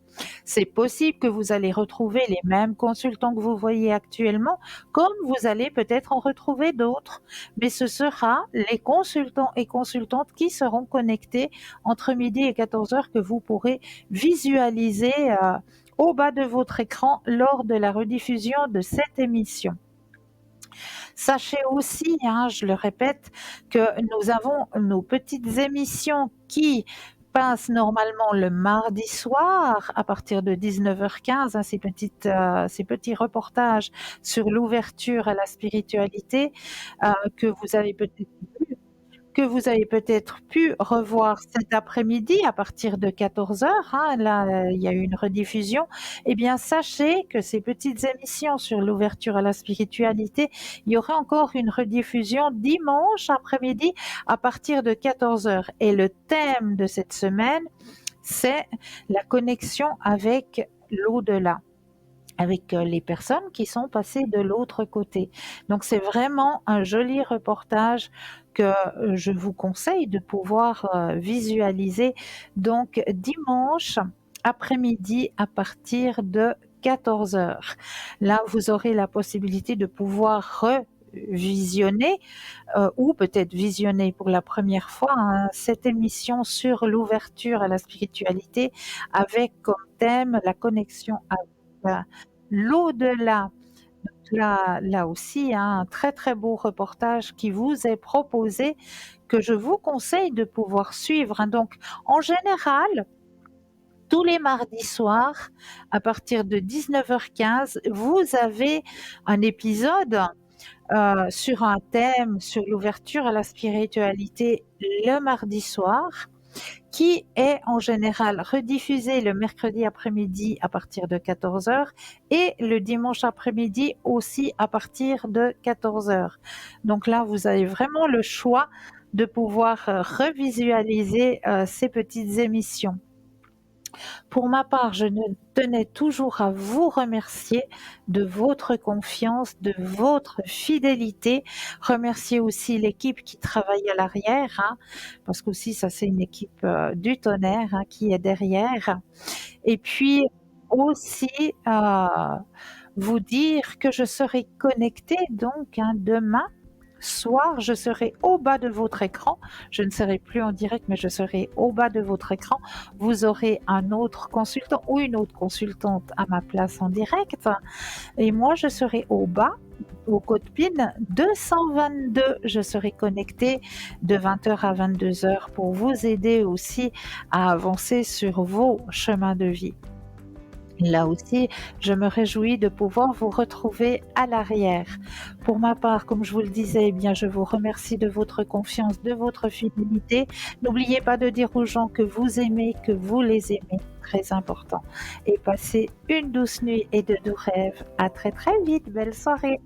Speaker 1: C'est possible que vous allez retrouver les mêmes consultants que vous voyez actuellement, comme vous allez peut-être en retrouver d'autres. Mais ce sera les consultants et consultantes qui seront connectés entre midi et 14 heures que vous pourrez visualiser au bas de votre écran lors de la rediffusion de cette émission. Sachez aussi, hein, je le répète, que nous avons nos petites émissions qui passent normalement le mardi soir à partir de 19h15, hein, ces petits reportages sur l'ouverture à la spiritualité que vous avez peut-être pu revoir cet après-midi à partir de 14 heures. Hein, là, il y a eu une rediffusion. Eh bien, sachez que ces petites émissions sur l'ouverture à la spiritualité, il y aura encore une rediffusion dimanche après-midi à partir de 14 heures. Et le thème de cette semaine, c'est la connexion avec l'au-delà, avec les personnes qui sont passées de l'autre côté. Donc c'est vraiment un joli reportage que je vous conseille de pouvoir visualiser. Donc dimanche après-midi à partir de 14 heures. Là, vous aurez la possibilité de pouvoir visionner ou peut-être visionner pour la première fois cette émission sur l'ouverture à la spiritualité avec comme thème la connexion avec l'au-delà. Là aussi, un très très beau reportage qui vous est proposé, que je vous conseille de pouvoir suivre. Donc, en général, tous les mardis soirs, à partir de 19h15, vous avez un épisode sur un thème, sur l'ouverture à la spiritualité le mardi soir, qui est en général rediffusé le mercredi après-midi à partir de 14h et le dimanche après-midi aussi à partir de 14h. Donc là, vous avez vraiment le choix de pouvoir revisualiser ces petites émissions. Pour ma part, je tenais toujours à vous remercier de votre confiance, de votre fidélité. Remercier aussi l'équipe qui travaille à l'arrière, parce qu'aussi ça c'est une équipe du tonnerre qui est derrière. Et puis aussi vous dire que je serai connectée donc demain soir, je serai au bas de votre écran. Je ne serai plus en direct, mais je serai au bas de votre écran. Vous aurez un autre consultant ou une autre consultante à ma place en direct. Et moi, je serai au bas, au code PIN 222. Je serai connectée de 20h à 22h pour vous aider aussi à avancer sur vos chemins de vie. Là aussi, je me réjouis de pouvoir vous retrouver à l'arrière. Pour ma part, comme je vous le disais, eh bien, je vous remercie de votre confiance, de votre fidélité. N'oubliez pas de dire aux gens que vous aimez, que vous les aimez, très important. Et passez une douce nuit et de doux rêves. À très très vite, belle soirée.